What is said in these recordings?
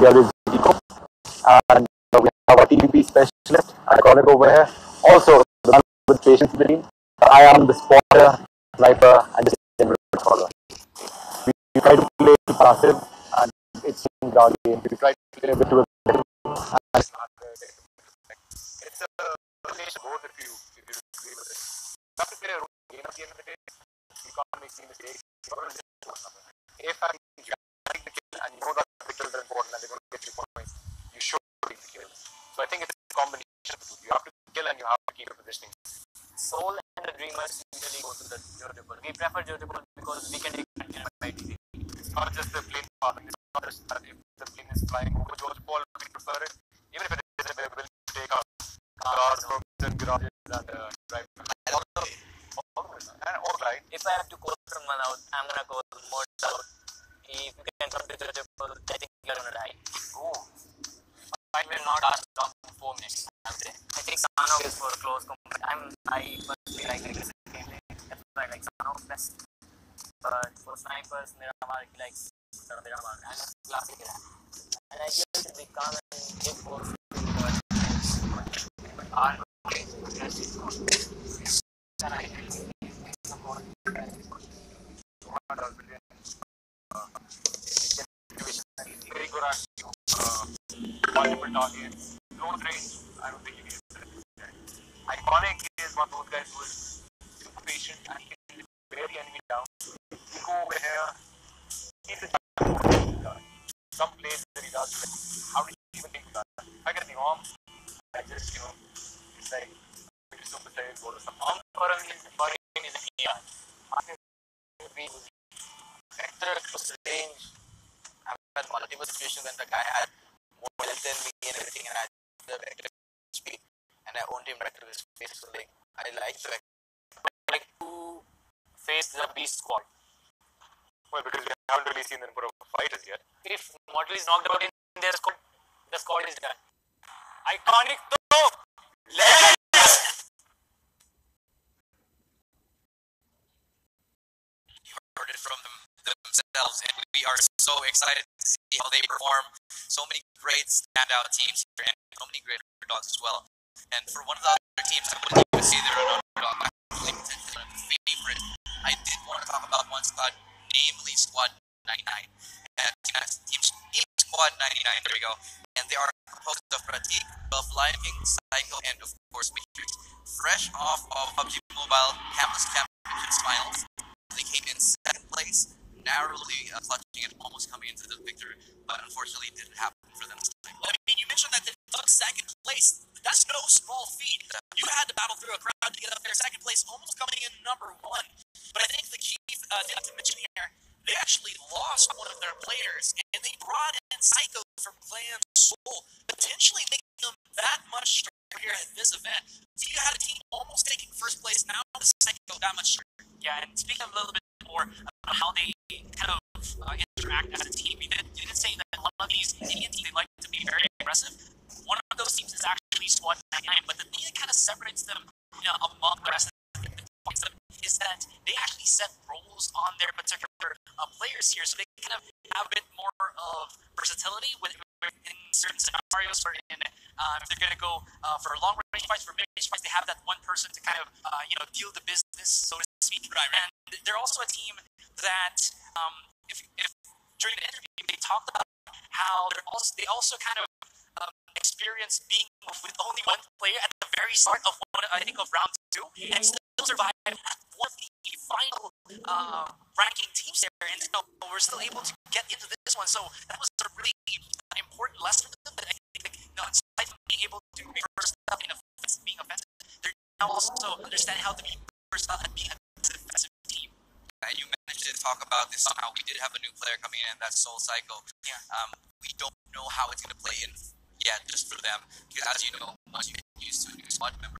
Here is Eco, and we have a TVP specialist, iconic over here. Also, the man with patience in the team. I am the spotter, sniper, and the general caller. We try to play passive, and it's in our game. We try to play a bit to it. It's a relation both if you agree with it. You have to play a role game at the end of the day. You can't make any mistakes. If I'm getting the kill and you know that the kills are important and they're going to get you points, you should take the kill. So I think it's a combination of the two. You have to kill and you have to keep your positioning. Soul and the Dreamers usually go to the Jotable. We prefer Jotable because we can take control quite easily. It's not just the plane pathing. It's not just that if the plane is flying over Jotable, we prefer it. Even if it is available to take out cars, homes, and garages and drive. And also, all right. If I have to call someone out, I'm gonna call more out. If you can come to Jotable, I think you're gonna die. Oh. I will not last long 4 minutes. I think Sano is for close combat. I personally like aggressive gameplay. That's why I like Sano best. But for snipers, Miramar likes Miramar. I'm a classic guy. And I usually be calm and give force to the art. Very good at multiple targets, close range. I don't think you need it. Iconic is one of those guys who is super patient and can wear the enemy down. You go over here, he's a some place that he does. How did you even think of that? I get the arm, I just, it's like, we just super saiyan go to some arm for him is a PR. Vector close range. I've had multiple situations when the guy had more health than me and everything, and I had the vector speed, and I owned him right to his face. So like, I like the vector. Like to face the beast squad. Well, because we haven't really seen them put up fighters yet. If Mortal is knocked out in their squad, the squad is done. Iconic though! Legend! You heard it from themselves, and we are so excited to see how they perform. So many great standout teams here, and so many great underdogs as well. And for one of the other teams, I wouldn't even say they're an underdog. I think it's one of the favorite. I did want to talk about one squad, namely Squad 99. And Team Squad 99, there we go. And they are composed of Pratik, Lion King, Psycho, and of course Matrix. Fresh off of PUBG Mobile Campus Championship Finals, they came in second place, narrowly clutching and almost coming into the victory, but unfortunately it didn't happen for them. Well, I mean, you mentioned that they took second place. That's no small feat. You had to battle through a crowd to get up there. Second place, almost coming in number one. But I think the key thing to mention here, they actually lost one of their players, and they brought in Psycho from Clan Soul, potentially making them that much stronger here at this event. So you had a team almost taking first place, now the Psycho that much stronger. Yeah, and speaking a little bit more about how they kind of interact as a team, you did say that one of these Indian teams, they like to be very aggressive. One of those teams is actually Squad 99, but the thing that kind of separates them among the rest of them is that they actually set roles on their particular players here, so they kind of have a bit more of versatility in certain scenarios. Where if they're going to go for long range fights, for mid range fights, they have that one person to kind of deal the business, so to speak. Right. And they're also a team that if during the interview they talked about how they also kind of experience being with only one player at the very start of round 2, and still survive at one of the final ranking teams there, and we're still able to get into this one. So that was a really important lesson for them. That I think, despite being able to reverse stuff in being offensive, they're now also understanding how to be versatile and being a defensive team. And you mentioned to talk about this somehow. We did have a new player coming in, that's Soul Psycho. Yeah. We don't know how it's going to play in yet, just for them. Because as you know, once you get used to a new squad member,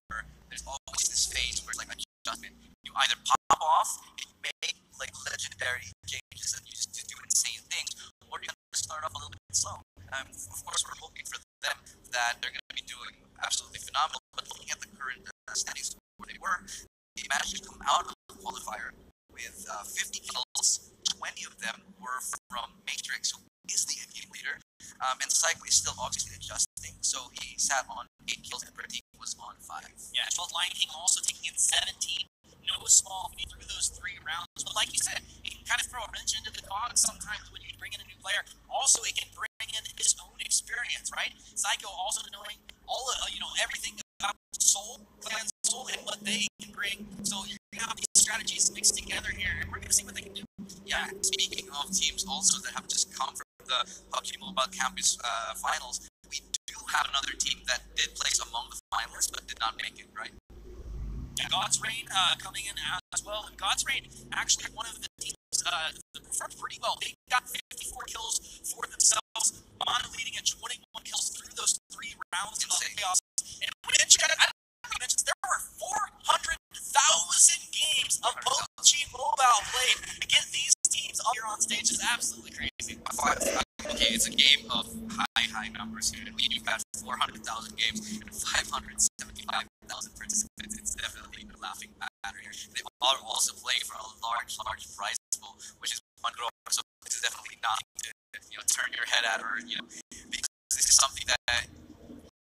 there's always this phase where it's like adjustment. You either pop off and you make like legendary changes and you just do insane things, or you have to start off a little bit slow. Of course, we're hoping for them that they're going to be doing absolutely phenomenal. But looking at the current standings where they were, they managed to come out of the qualifier with 50 kills, 20 of them were from Matrix, who is the in-game leader. And Psycho is still obviously adjusting, so he sat on 8 kills and Pratik was on 5. Yeah, as well as Lion King also taking in 17. No small feat through those 3 rounds. But like you said, it can kind of throw a wrench into the cogs sometimes when you bring in a new player. Also, it can bring in his own experience, right? Psycho also knowing all of, everything about Soul, Clan Soul, and what they can bring. So you're going to have these strategies mixed together here, and we're going to see what they can do. Yeah, speaking of teams also that have just come from the PUBG Mobile Campus finals, we do have another team that did place among the finalists but did not make it, right? Yeah, God's Reign coming in as well. And God's Reign actually one of the teams that performed pretty well. They got 54 kills for themselves. Mono leading at 21 kills through those 3 rounds of chaos. And we mentioned, there were 400,000 games of PUBG Mobile played. To get these teams up here on stage is absolutely crazy. Okay, it's a game of high numbers here. We've got 400,000 games and 575,000 participants. It's definitely a laughing matter here. They are also playing for a large prize pool, which is 1 crore. So this is definitely not to turn your head at, or because this is something that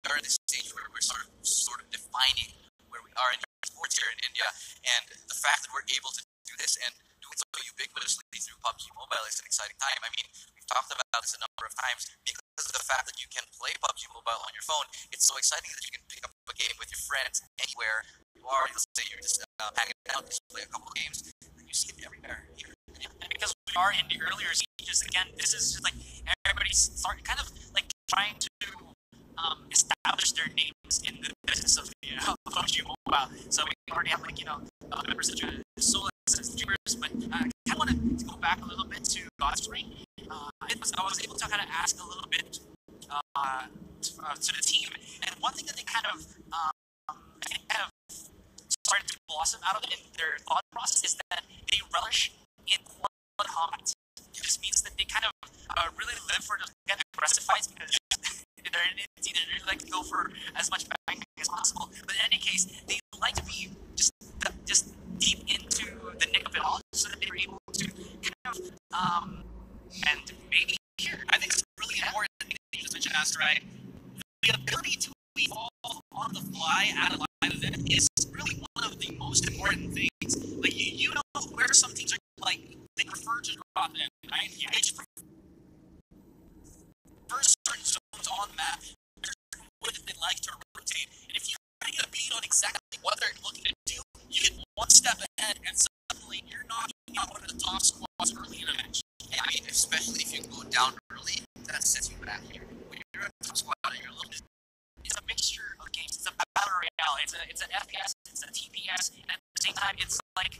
we're in this stage where we're sort of defining where we are in sports here in India, and the fact that we're able to do this and do it so ubiquitously through PUBG Mobile is an exciting time. I mean, we've talked about this a number of times because of the fact that you can play PUBG Mobile on your phone. It's so exciting that you can pick up a game with your friends anywhere you are. Let's say you're just hanging out, just play a couple games, and you see it everywhere here. And because we are in the earlier stages, again, this is just like everybody's kind of like trying to establish their names in the business of PUBG Mobile. So we already have members such as Soul as streamers, but I kind of want to go back a little bit to God's Reign. I was able to kind of ask a little bit to the team, and one thing that they kind of started to blossom out of it in their thought process is that they relish in one combat. This means that they kind of really live for those aggressive fights because they're in it, they really like to go for as much bang as possible. But in any case, they like to be just deep into the nick of it all, so that they're able to kind of and maybe here. I think it's really important thing that you just mentioned, Aster, right? The ability to evolve on the fly at a live event is really one of the most important things. Like you know where some teams are like they prefer to drop in, right? They just prefer certain zones on the map. There's certain way that they like to rotate. And if you try to get a beat on exactly what they're looking to do, you get one step ahead and suddenly you're knocking out one of the top squads early in a match. I mean, especially if you go down early, that sets you back here. When you're at the top squad and you're a little bit... It's a mixture of games. It's a battle royale. It's an FPS. It's a TPS. And at the same time, it's like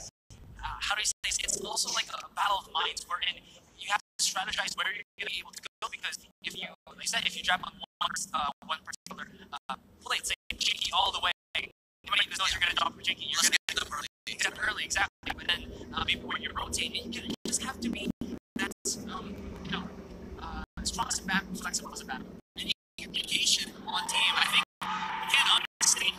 how do you say this? It's also like a battle of minds, wherein you have to strategize where you're going to be able to go. Because if you, like I said, if you drop on one particular plate, say Jinky all the way, nobody knows you're going to drop for Jinky. You're going to get them early, exactly. But then maybe when you're rotating, you just have to be that strong as a back, flexible as a back. And communication on team, I think, we can't understate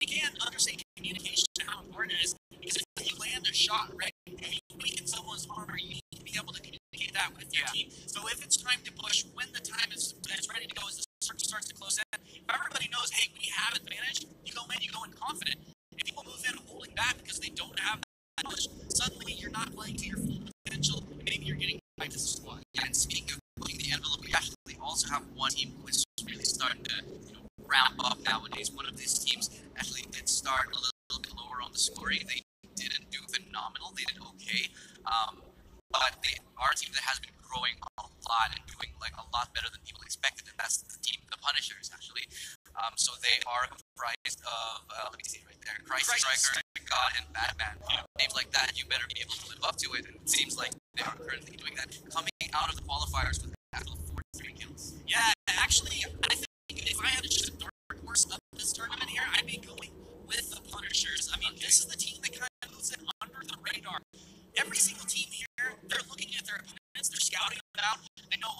we can't understate communication and how important it is, because if you land a shot, right, if you weaken someone's armor, you need to be able to communicate that with your team. So if it's time to push, when the time is ready to go, as the circle starts to close in, if everybody knows, hey, we have advantage, you go in confident. If people move in holding back because they don't have that knowledge, suddenly you're not playing to your full potential, maybe you're getting back to the squad. Yeah, and speaking of pushing the envelope, we actually also have one team who is really starting to ramp up nowadays. One of these teams actually did start a little bit lower on the scoring. They didn't do phenomenal. They did okay. But they are a team that has been growing a lot and doing like a lot better than people expected. And that's the team, the Punishers, actually. So they are comprised of, let me see right there, Crisis Striker, God, and Batman. Names like that, you better be able to live up to it. And it seems like they are currently doing that, coming out of the qualifiers with a total of 43 kills. Yeah, actually, I think if I had to choose a dark horse of this tournament here, I'd be going with the Punishers. I mean, this is the team that kind of moves in under the radar. Every single team here, they're looking at their opponents, they're scouting them out. They know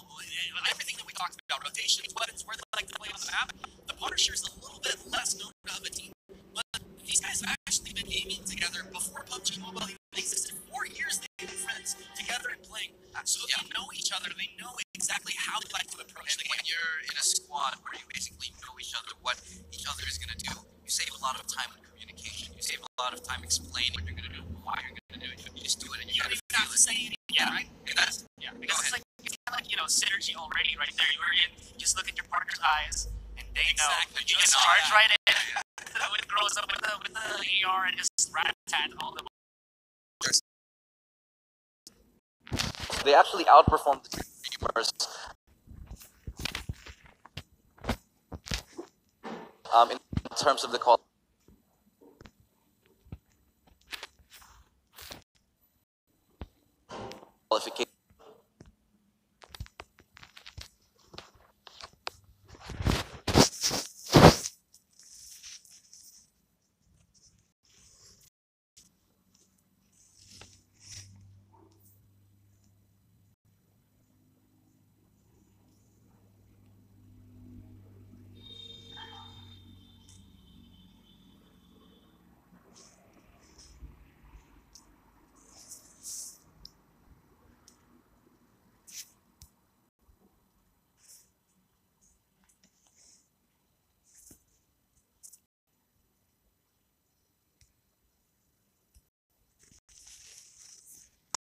everything that we talked about, rotations, weapons, where they like to play on the map. The Punishers a little bit less known of a team, but the these guys have actually been gaming together before PUBG Mobile even existed. 4 years they've been friends together and playing. So they know each other. They know exactly how they like to approach And the when game. you're in a squad where you basically know each other, what each other is going to do, you save a lot of time in communication. You save a lot of time explaining what you're going to do, why you're going to do it. You just do it and you You don't gotta even have to say anything, right? Yeah, Because it's like it's kind of like synergy already right there. You just look at your partner's eyes and they Exactly. know. You Just just like charge that. right in with the grows up with the AR and just rat-tat all the. They actually outperformed the gamers in terms of the qualification.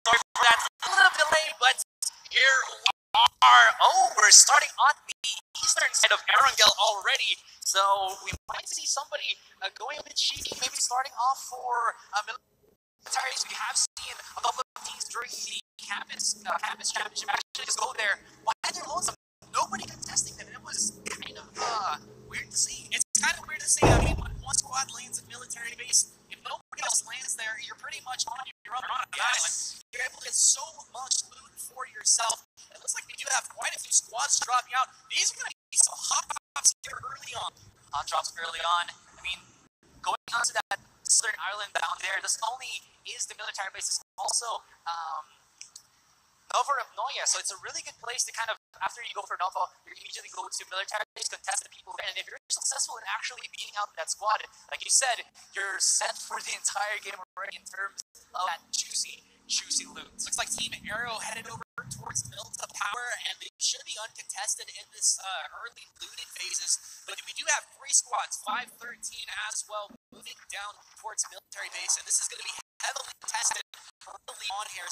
Sorry for that little delay, but here we are. Oh, we're starting on the eastern side of Erangel already. So we might see somebody going a bit cheeky, maybe starting off for militaries. We have seen a couple of teams during the campus championship actually just go there. Why they're lonesome? Nobody contesting them. It was kind of weird to see. It's kind of weird to see. I mean, when one squad lands at military base, if nobody else lands there, you're pretty much on your own on the island. You're able to get so much loot for yourself. It looks like we do have quite a few squads dropping out. These are going to be some hot drops here early on. Hot drops early on. I mean, going on to that Southern Ireland down there, this only is the military base. It's also Nova of Noya, so it's a really good place to kind of, after you go for Nova, you immediately go to military base, contest the people there, and if you're successful in actually beating out that squad, like you said, you're set for the entire game already in terms of that juicy loot. Looks like Team Arrow headed over towards Milta Power, and they should be uncontested in this early looting phases. But we do have 3 squads, 5-13 as well, moving down towards military base, and this is going to be heavily contested early on here.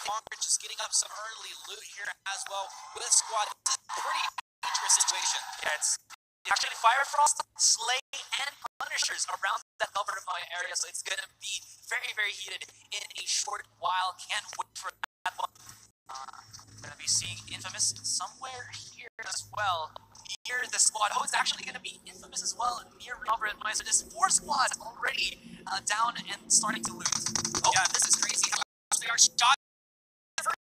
Conquer just getting up some early loot here as well with a squad. This is a pretty dangerous situation. Yeah, it's actually Fire Frost, Slay, and Punishers around that Nova of Noya area, so it's going to be very, very heated in a short while. Can't wait for that one. Going to be seeing Infamous somewhere here as well. Near the squad. Oh, it's actually going to be Infamous as well. Near Nova of Noya. So there's 4 squads already down and starting to lose. Oh, yeah, this is crazy. They are shot.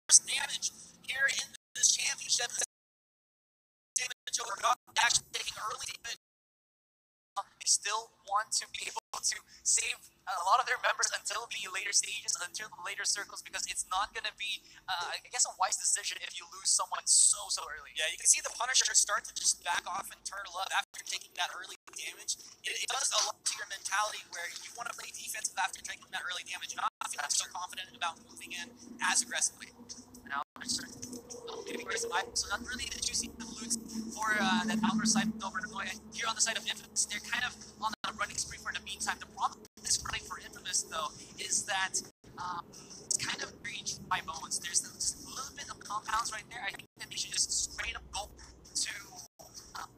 First damage here in this championship. Damage over God, actually taking early damage. They still want to be able to save a lot of their members until the later stages, until the later circles, because it's not going to be, I guess, a wise decision if you lose someone so early. Yeah, you can see the Punisher start to just back off and turtle up after taking that early damage. It does a lot to your mentality where you want to play defensive after taking that early damage, not feeling so confident about moving in as aggressively. Now, so not really the juicy loots for that outer side over the Noya. Here on the side of Infamous, they're kind of on a running spree for the meantime. The problem with this running for Infamous, though, is that it's kind of very dry bones. There's just a little bit of compounds right there. I think that they should just straight up go to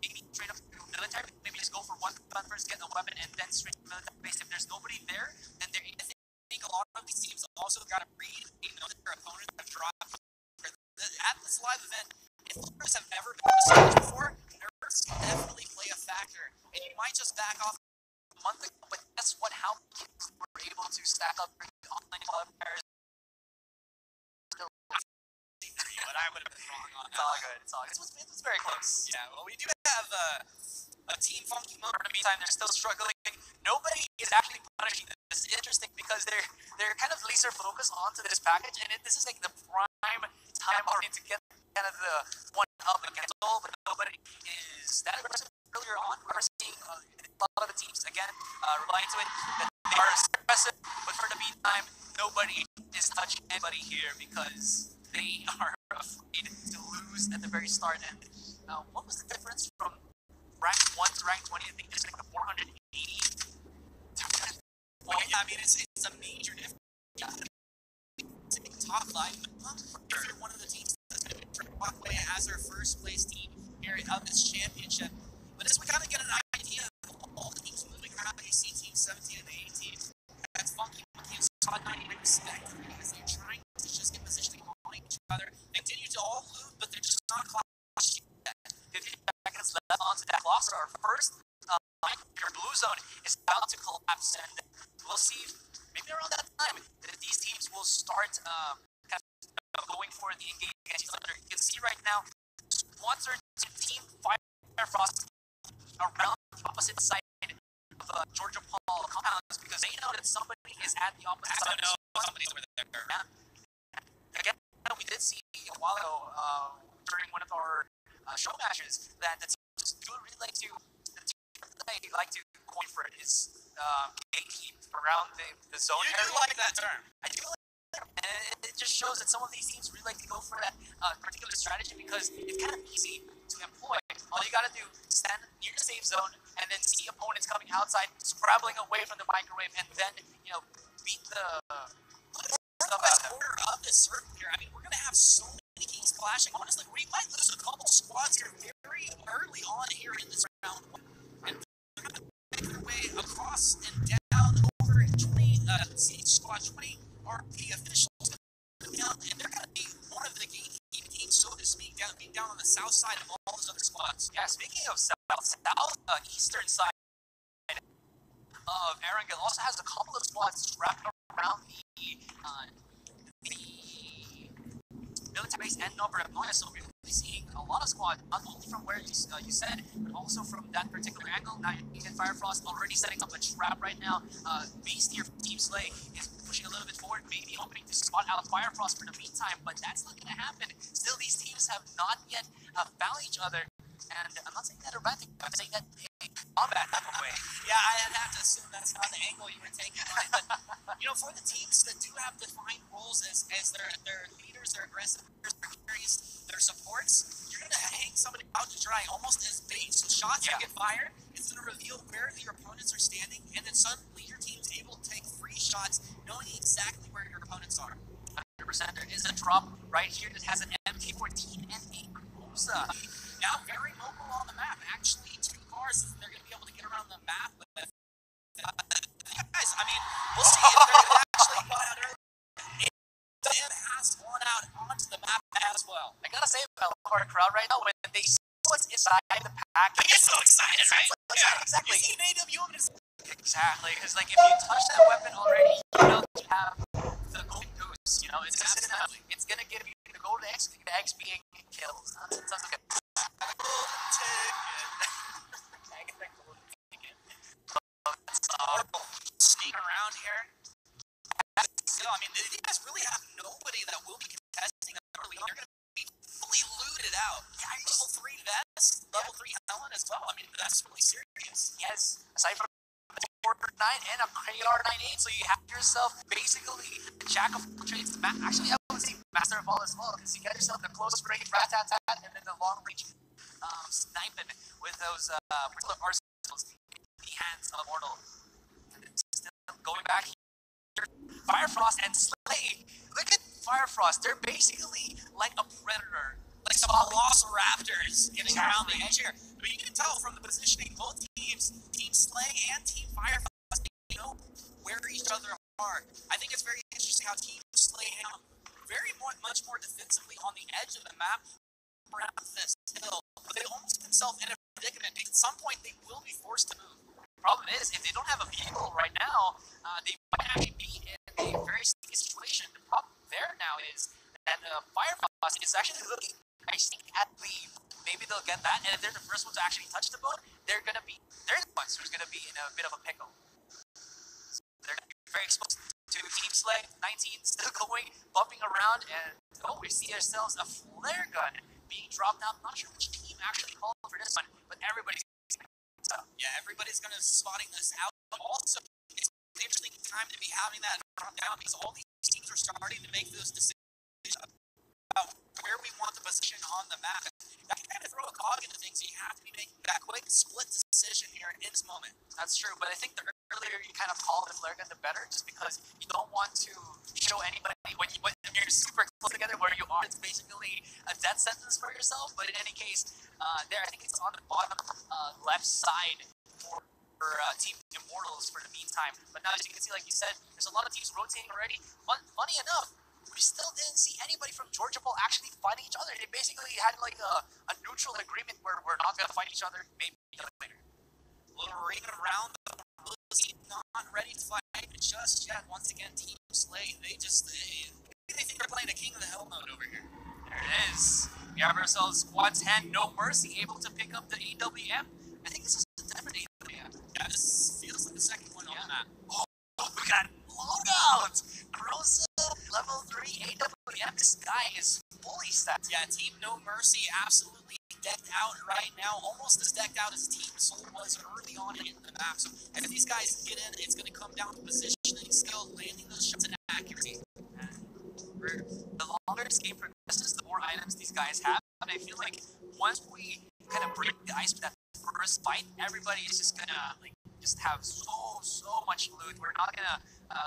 maybe straight up to military. Maybe just go for one gun first, get a weapon, and then straight to military base. If there's nobody there, then they're in. I think a lot of these teams also got to read, that their opponents have dropped. At this live event, if players have never been on a stage before, nerves can definitely play a factor, and you might just back off A month ago, but guess what? How kids were able to stack up during the online qualifiers. but I would have been wrong on It's that. all good. It's all good. It was very close. Yeah, well, we do have a Team Funky Monk. In the meantime, they're still struggling. Nobody is actually punishing them. It's interesting because they're kind of laser focused onto this package, and this is like the prime time already to get kind of the one up against all, but nobody is that aggressive earlier on. We're seeing a lot of the teams again reply to it that they are aggressive, but for the meantime, nobody is touching anybody here because they are afraid to lose at the very start. And what was the difference from rank 1 to rank 20? I think it's like a 480. Well, yeah, I mean, it's a major difference. Yeah. Top line, if you're one of the teams that's going to walk away as their first place team here of this championship. But as we kind of get an idea of all the teams moving around, you see teams 17 and 18. That's funky. Teams not even respect because they're trying to just get positioning on each other. They continue to all loot, but they're just not clashing yet. 15 seconds left onto that clock. So our first your blue zone is about to collapse, and we'll see if maybe around that time that these teams will start kind of going for the engage against each other. You can see right now, squads are to Team Firefrost around the opposite side of Georgia Paul compounds because they know that somebody is at the opposite side. Somebody's over there. Yeah. Again, we did see a while ago during one of our show matches that the teams do really like to. They like to coin for it is gatekeep around the zone. You area. do like that term. I do like that term. And it just shows that some of these teams really like to go for that particular strategy because it's kind of easy to employ. All you gotta do is stand near the safe zone and then see opponents coming outside, scrabbling away from the microwave, and then beat the stuff out of them. Order of this circle here. I mean, we're gonna have so many teams clashing. Honestly, we might lose a couple squads here very early on here in this round. And make their way across and down over 20, squad 20 are the officials down, and they're going to be one of the gatekeeping teams, so to speak, being down on the south side of all those other squads. Yeah, speaking of eastern side of Erangel also has a couple of squads wrapped around the military base and Nova Employer, so we're really seeing a lot of squads, not only from where you said, but also from that particular angle. Now, Firefrost already setting up a trap right now. Beast here from Team Slay is pushing a little bit forward, maybe hoping to spot out Firefrost for the meantime, but that's not going to happen. Still, these teams have not yet found each other, and I'm not saying that romantic, I'm saying that in combat type of way. Yeah, I'd have to assume that's not the angle you were taking on it, but, for the teams that do have defined roles as their leaders, their aggressive, their carries, their supports, you're going to hang somebody out to dry almost as bait. So shots that get fired, it's going to reveal where your opponents are standing, and then suddenly your team's able to take free shots knowing exactly where your opponents are. 100%. There is a drop right here that has an MK14 and a Cruza. Now very mobile on the map. Actually, 2 cars they're going to be able to get around the map with. Guys, I mean, we'll see if they're going to actually go out early. Tim has gone out onto the map as well. I gotta say about our crowd right now, when they see what's inside the pack, they get so excited, right? Yeah, exactly. You see an AWM and exactly, because like if you touch that weapon already, you have the golden goose. It's gonna give you the golden X, the X being kills. Sounds like a sneak around here. Still, I mean, these guys really have nobody that will be contesting them early on. They're going to be fully looted out. Yeah, level 3 vest, level 3 Helen as well. I mean, that's really serious. Yes, aside from a 4-9 and a KR98, so you have yourself basically a jack of all trades. Actually, I would say master of all as well, because you get yourself the close range rat-tat-tat and then the long range sniping with those particular arsenals in the hands of Mortal. Still going back here, Firefrost and Slay. Look at Firefrost. They're basically like a predator. Like some velociraptors getting around the edge here. But you can tell from the positioning, both teams, Team Slay and Team Firefrost, they know where each other are. I think it's very interesting how Team Slay hang much more defensively on the edge of the map around this hill. But they almost put themselves in a predicament. At some point, they will be forced to move. Problem is, if they don't have a vehicle right now, they might actually be in a very sticky situation. The problem there now is that Firefrost is actually looking, I think, at lead. Maybe they'll get that, and if they're the first ones to actually touch the boat, they're the ones who's gonna be in a bit of a pickle. So they're gonna be very exposed to Team Slay. 19 still going, bumping around, and we see ourselves a flare gun being dropped out. Not sure which team actually called for this one, but everybody's So, Yeah, everybody's going to spotting this out. But also, it's interesting time to be having that front down because all these teams are starting to make those decisions about where we want the position on the map. That can kind of throw a cog into things. So you have to be making that quick split decision here in this moment. that's true, but I think the earlier you kind of call the flare gun, the better, just because you don't want to show anybody when you're super close together where you are. It's basically a death sentence for yourself. But in any case, there I think it's on the bottom left side for Team Immortals for the meantime. But now, as you can see, like you said, there's a lot of teams rotating already. Funny enough, we still didn't see anybody from Georgia Bowl actually fighting each other. They basically had like a neutral agreement where we're not going to fight each other, maybe later. Little ring around the Pubg, not ready to fight just yet. Once again, Team Slay, they think they're playing a King of the Hill mode over here. There it is. We have ourselves Squad 10, No Mercy, able to pick up the AWM. I think this is a different AWM. Yeah, this feels like the second one on the map. Oh, we got loadout! Rosa, level 3 AWM. This guy is fully stacked. Yeah, Team No Mercy absolutely decked out right now, almost as decked out as Team Soul was early on in the map. So if these guys get in, it's going to come down to positioning skill, landing those shots, and accuracy. The longer this game progresses, the more items these guys have. And I feel like once we kind of break the ice with that first fight, everybody is just gonna just have so much loot. We're not gonna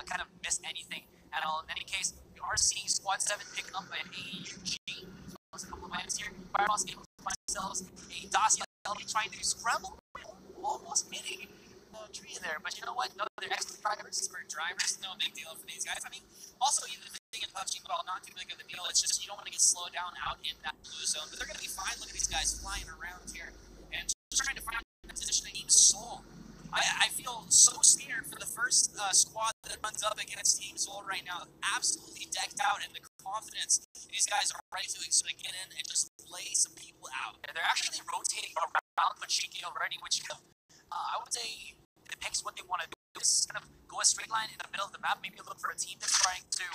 kind of miss anything at all. In any case, we are seeing Squad 7 pick up an AUG. A couple of items here. Fireballs able to find themselves a Dacia trying to scramble, almost hitting the tree there. But you know what? No, they're expert drivers. No big deal for these guys. I mean, also, the thing in Pubg Mobile, not too big of a deal. It's just you don't want to get slowed down out in that blue zone. But they're going to be fine. Look at these guys flying around here and just trying to find the position they need. Soul. I feel so scared for the first squad that runs up against Team Soul right now. Absolutely decked out, and the confidence these guys are ready to sort of get in and just lay some people out. Yeah, they're actually rotating around Pachiki already, which I would say depicts what they want to do. Is kind of go a straight line in the middle of the map, maybe look for a team that's trying to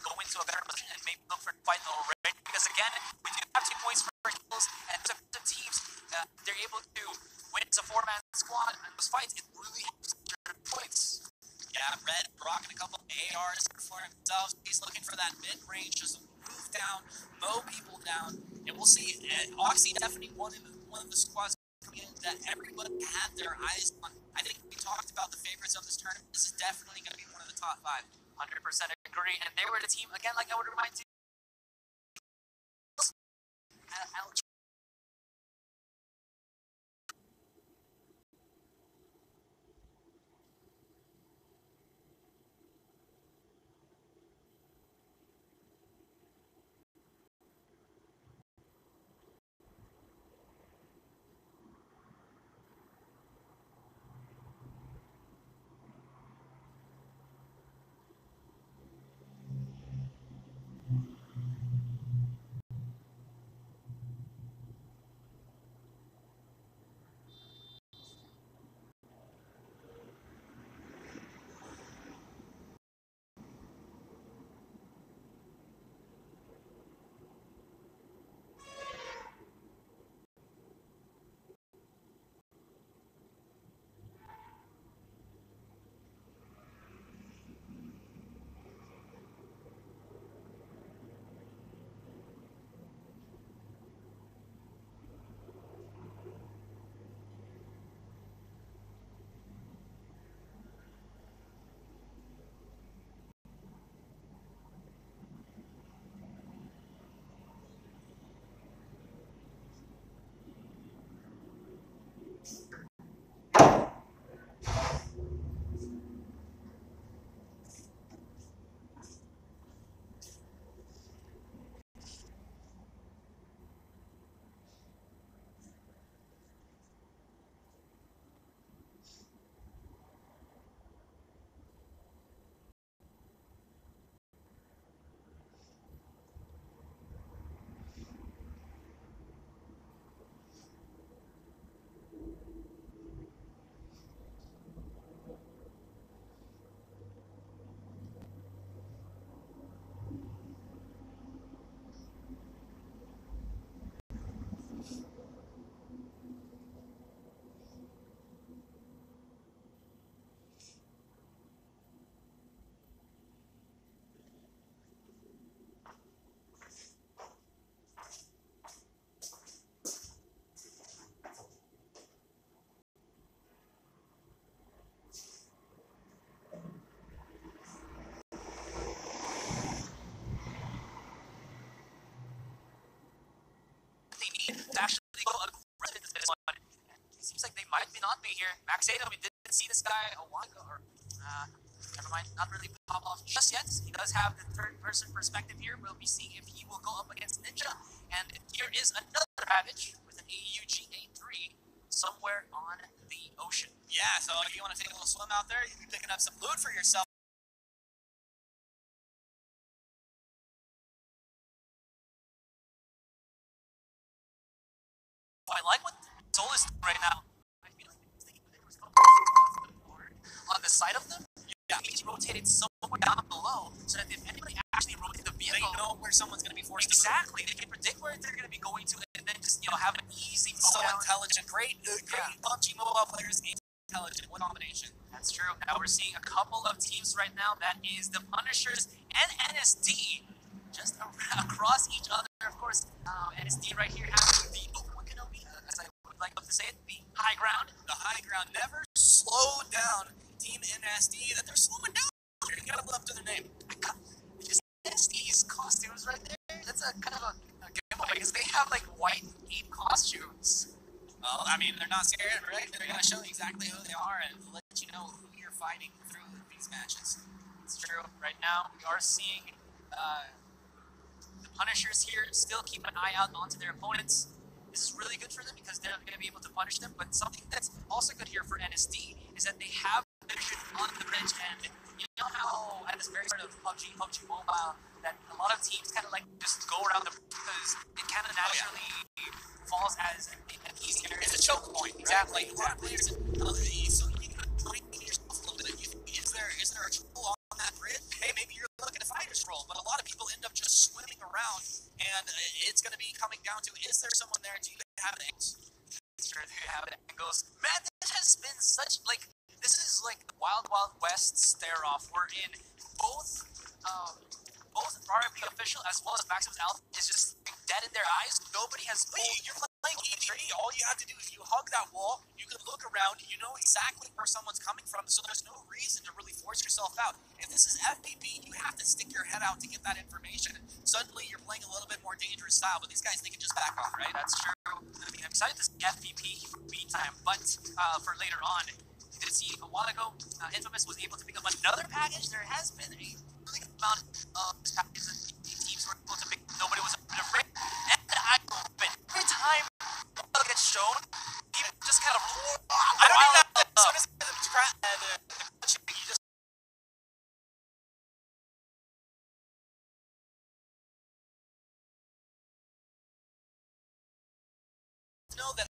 go into a better position, and maybe look for a fight already. Because again, we do have 2 points for kills, and the teams, they're able to win as a 4-man squad, and those fights, it really helps their points. Yeah, Red rocking a couple of ARs for himself. He's looking for that mid-range, just move down, mow people down, and we'll see. Oxy definitely one of the squads that everybody had their eyes on. I think we talked about the favorites of this tournament. This is definitely going to be one of the top 5. 100% agree, and they were the team, again, like I would remind you, not be here. Max Ada, we didn't see this guy a while ago, or never mind, not really pop off just yet. He does have the third-person perspective here. We'll be seeing if he will go up against Ninja. And here is another package with an AUG-A3 somewhere on the ocean. Yeah, so if you want to take a little swim out there, you can be picking up some loot for yourself. I like what Soul is doing right now. I feel like there was on the side of them. Yeah, he's rotated somewhere down below, so that if anybody actually rotates the vehicle, they know where someone's going to be forced exactly. They can predict where they're going to be going to, and then just have an easy. So intelligent, great PUBG mobile players. Intelligent, what combination? That's true. Now we're seeing a couple of teams right now. That is the Punishers and NSD, just across each other. Of course, NSD right here has the as I would like to say it, the high ground. The high ground never slowed down. Team NSD, that they're slowing down. You gotta live up to their name. Just NSD's costumes right there. That's a kind of a giveaway because they have like white ape costumes. Well, I mean, they're not scared, right? They're gonna show you exactly who they are and let you know who you're fighting through these matches. It's true. Right now, we are seeing the Punishers here still keep an eye out onto their opponents. This is really good for them because they're going to be able to punish them. But something that's also good here for NSD is that they have vision on the bridge. And you know how at this very start of PUBG Mobile, that a lot of teams kind of like just go around the because it kind of naturally falls as an easy area. It's a choke point. Exactly. Right? A lot of players, so you can find yourself a little bit. Is there a troll on that grid? Hey, maybe you're looking to find a troll, but a lot of people end up just swimming around. And it's going to be coming down to, is there someone there? Do you have an angle? Sure, they have an angles. Man, this has been such, like, this is like the Wild Wild West stare-off. We're in both RMP official as well as Maximus Alpha is just dead in their eyes. Nobody has... Wait, you're playing E3. All you have to do is you hug that wall, you can look around, you know exactly where someone's coming from, so there's no reason to really force yourself out. If this is FPP, you have to stick your head out to get that information. Suddenly, you're playing a little bit more dangerous style, but these guys, they can just back off, right? That's true. I mean, I'm excited to see FPP meantime, but for later on, you did see a while ago, Infamous was able to pick up another package. There has been a really good amount of packages that teams were able to pick. Nobody was afraid. And every time it gets shown, people just kind of... I don't even know. As soon as you just... know that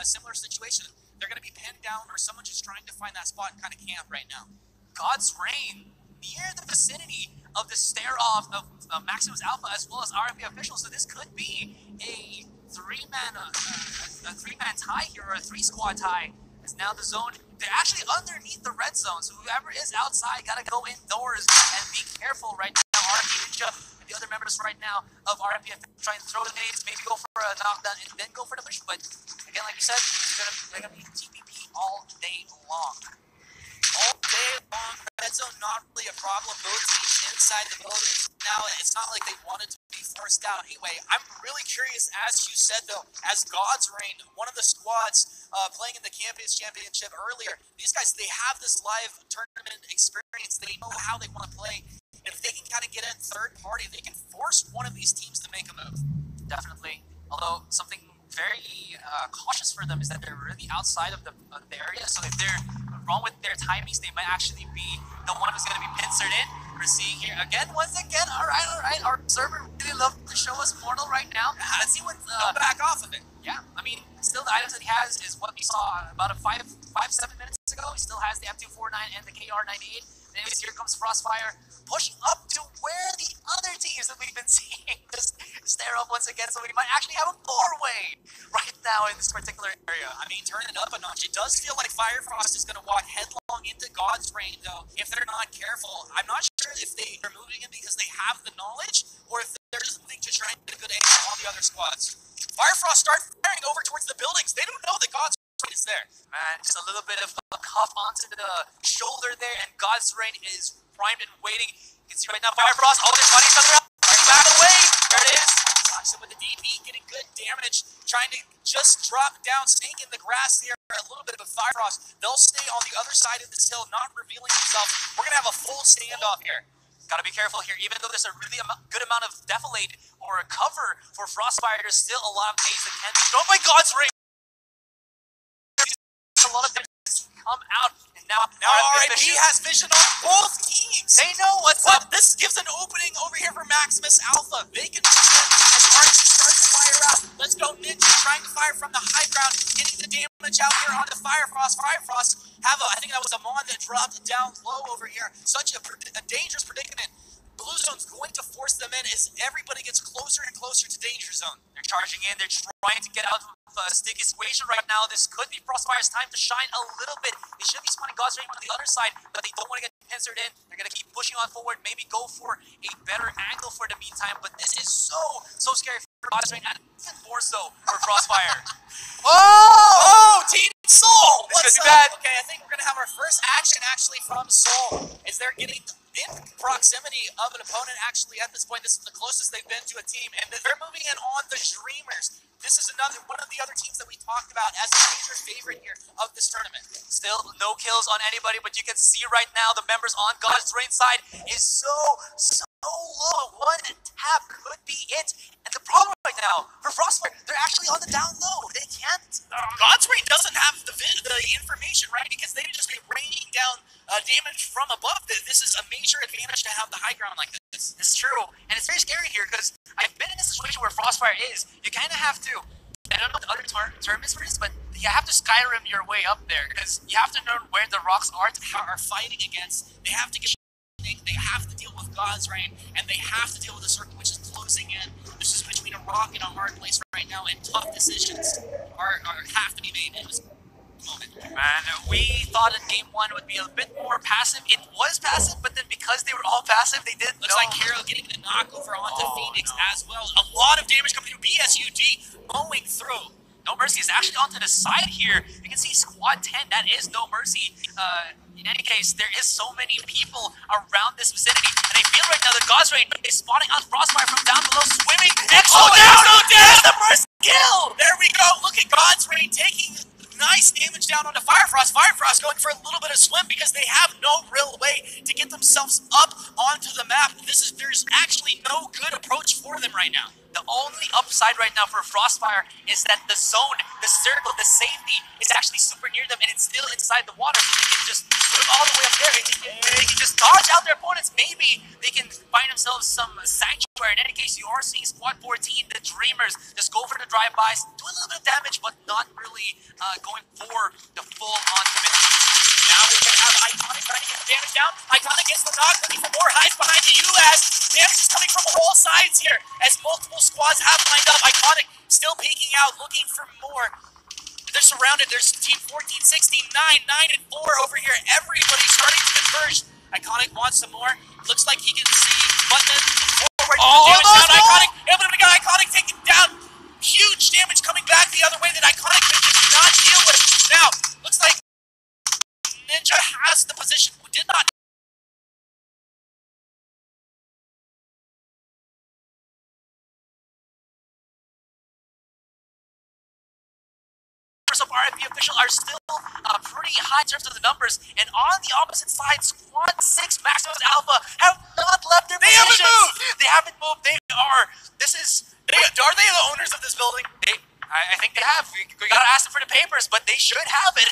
a similar situation, they're going to be pinned down or someone just trying to find that spot and kind of camp right now. God's Reign near the vicinity of the stare-off of Maximus Alpha as well as RMP officials, so this could be a three-man tie here, or a three-squad tie. As now the zone, they're actually underneath the red zone, so whoever is outside gotta go indoors and be careful right now. RMP Ninja and the other members right now of RMP trying to throw the nades, maybe go for a knockdown and then go for the push, but again, like you said, they're gonna be TPP all day long. All day long, red zone not really a problem. Both teams inside the building. Now, it's not like they wanted to be forced out anyway. I'm really curious, as you said, though, as God's Reign, one of the squads playing in the Campus Championship earlier, these guys, they have this live tournament experience. They know how they want to play. And if they can kind of get in third party, they can force one of these teams to make a move. Definitely. Although, something very cautious for them is that they're really outside of the area, so if they're wrong with their timings, they might actually be the one who's going to be pincered in. We're seeing here again, once again, all right, our server really loves to show us Portal right now. Let's see what... Don't back off of it. Yeah, I mean, still the items that he has is what we saw about 7 minutes ago. He still has the M249 and the KR98. Anyways, here comes Frostfire, pushing up to where the other teams that we've been seeing just stare up once again, so we might actually have a four-way right now in this particular area. I mean, turn it up a notch. It does feel like Firefrost is going to walk headlong into God's Reign, though, if they're not careful. I'm not sure if they are moving in because they have the knowledge, or if they're just moving to try and get a good angle on the other squads. Firefrost start firing over towards the buildings. They don't know that God's Reign is there. Man, just a little bit of a cuff onto the shoulder there, and God's Reign is primed and waiting. You can see right now Firefrost, oh, they're fighting each other out. Back away. There it is. Fox with the DP, getting good damage, trying to just drop down, staying in the grass here, a little bit of a Fire Frost. They'll stay on the other side of this hill, not revealing themselves. We're going to have a full standoff here. Gotta be careful here. Even though there's a really good amount of defilade or a cover for Frostfire, there's still a lot of nades that can be. Oh my God, Ring! A lot of damage come out, and now RIP has vision on both teams. They know what's up. This gives an opening over here for Maximus Alpha. They can defend as RG starts to fire out. Let's go Ninja trying to fire from the high ground, getting the damage out here onto Fire Frost. Fire Frost have I think that was a Mon that dropped down low over here. Such a dangerous predicament. Blue Zone's going to force them in as everybody gets closer and closer to Danger Zone. They're charging in. They're trying to get out of the sticky situation right now. This could be Frostfire's time to shine a little bit. They should be spawning God's Ring on the other side, but they don't want to get pincered in. They're going to keep pushing on forward, maybe go for a better angle for the meantime, but this is so scary for God's Ring, and even more so for Frostfire. Oh, Team Soul! This What's could be bad. Okay, I think we're going to have our first action actually from Soul, as they're getting in proximity of an opponent actually at this point. This is the closest they've been to a team, and they're moving in on the Dreamers. This is one of the other teams that we talked about as a major favorite here of this tournament. Still no kills on anybody, but you can see right now the members on God's Rain side is so low. One tap could be it. And the problem right now for Frostfire, they're actually on the down low. They can't. God's Rain doesn't have the information, right? Because they would just be raining down damage from above. This is a major advantage to have the high ground like this. It's true. And it's very scary here because I've been in a situation where Frostfire is. You kind of have to, I don't know what the other term is for this, but you have to Skyrim your way up there because you have to know where the rocks are fighting against. They have to get. They have to deal with God's Rain, and they have to deal with the circle which is closing in. This is between a rock and a hard place right now, and tough decisions have to be made in this moment. Man, we thought that game one would be a bit more passive. It was passive, but then because they were all passive, they didn't. Looks like Carol getting the knock over onto Phoenix as well. A lot of damage coming through. BSUD mowing through. No Mercy is actually onto the side here. You can see Squad 10, that is No Mercy. In any case, there is so many people around this vicinity, and I feel right now that God's Rain is spawning out Frostfire from down below, swimming. Exo down! The first kill! There we go. Look at God's Rain taking nice damage down onto Fire Frost. Fire Frost going for a little bit of swim because they have no real way to get themselves up onto the map. There's actually no good approach for them right now. The only upside right now for Frostfire is that the zone, the circle, the safety is actually super near them, and it's still inside the water, so they can just put them all the way up there. They can just dodge out their opponents. Maybe they can find themselves some sanctuary. In any case, you are seeing Squad 14, the Dreamers, just go for the drive-bys, do a little bit of damage, but not really going for the full-on commitment. Now we can have Iconic trying to get the damage down. Iconic gets the knock, looking for more hides behind the U.S. Damage is coming from all sides here as multiple squads have lined up. Iconic still peeking out, looking for more. They're surrounded. There's Team 14, 16, 9, 9, and 4 over here. Everybody's starting to converge. Iconic wants some more. Looks like he can see Button forward. Damage down. Iconic able to get Iconic taken down. Huge damage coming back the other way that Iconic could just not deal with. Now, looks like Ninja has the position. Did not. Of RFP official are still pretty high in terms of the numbers, and on the opposite side, Squad 6 Maximus Alpha have not left their positions. They haven't moved. They are. Are they the owners of this building? I think they have. We gotta ask them for the papers, but they should have it.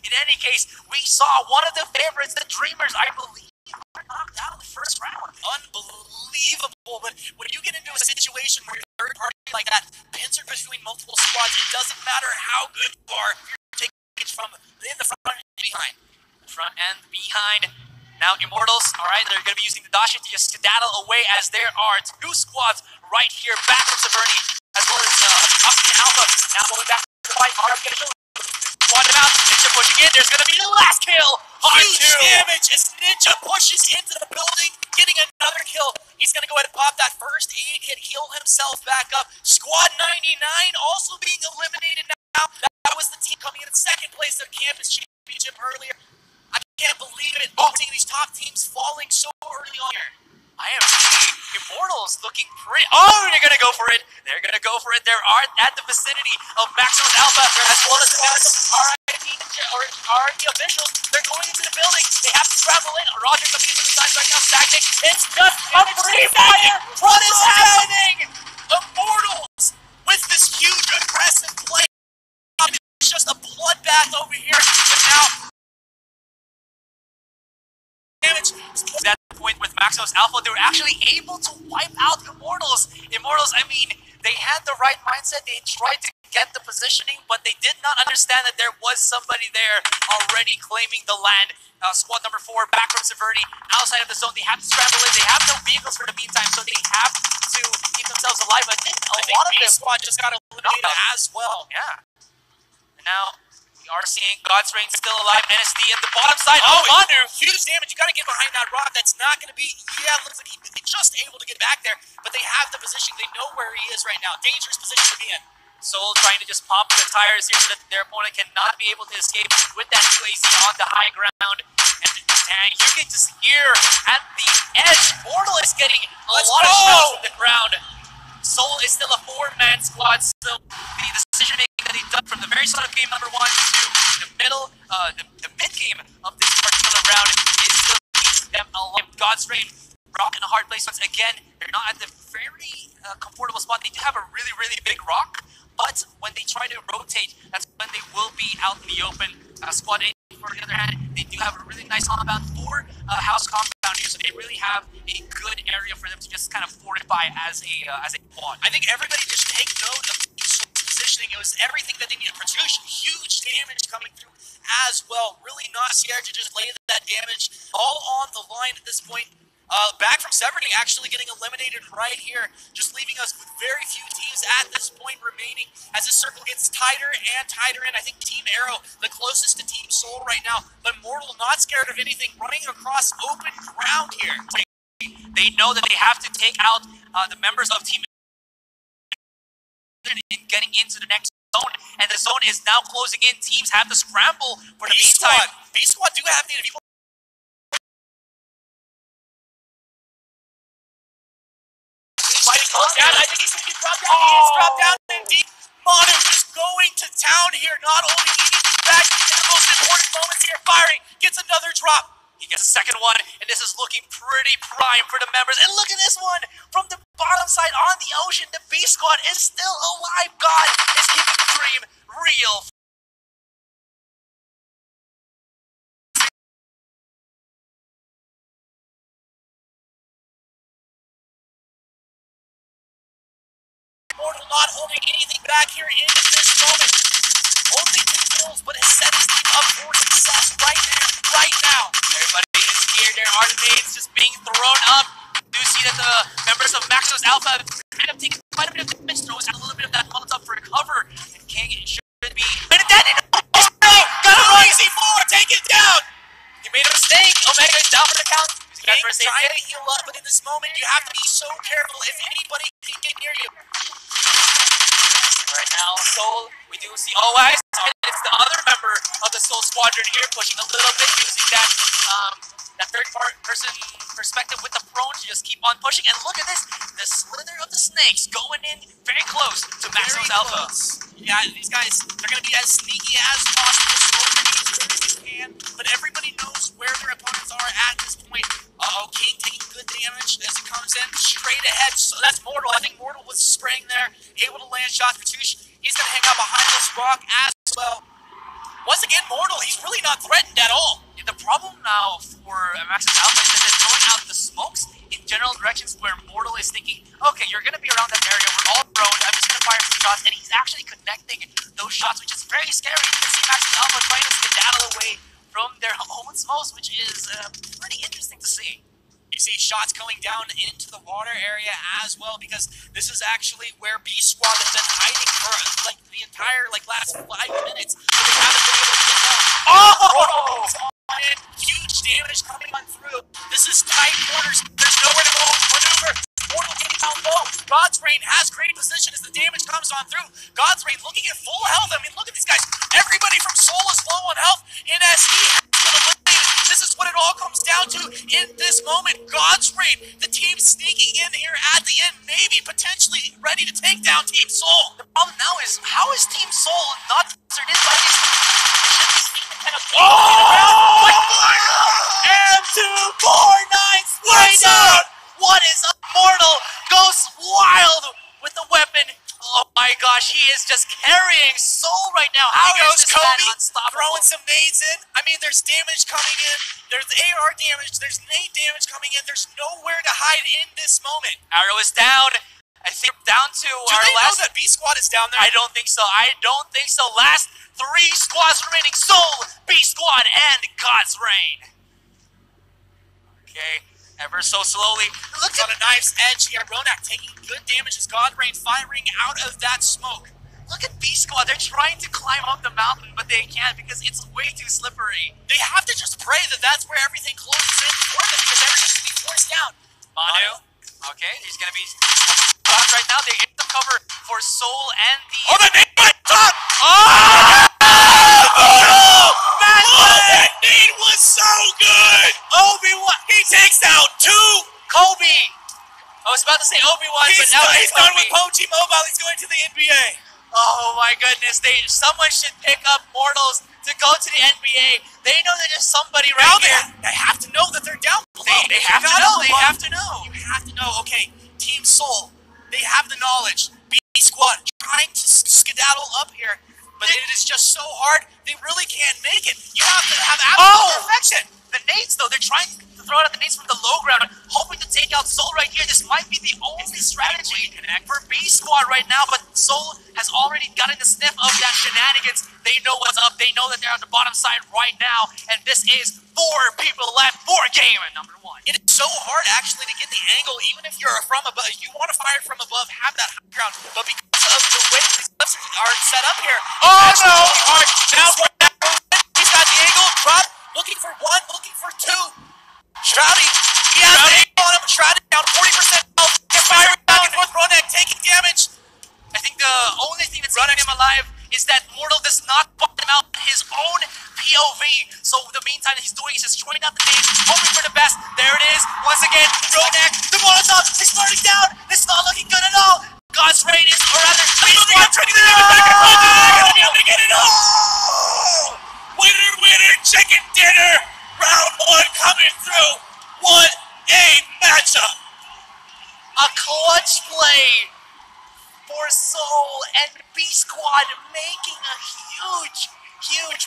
In any case, we saw one of the favorites, the Dreamers, I believe, were knocked out in the first round. Unbelievable. But when you get into a situation where you're third party like that, pincer between multiple squads, it doesn't matter how good you are. You're taking it from in the front and behind. Front and behind. Now Immortals, alright, they're going to be using the Dashi to just skedaddle away as there are two squads right here back from Saverni, as well as Oxygen Alpha. Now going back to the fight, RF going to squad him out. Ninja pushing in, there's going to be the last kill. Huge damage as Ninja pushes into the building, getting another kill. He's going to go ahead and pop that first aid hit, heal himself back up. Squad 99 also being eliminated now. That was the team coming in second place at Campus Championship earlier. I can't believe it. Seeing these top teams falling so early on here. I am seeing Immortals looking pretty. Oh, they're going to go for it. go for it. They're at the vicinity of Maximus Alpha as well as the RIP officials. They're going into the building. They have to travel in. Roger coming into the side right now. Stagnant. It's just a free fire. What is happening? Immortals with this huge aggressive play. It's just a bloodbath over here. But now damage. At the point with Maximus Alpha, they were actually able to wipe out Immortals. Immortals, I mean, they had the right mindset. They tried to get the positioning, but they did not understand that there was somebody there already claiming the land. Squad number 4, back from Severity, outside of the zone. They have to scramble in. They have no vehicles for the meantime, so they have to keep themselves alive. I think a lot of them squad just got eliminated as well. Yeah. And now we are seeing God's Reign still alive. NSD at the bottom side. Oh, Manu! Huge damage. You got to get behind that rock. That's not going to be. Yeah, it looks like he's just able to get back there, but they have the position. They know where he is right now. Dangerous position to be in. Soul trying to just pop the tires here so that their opponent cannot be able to escape with that 2AC on the high ground. And you can just hear at the edge, Mortal is getting a lot of shots from the crowd. Soul is still a 4-man squad, so the decision making that he done from the very start of game number 1 to the middle, the mid game of this particular round is still keeping them alive. God's Reign rock in a hard place once again. They're not at the very comfortable spot. They do have a really, really big rock. But when they try to rotate, that's when they will be out in the open. Squad 8, for the other hand, they do have a really nice compound for house compound here, so they really have a good area for them to just kind of fortify as a quad. I think everybody just take note of positioning. It was everything that they needed. Produce huge damage coming through as well. Really not scared to just lay that damage all on the line at this point. Back from Severity actually getting eliminated right here, just leaving us with very few teams at this point remaining as the circle gets tighter and tighter in. I think Team Arrow, the closest to Team Soul right now, but Mortal not scared of anything, running across open ground here. They know that they have to take out the members of Team in getting into the next zone, and the zone is now closing in. Teams have to scramble for the meantime. B-Squad do have native people. I think he's going to get dropped down. He is dropped down indeed. Manu just going to town here. Not only getting back in the most important moments here, firing, gets another drop. He gets a second one, and this is looking pretty prime for the members. And look at this one from the bottom side on the ocean. The B Squad is still alive. God is keeping the dream real. Mortal not holding anything back here in this moment. Only 2 goals, but has set his team up for success right there, right now. Everybody is here. There are nades just being thrown up. You do see that the members of Maximus Alpha end up taking quite a bit of damage. Throws out a little bit of that Molotov for cover. And King should be. But then got a easy 4, take it down. He made a mistake. Omega is down for the count. King trying to heal up, but in this moment you have to be so careful if anybody can get near you. Right now, Soul, we do see. Oh, it's the other member of the Soul Squadron here, pushing a little bit, using that third-person perspective with the prone to just keep on pushing. And look at this, the slither of the snakes going in very close to Maximus Alpha. Yeah, these guys, they're going to be as sneaky as possible, slowly as good as they can, but everybody knows where their opponents are at this point. King taking good damage as it comes in straight ahead. So that's Mortal. I think Mortal was spraying there, able to land shots. Cartouche, he's going to hang out behind this rock as well. Once again, Mortal, he's really not threatened at all. Yeah, the problem now for Maximus Alpha is that they're throwing out the smokes in general directions where Mortal is thinking, okay, you're going to be around that area, we're all prone, I'm just going to fire some shots, and he's actually connecting those shots, which is very scary. You can see Maximus Alpha trying to skedaddle away from their own smokes, which is pretty interesting to see. You see shots going down into the water area as well, because this is actually where B-Squad has been hiding for like the entire last 5 minutes. They haven't been able to get down. Huge damage coming on through. This is tight quarters. There's nowhere to go maneuver. Mortal getting out low. God's Reign has great position as the damage comes on through. God's Reign looking at full health. I mean, look at these guys. Everybody from Soul is low on health. NSD eliminated. This is what it all comes down to in this moment. God's Reign, the team sneaking in here at the end, maybe potentially ready to take down Team Team Soul. The problem now is, how is Team Soul not answered in by this? It should be speaking kind of. M249 Right out! What is up? Mortal goes wild with the weapon. Oh my gosh, he is just carrying Soul right now. How Here goes is this man Kobe unstoppable? throwing some nades in. I mean, there's damage coming in. There's AR damage. There's nade damage coming in. There's nowhere to hide in this moment. Arrow is down. I think down to Do our they know last. that B Squad is down there? I don't think so. I don't think so. Last 3 squads remaining: Soul, B Squad, and God's Reign. Okay, ever so slowly. Looks on a knife's edge here. Ronak taking good damage as God Rain firing out of that smoke. Look at B Squad. They're trying to climb up the mountain, but they can't because it's way too slippery. They have to just pray that that's where everything closes in for them because everything should be forced down. Manu. Okay, he's gonna be stopped right now. They get the cover for Soul and the. Oh, the nade by top! Oh! That nade was so good! Obi-Wan, he takes out 2! Kobe. I was about to say Obi-Wan, but now He's it's done Kobe. with Pubg Mobile. He's going to the NBA. Oh my goodness! Someone should pick up Mortals to go to the NBA. They know that there's somebody right Now here. they have to know that they're down below. They have to know. They have to know. You have to know. Okay, Team Soul, they have the knowledge. B Squad trying to skedaddle up here, but it is just so hard. They really can't make it. You have to have absolute perfection. The nades, though, they're trying to throw out the nades from the low ground, hoping to take out Soul right here. This might be the only strategy for B Squad right now, but Soul has already gotten the sniff of that shenanigans. They know what's up. They know that they're on the bottom side right now, and this is 4 people left for game number 1. It is so hard actually to get the angle, even if you're from above. You want to fire from above, have that high ground, but because of the way these clips are set up here, Oh, it's no. really hard. Now he's got the angle, drop, looking for 1, looking for 2. Shroudy, he has the angle on him. Shroudy down 40% health. They're firing back and forth. Ronak taking damage. I think the only thing that's keeping him alive is that Mortal does not put him out his own POV. So in the meantime, he's doing is just throwing out the nades, hoping for the best. There it is. Once again, Ronak, the Molotov is burning down. It's not looking good at all. God's Reign is, or rather, Winner, chicken dinner. Round 1 coming through. What a matchup. a clutch play for Soul and B Squad making a huge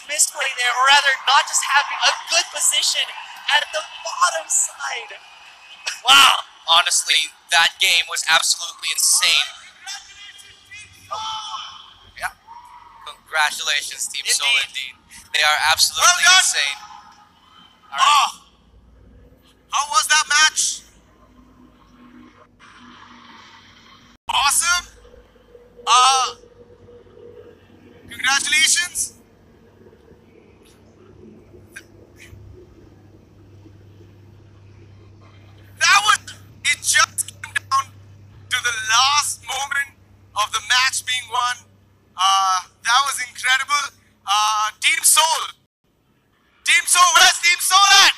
misplay there, or rather not just having a good position at the bottom side. Wow. Honestly, that game was absolutely insane. Yeah. Congratulations, Team Soul, indeed. They are absolutely insane. How was that match? Awesome. Congratulations. It just came down to the last moment of the match being won. That was incredible. Team Soul. Where's Team Soul at?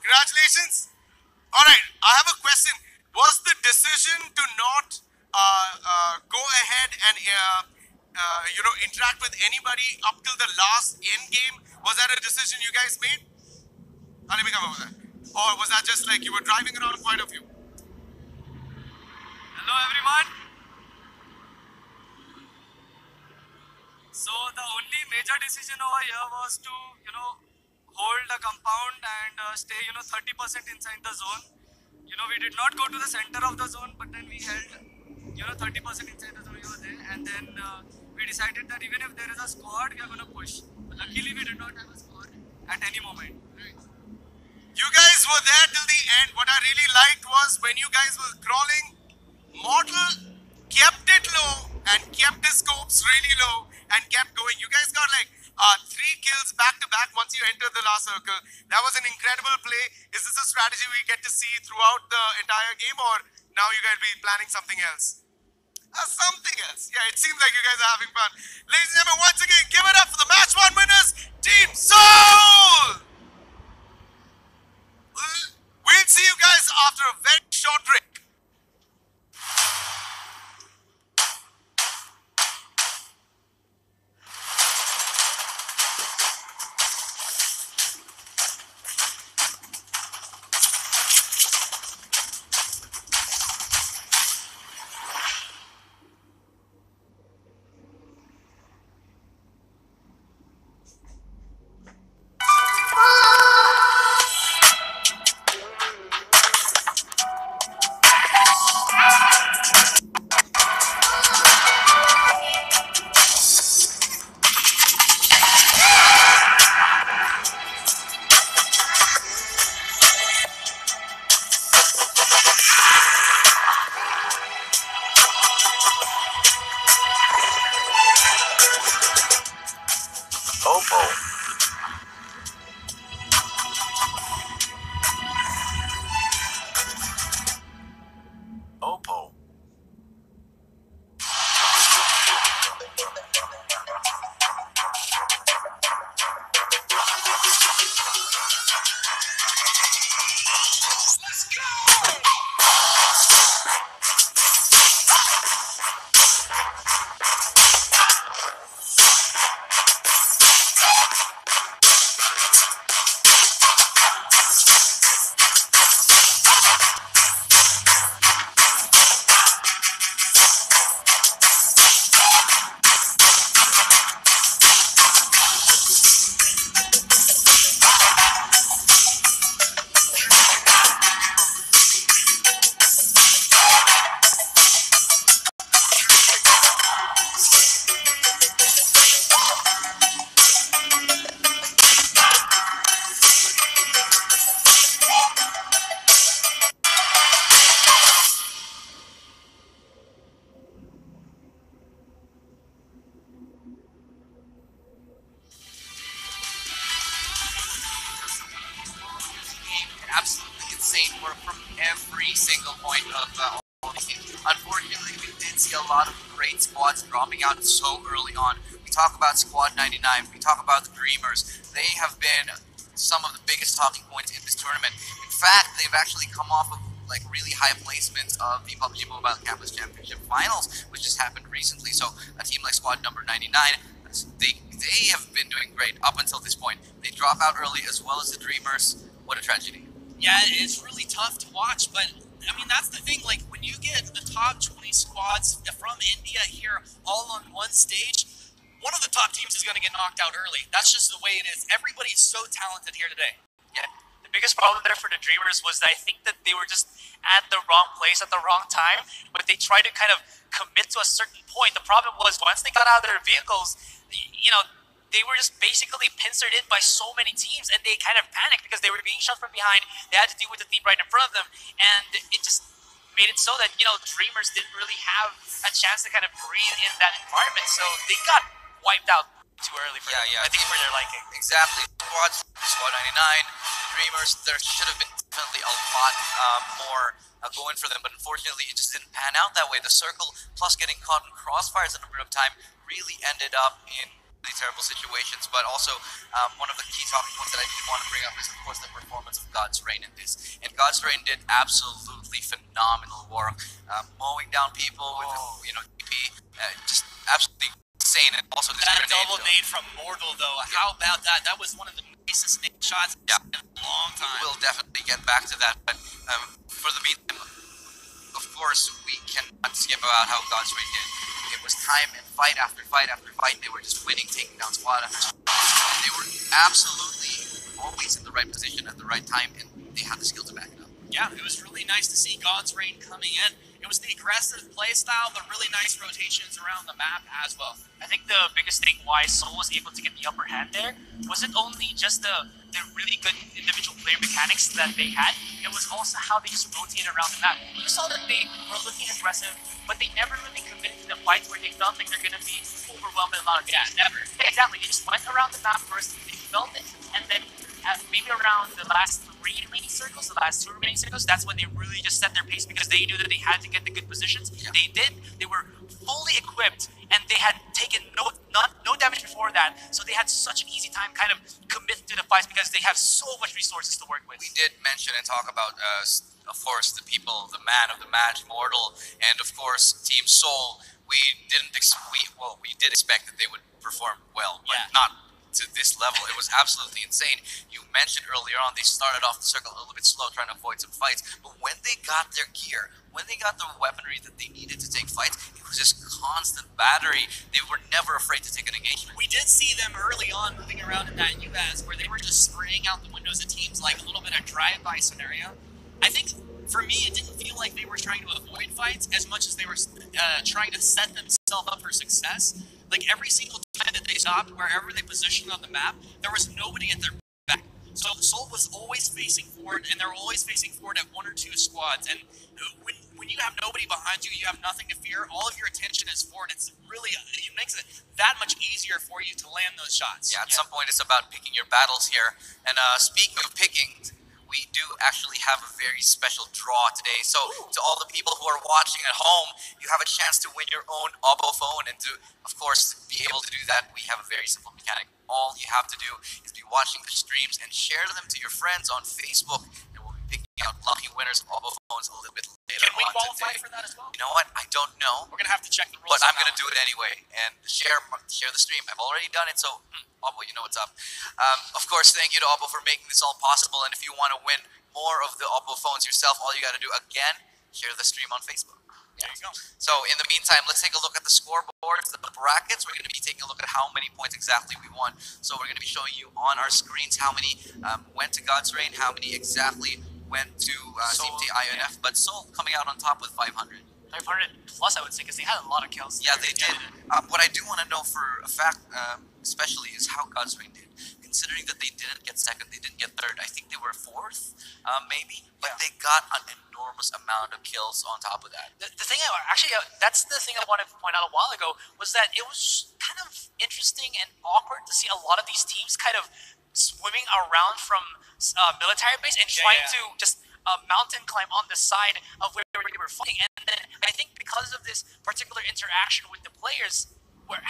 Congratulations. Alright, I have a question. Was the decision to not go ahead and interact with anybody up till the last end game, was that a decision you guys made? Let me come over there. Or was that just like you were driving around quite a few? Hello everyone. So the only major decision over here was to, hold the compound and stay, 30% inside the zone. We did not go to the center of the zone, but then we held, 30% inside the zone over there. And then we decided that even if there is a squad, we are going to push. But luckily, we did not have a squad at any moment. You guys were there till the end. What I really liked was when you guys were crawling, Mortal kept it low and kept his scopes really low and kept going. You guys got like 3 kills back to back once you entered the last circle. That was an incredible play. Is this a strategy we get to see throughout the entire game, or now you guys be planning something else? Something else. Yeah, it seems like you guys are having fun. Ladies and gentlemen, once again, give it up for the match 1 winners, Team Soul! We'll see you guys after a very short break. Oppo. Absolutely insane work from every single point of all these teams. Unfortunately, we did see a lot of great squads dropping out so early on. We talk about Squad 99, we talk about the Dreamers. They have been some of the biggest talking points in this tournament. In fact, they've actually come off of like really high placements of the PUBG Mobile Campus Championship Finals, which just happened recently. So a team like Squad number 99, they have been doing great up until this point. They drop out early as well as the Dreamers. What a tragedy. Yeah, it's really tough to watch, but I mean, that's the thing. Like, when you get the top 20 squads from India here all on one stage, one of the top teams is going to get knocked out early. That's just the way it is. Everybody's so talented here today. Yeah. The biggest problem there for the Dreamers was that I think that they were just at the wrong place at the wrong time, but they tried to kind of commit to a certain point. The problem was once they got out of their vehicles, you know, they were just basically pincered in by so many teams, and they kind of panicked because they were being shot from behind. They had to deal with the team right in front of them, and it just made it so that, you know, Dreamers didn't really have a chance to kind of breathe in that environment, so they got wiped out too early for them. I think for their liking. Exactly. Squad 99, the Dreamers, there should have been definitely a lot more going for them, but unfortunately it just didn't pan out that way. The circle, plus getting caught in crossfires a number of times, really ended up in really terrible situations. But also, one of the key talking points that I did want to bring up is, of course, the performance of God's Reign in this. And God's Reign did absolutely phenomenal work, mowing down people with, you know, DP, just absolutely insane. And also this That grenade, double nade from Mortal, though, how about that? That was one of the nicest nade shots in a long time. We'll definitely get back to that. But for the meantime, of course, we cannot skip about how God's Reign did. It was time and fight after fight after fight. They were just winning, taking down squad after squad. They were absolutely always in the right position at the right time, and they had the skill to back it up. Yeah, it was really nice to see God's Reign coming in. It was the aggressive play style, but really nice rotations around the map as well. I think the biggest thing why Seoul was able to get the upper hand there wasn't only just the really good individual player mechanics that they had, it was also how they just rotated around the map. You saw that they were looking aggressive, but they never really committed to the fights where they felt like they're going to be overwhelmed with a lot of damage. Never. Yeah, exactly. They just went around the map first, they felt it, and then maybe around the last 3 remaining circles, the last 2 remaining circles, that's when they really just set their pace because they knew that they had to get the good positions. Yeah. They did. They were fully equipped, and they had taken no damage before that, so they had such an easy time kind of commit to the fights because they have so much resources to work with. We did mention and talk about, of course, the people, the man of the match, Mortal, and of course, Team Seoul. We did expect that they would perform well, but not to this level. It was absolutely insane. You mentioned earlier on they started off the circle a little bit slow, trying to avoid some fights, but when they got their gear, when they got the weaponry that they needed to take fights, it was just constant battery. They were never afraid to take an engagement. We did see them early on moving around in that US where they were just spraying out the windows of teams like a little bit of drive-by scenario. I think, for me, it didn't feel like they were trying to avoid fights as much as they were trying to set themselves up for success. Like, every single time that they stopped, wherever they positioned on the map, there was nobody at their back. So Seoul was always facing forward, and they were always facing forward at 1 or 2 squads. And when when you have nobody behind you, you have nothing to fear. All of your attention is forward. It makes it that much easier for you to land those shots. Yeah, at some point it's about picking your battles here. And speaking of picking, we do actually have a very special draw today. So to all the people who are watching at home, you have a chance to win your own Oppo phone. And to, of course, be able to do that, we have a very simple mechanic. All you have to do is be watching the streams and share them to your friends on Facebook. And we'll be picking out lucky winners of Oppo phones a little bit later Can we on qualify today. for that as well? You know what? I don't know. We're going to have to check the rules. But I'm going to do it anyway and share the stream. I've already done it, so Oppo, you know what's up. Of course, thank you to Oppo for making this all possible. And if you want to win more of the Oppo phones yourself, all you got to do, again, share the stream on Facebook. There you go. So in the meantime, let's take a look at the scoreboards, the brackets. We're going to be taking a look at how many points exactly we won. So we're going to be showing you on our screens how many went to God's Reign, how many exactly went to Team INF. But Seoul coming out on top with 500. 500 plus, I would say, because they had a lot of kills. Yeah, they did. What I do want to know for a fact, especially, is how God's Reign did. Considering that they didn't get second, they didn't get third. I think they were fourth, maybe, but they got an enormous amount of kills on top of that. The thing, that's the thing I wanted to point out a while ago, was that it was kind of interesting and awkward to see a lot of these teams kind of swimming around from military base and trying to just mountain climb on the side of where they were fighting. And then I think because of this particular interaction with the players,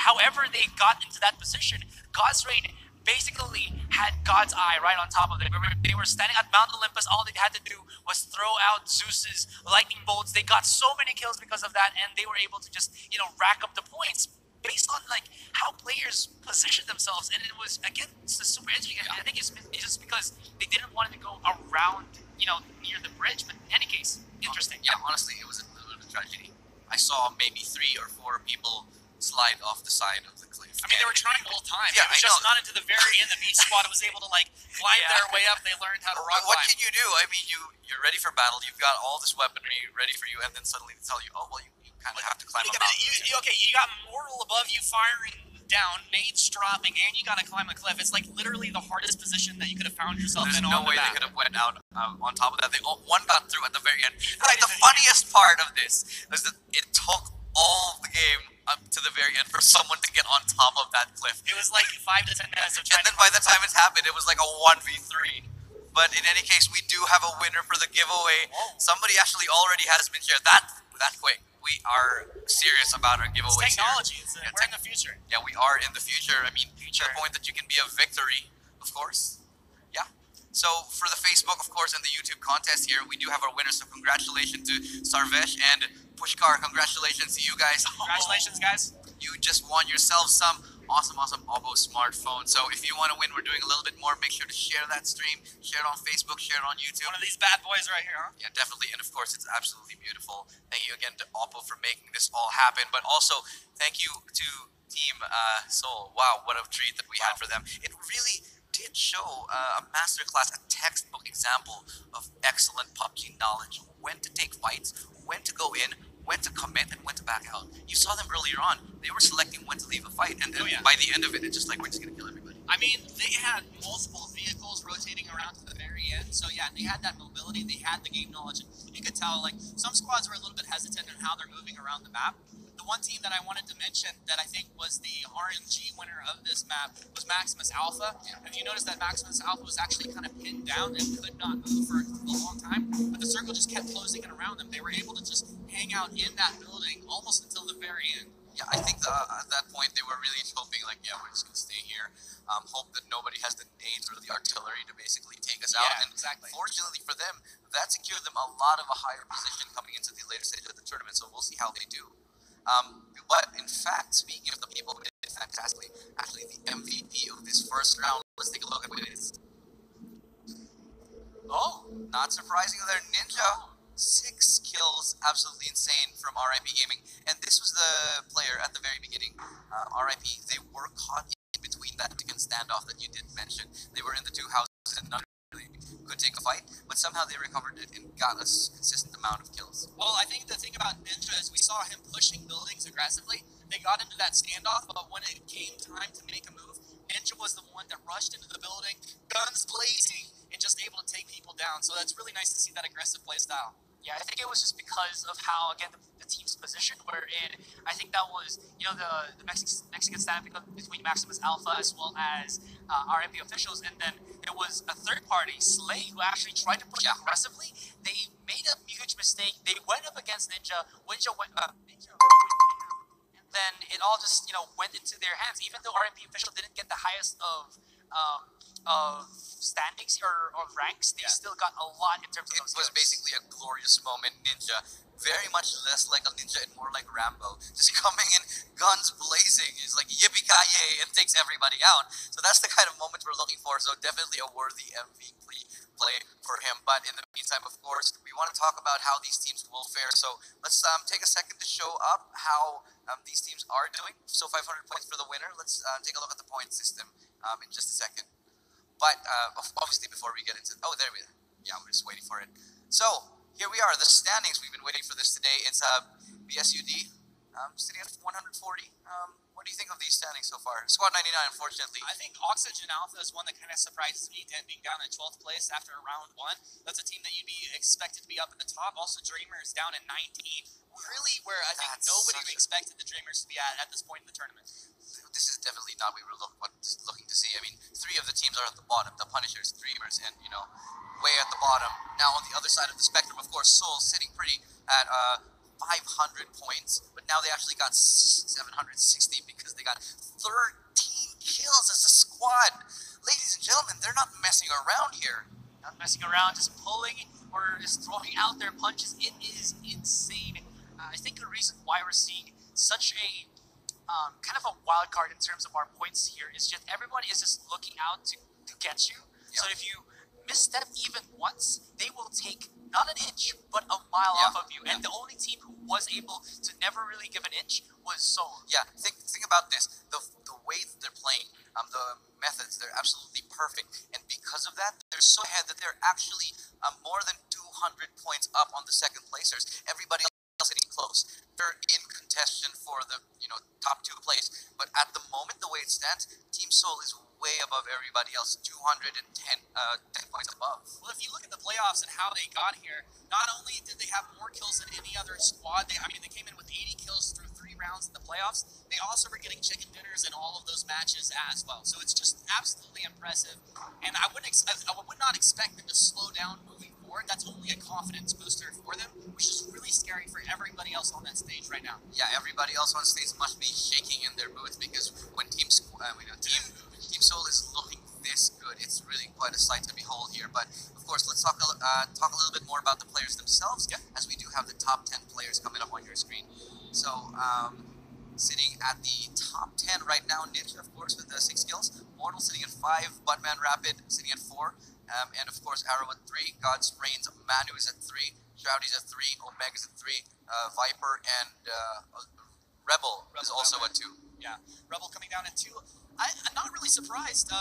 however they got into that position, God's Reign basically had God's eye right on top of them. They were standing at Mount Olympus. All they had to do was throw out Zeus's lightning bolts. They got so many kills because of that, and they were able to just, rack up the points based on how players positioned themselves. And it was, again, it's super interesting. I think it's just because they didn't want to go around, near the bridge. But in any case, interesting. Yeah, honestly, it was a little bit of a tragedy. I saw maybe 3 or 4 people slide off the side of the cliff. I mean, they were trying the whole time. Yeah, it was just not until the very end the beach squad was able to climb their way up. They learned how to rock What climb. can you do? I mean, you're ready for battle. You've got all this weaponry ready for you, and then suddenly they tell you, oh, well, you kind of have to climb a mountain. You got Mortal above you firing down, nades dropping, and you got to climb a cliff. It's literally the hardest position that you could have found yourself There's in no on way the they map. could have went out on top of that. One got through at the very end. The funniest part of this is that it took all of the game up to the very end for someone to get on top of that cliff. It was 5 to 10 minutes of trying And then by the time it's happened, it was like a 1v3. But in any case, we do have a winner for the giveaway. Whoa. Somebody actually already has been here. That quick. We are serious about our giveaways. It's technology. Here. We're in the future. Yeah, we are in the future. I mean, to the point that you can be a victory, of course. Yeah. So for the Facebook, of course, and the YouTube contest here, we do have our winners. So congratulations to Sarvesh and Pushkar. Congratulations to you guys. Congratulations, guys. You just won yourself some awesome Oppo smartphone. So if you want to win, we're doing a little bit more. Make sure to share that stream. Share it on Facebook. Share it on YouTube. One of these bad boys right here, huh? Yeah, definitely. And of course, it's absolutely beautiful. Thank you again to Oppo for making this all happen. But also, thank you to Team Seoul. Wow, what a treat that we had for them. It really did show a masterclass, a textbook example of excellent PUBG knowledge. When to take fights, when to go in, when to commit, and when to back out. You saw them earlier on. They were selecting when to leave a fight, and then by the end of it, it's just we're just going to kill everybody. I mean, they had multiple vehicles rotating around to the very end, so yeah, they had that mobility, they had the game knowledge, and you could tell, some squads were a little bit hesitant in how they're moving around the map. The one team that I wanted to mention that I think was the RNG winner of this map was Maximus Alpha. If you notice that Maximus Alpha was actually kind of pinned down and could not move for a long time, but the circle just kept closing in around them. They were able to just hang out in that building almost until the very end. Yeah, I think at that point they were really hoping, we're just going to stay here. Hope that nobody has the nades or the artillery to basically take us out. Yeah, And exactly. fortunately for them, that secured them a lot of a higher position coming into the later stage of the tournament. So we'll see how they do. But in fact, speaking of the people who did fantastically, actually the MVP of this first round, let's take a look at what it is. Oh, not surprising there, Ninja. 6 kills, absolutely insane from RIP Gaming. And this was the player at the very beginning. RIP, they were caught in between that chicken standoff that you did mention. They were in the 2 houses and none really could take a fight, but somehow they recovered it and got a consistent amount of kills. Well, I think the thing about Ninja is we saw him pushing buildings aggressively. They got into that standoff, but when it came time to make a move, Ninja was the one that rushed into the building, guns blazing, and just able to take people down. So that's really nice to see that aggressive play style. Yeah, I think it was just because of how, again, the team's position, wherein I think that was, the Mexican standoff between Maximus Alpha as well as RMP officials, and then it was a third party, Slay, who actually tried to push aggressively. They made a huge mistake. They went up against Ninja. Ninja went ham, and then it all just, went into their hands. Even though RMP official didn't get the highest of standings or ranks, they still got a lot in terms of those It was kills. basically a glorious moment. Ninja, very much less like a ninja and more like Rambo, just coming in, guns blazing. He's like yippee-ki-yay and takes everybody out. So that's the kind of moment we're looking for. So definitely a worthy MVP play for him. But in the meantime, of course, we want to talk about how these teams will fare. So let's take a second to show up how these teams are doing. So 500 points for the winner. Let's take a look at the point system in just a second. But obviously, before we get into we're just waiting for it. So here we are, the standings. We've been waiting for this today. It's BSUD sitting at 140. What do you think of these standings so far? Squad 99, unfortunately. I think Oxygen Alpha is one that kind of surprises me, being down in 12th place after round 1. That's a team that you'd be expected to be up at the top. Also, Dreamers down at 19. Really where I think nobody expected the Dreamers to be at this point in the tournament. This is definitely not what we were looking to see. I mean, 3 of the teams are at the bottom. The Punishers, Dreamers, and, way at the bottom. Now, on the other side of the spectrum, of course, Seoul sitting pretty at 500 points, but now they actually got 760 because they got 13 kills as a squad. Ladies and gentlemen, they're not messing around here. Not messing around, just pulling or just throwing out their punches. It is insane. I think the reason why we're seeing such a kind of a wild card in terms of our points here is just everyone is just looking out to get you. Yeah. So if you misstep even once, they will take not an inch, but a mile off of you. And the only team who was able to never really give an inch was Seoul. Yeah, think about this. The way that they're playing, the methods, they're absolutely perfect. And because of that, they're so ahead that they're actually more than 200 points up on the second placers. Everybody else sitting close. They're in contention for the top 2 place. But at the moment, the way it stands, Team Seoul is way above everybody else, 210 10 points above. Well, if you look at the playoffs and how they got here, not only did they have more kills than any other squad, they came in with 80 kills through 3 rounds in the playoffs. They also were getting chicken dinners in all of those matches as well. So it's just absolutely impressive. And I would not expect them to slow down moving forward. That's only a confidence booster for them, which is really scary for everybody else on that stage right now. Yeah, everybody else on stage must be shaking in their boots because when Team Seoul is looking this good, it's really quite a sight to behold here. But of course, let's talk a little bit more about the players themselves, as we do have the top 10 players coming up on your screen. So, sitting at the top 10 right now, Ninja, of course, with 6 kills. Mortal sitting at 5. Buttman Rapid sitting at 4. And of course, Arrow at 3. God's Reigns, Manu is at 3. Shroudy's at 3. Omega's at 3. Viper and Rebel is also at 2. Yeah, Rebel coming down at 2. I'm not really surprised to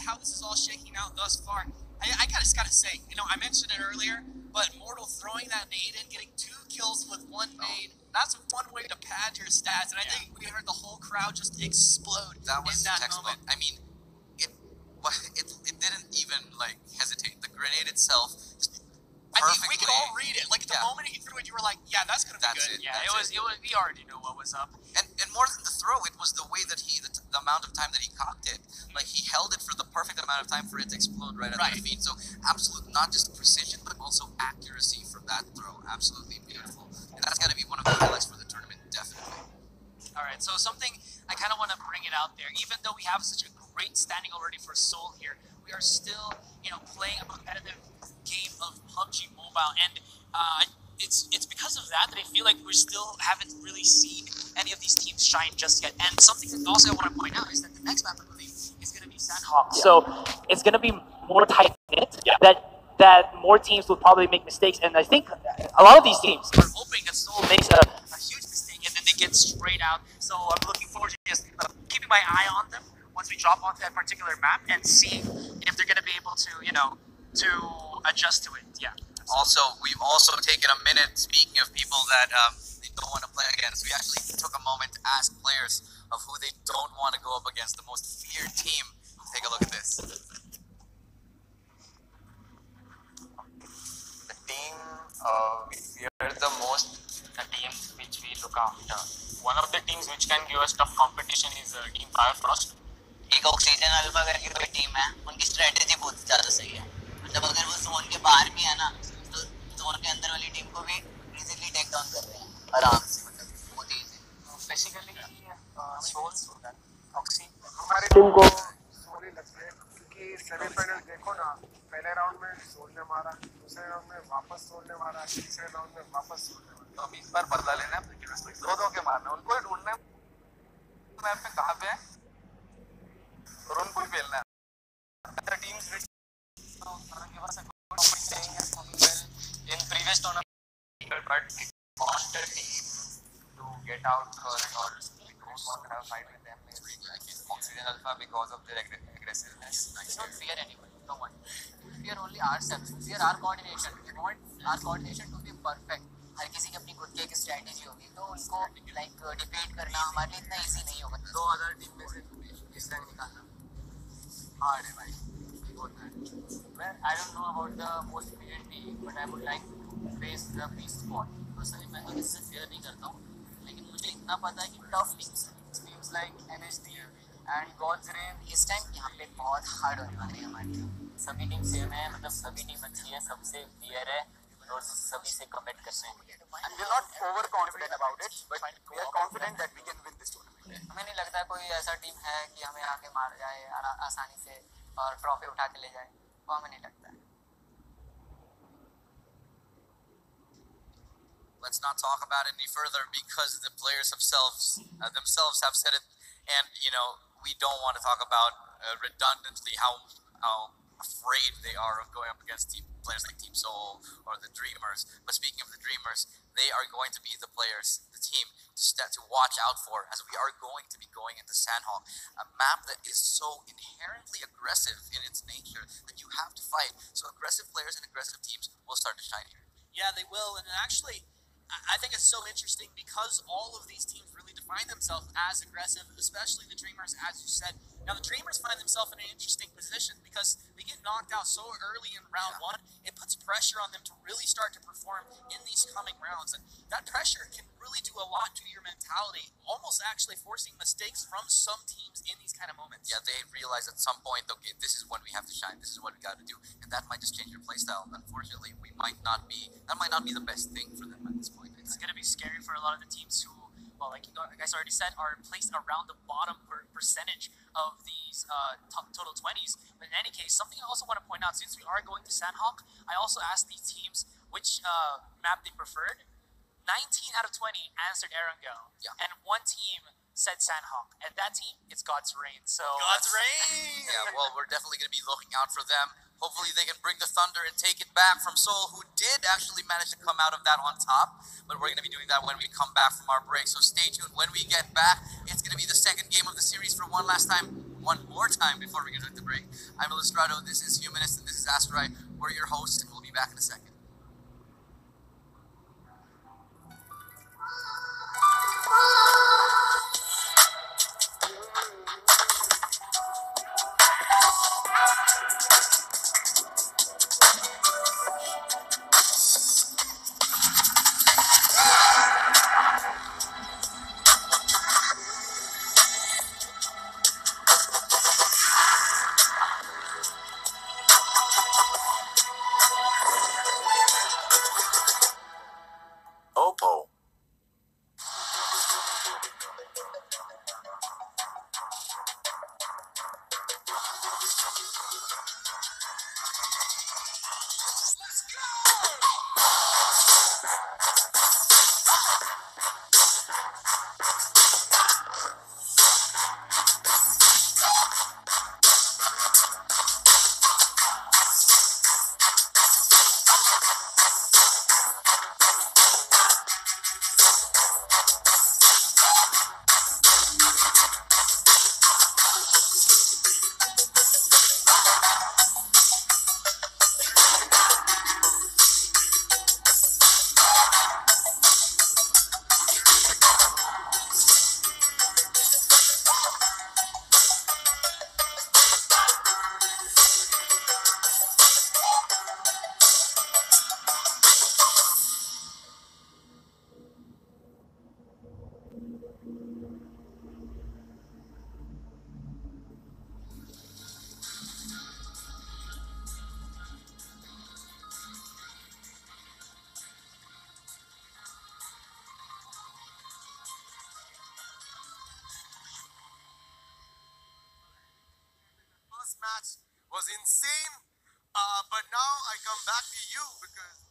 how this is all shaking out thus far. I just gotta say, I mentioned it earlier, but Mortal throwing that nade and getting 2 kills with 1 nade, that's one way to pad your stats, and I think we heard the whole crowd just explode That was in that textbook. moment. I mean, it didn't even hesitate. The grenade itself, We could all read it. Like the moment he threw it, you were like, "Yeah, that's gonna be good." Yeah, it was. We already knew what was up. And more than the throw, it was the way that the amount of time that he cocked it. Like he held it for the perfect amount of time for it to explode right at their feet. So absolute, not just precision, but also accuracy from that throw. Absolutely beautiful. And that's got to be one of the highlights for the tournament, definitely. All right, so something I kind of want to bring it out there. Even though we have such a great standing already for Seoul here, we are still, playing a competitive game of PUBG Mobile, and it's because of that I feel like we still haven't really seen any of these teams shine just yet. And something that also I want to point out is that the next map, I believe, is going to be Sandhawk. So it's going to be more tight knit. That more teams will probably make mistakes, and I think a lot of these teams are hoping that Seoul makes a huge mistake and then they get straight out. So I'm looking forward to just keeping my eye on them once we drop onto that particular map and see if they're going to be able to, to adjust to it. Yeah. Also, we've also taken a minute, speaking of people that they don't want to play against, we actually took a moment to ask players of who they don't want to go up against, the most feared team. Take a look at this. The team We fear the most the teams which we look after. One of the teams which can give us tough competition is Team Firefrost. एक oxygen alpha करके कोई team है, उनकी strategy बहुत ज़्यादा सही है. मतलब अगर वो जोन के बाहर भी है ना, तो जोन के अंदर वाली टीम को भी इजीली टेक डाउन कर रहे हैं आराम से. मतलब बहुत इजी. बेसिकली सोल्स ऑक्सी हमारी टीम को सोल ही लगते हैं क्योंकि सेमीफाइनल देखो ना, पहले राउंड में सोल ने मारा, दूसरे राउंड में वापस सोल ने मारा, तीसरे राउंड में वापस सोल ने मारा. तो अब इस बार बदला लेना है, दो के मारना, उनको ही ढूंढना है मैप में कहाँ पे है और उनको ही खेलना है. The teams which give us a good competition in previous tournament, but it forced the team to get out first, or we don't want to have a fight with them. Oxygen Alpha because of their aggressiveness. We don't fear anyone, no one. We fear only ourselves. We fear our coordination. We want our coordination to be perfect. हर किसी की अपनी खुद की एक strategy होगी, तो उनको like defeat करना हमारे लिए इतना इजी नहीं होगा. दो अदर टीम में से किस टाइम निकालना हार्ड है भाई. I don't know about the most feared team, but I would like to face the beast squad. Personally, मैं तो इससे fear नहीं करता हूँ, लेकिन मुझे इतना पता है कि tough teams like NHD and God's Reign इस टाइम यहाँ पे बहुत हार्ड होने वाली है हमारी टीम. सभी टीम सेम है, मतलब सभी टीम अच्छी है, सबसे क्लियर है और सभी से कमेंट करते हैं. And we're not over confident about it, but we are confident that we can win this tournament. हमें नहीं लगता कोई ऐसा टीम है कि हमें आके मार जाए आसानी से और ट्रॉफी उठा के ले जाए, वो हमें नहीं लगता है. Let's not talk about it any further because the players themselves have said it, and we don't want to talk about redundantly how afraid they are of going up against players like Team Soul or the Dreamers. But speaking of the Dreamers, they are going to be the players, the team to watch out for, as we are going to be going into Sandhawk, a map that is so inherently aggressive in its nature that you have to fight. So aggressive players and aggressive teams will start to shine here. Yeah, they will, and actually, I think it's so interesting because all of these teams really define themselves as aggressive, especially the Dreamers, as you said. Now, the Dreamers find themselves in an interesting position because they get knocked out so early in round one. It puts pressure on them to really start to perform in these coming rounds, and that pressure can really do a lot to your mentality, almost actually forcing mistakes from some teams in these kind of moments. Yeah, they realize at some point, okay, this is when we have to shine, this is what we got to do, and that might just change your playstyle. Unfortunately, that might not be the best thing for them at this point. It's going to be scary for a lot of the teams who, well, like you guys already said, are placed around the bottom percentage of these total 20s. But in any case, something I also want to point out, since we are going to Sandhawk, I also asked these teams which map they preferred. 19 out of 20 answered Erangel, and one team said Sandhawk, and that team, it's God's Reign. So God's Reign! Yeah, well, we're definitely going to be looking out for them. Hopefully they can bring the Thunder and take it back from Seoul, who did actually manage to come out of that on top. But we're going to be doing that when we come back from our break. So stay tuned. When we get back, it's going to be the second game of the series for one more time before we get to the break. I'm Illustrato, this is Humanist, and this is Asteroid. We're your hosts, and we'll be back in a second. match was insane. But now I come back to you because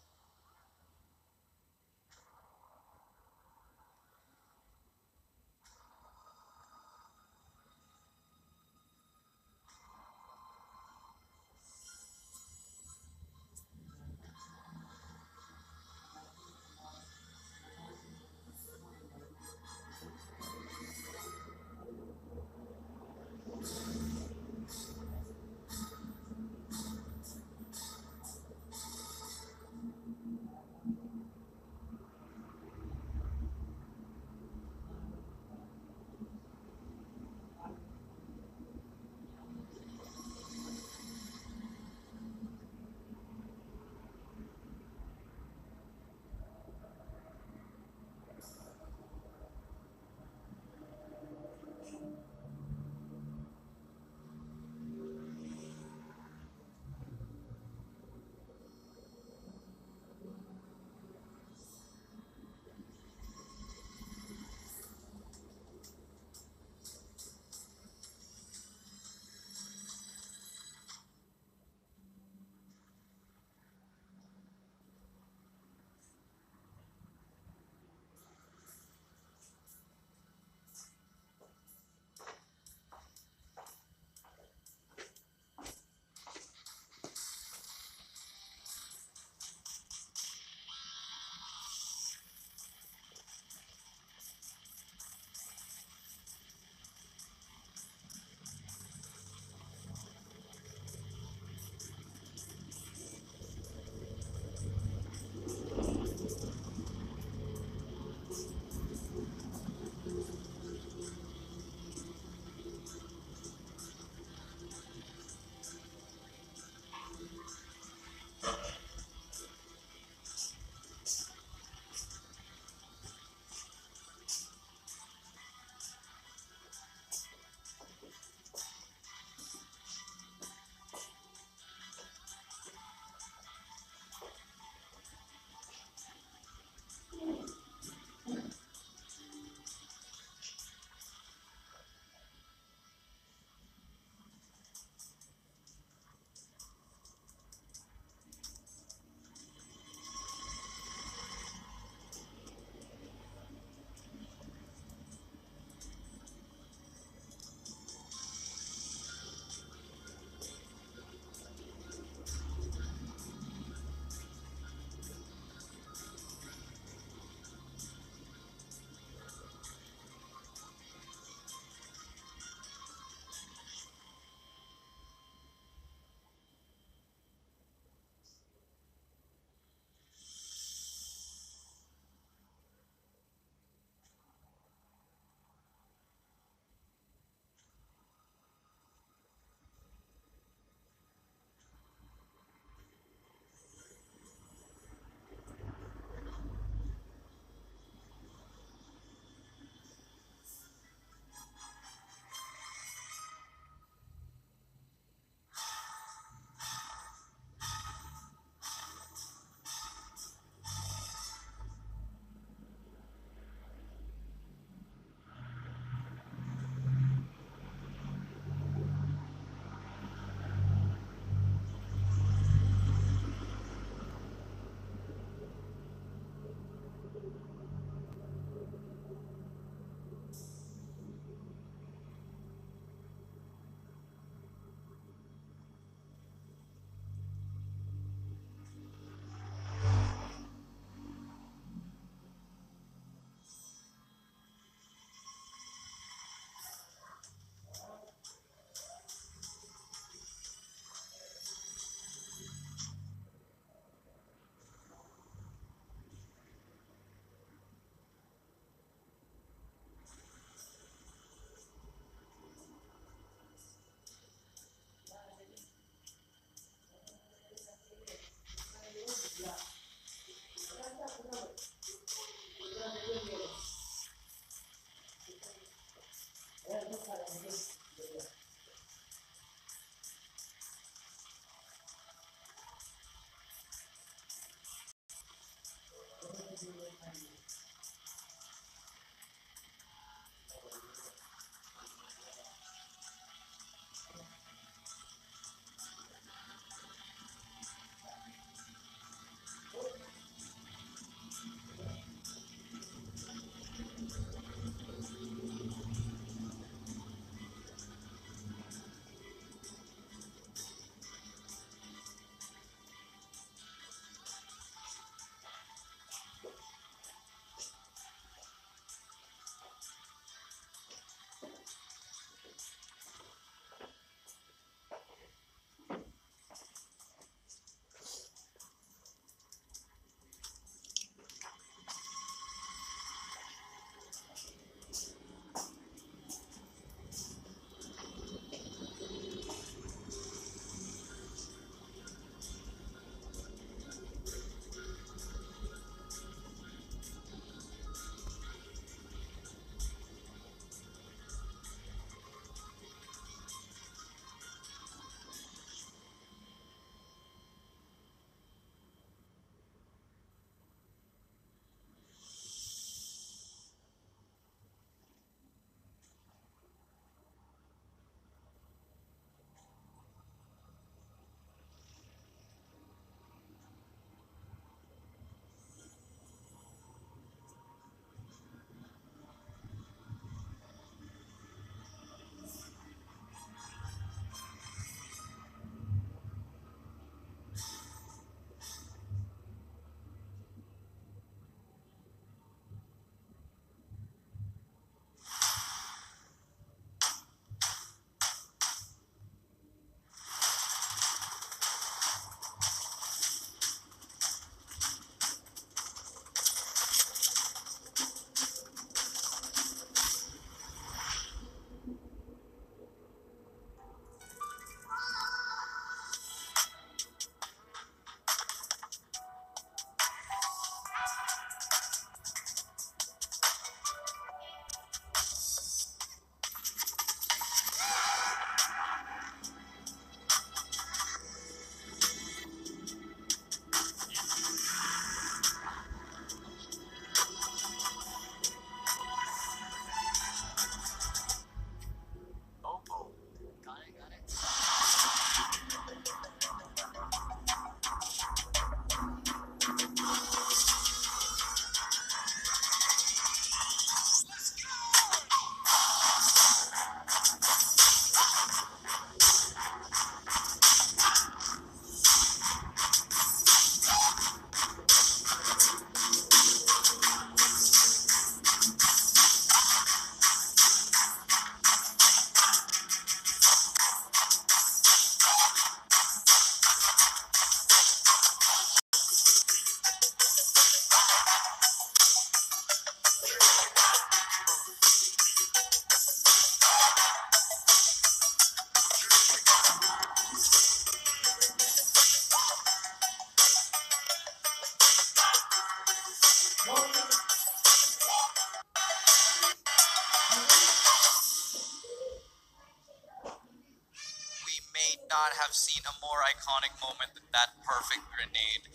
not have seen a more iconic moment than that perfect grenade.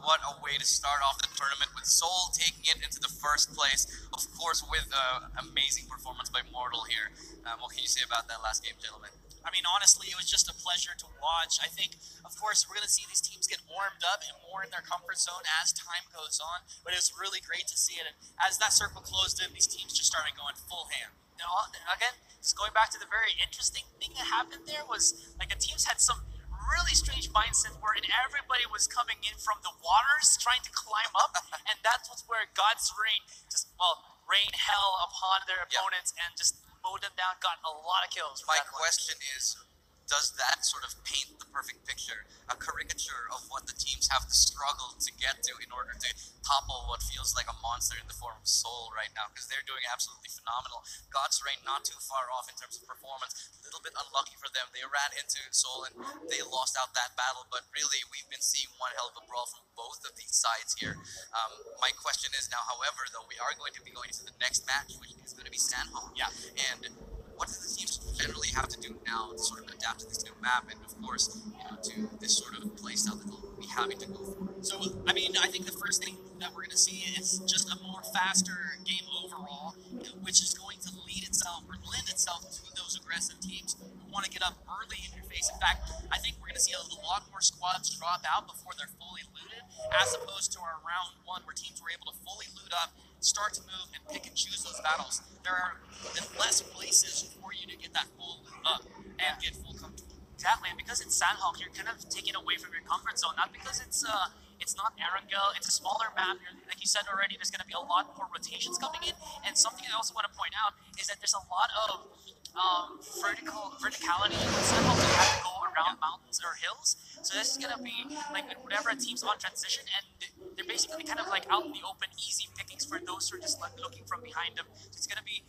What a way to start off the tournament with Seoul taking it into the first place. Of course, with an amazing performance by Mortal here. What can you say about that last game, gentlemen? I mean, honestly, it was just a pleasure to watch. I think, of course, we're going to see these teams get warmed up and more in their comfort zone as time goes on, but it was really great to see it. And as that circle closed in, these teams just started going full ham. Now, again, just going back to the very interesting thing that happened there was, like, the teams had some really strange mindset where everybody was coming in from the waters trying to climb up, and that was where God's Rain just, rained hell upon their opponents and just mowed them down, got a lot of kills. My question is, does that sort of paint the perfect picture, a caricature of what the teams have to struggle to get to in order to topple what feels like a monster in the form of Seoul right now? Because they're doing absolutely phenomenal. God's Rain not too far off in terms of performance. A little bit unlucky for them. They ran into Seoul and they lost out that battle. But really, we've been seeing one hell of a brawl from both of these sides here. My question is now, however, though, we are going to be going to the next match, which is going to be Sanhok. Yeah. And what do the teams generally have to do now to sort of adapt to this new map and, of course, to this sort of playstyle that they'll be having to go for? So, I mean, I think the first thing that we're going to see is just a more faster game overall, which is going to lend itself to those aggressive teams who want to get up early in your face. In fact, I think we're going to see a lot more squads drop out before they're fully looted, as opposed to our round one where teams were able to fully loot up, start to move, and pick and choose those battles. There are less places for you to get that full loot up and get full comfort. Exactly, and because it's Sanhok, you're kind of taken away from your comfort zone. Not because it's not Erangel, it's a smaller map. Like you said already, there's going to be a lot more rotations coming in. And something I also want to point out is that there's a lot of verticality in Sanhok. You have to go around mountains or hills. So this is going to be like whenever a team's on transition, and they're basically kind of like out in the open, easy pickings for those who are just like looking from behind them. So it's going to be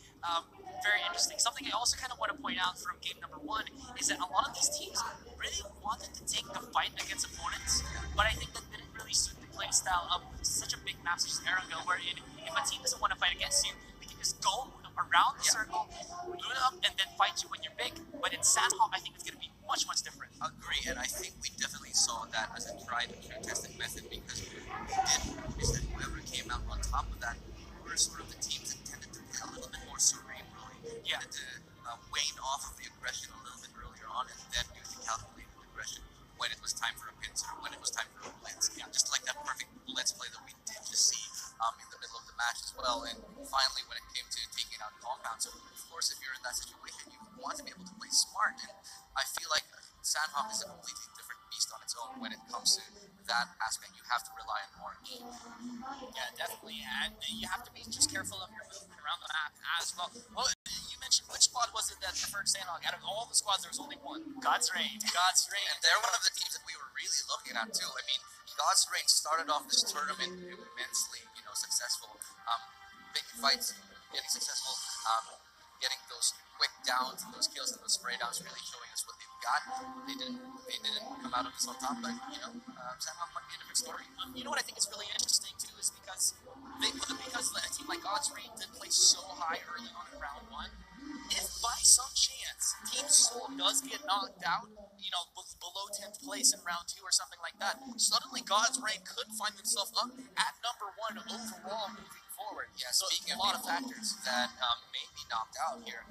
very interesting. Something I also kind of want to point out from game number one is that a lot of these teams really wanted to take the fight against opponents, but I think that didn't really suit the play style of such a big map such as Erangel, wherein if a team doesn't want to fight against you, they can just go around the circle, loot up, and then fight you when you're big. But in Sanhok, I think it's going to be much, much different. Agree, and I think we definitely saw that as a tried and true testing method, because we did notice that whoever came out on top of that were sort of the teams that tended to play a little bit more cerebrally, tended to wane off of the aggression a little bit earlier on, and then do the calculated aggression when it was time for a pincer, when it was time for a blitz. Just like that perfect blitz play that we did just see in the middle of the match as well. And finally, when it came to taking out compound, so of course, if you're in that situation, you want to be able to play smart. And I feel like Sanhok is a completely different beast on its own when it comes to that aspect. You have to rely on orange. Yeah, definitely. And you have to be just careful of your movement around the map as well. Well, you mentioned which squad was it that preferred Sanhok? Out of all the squads, there was only one. God's Rain. God's Rain. And they're one of the teams that we were really looking at too. I mean, God's Rain started off this tournament immensely, successful. Big fights, getting successful, getting those quick downs and those kills and those spray downs, really showing us what they've got. They didn't come out of this on top, but Sanhok might be a different story. You know what I think is really interesting too is because a team like God's Rain did play so high early on in round one. If by some chance Team Seoul does get knocked out, below 10th place in round 2 or something like that, suddenly God's Rain could find themselves up at number 1 overall moving forward. Yeah, so speaking a of lot of people factors that may be knocked out here,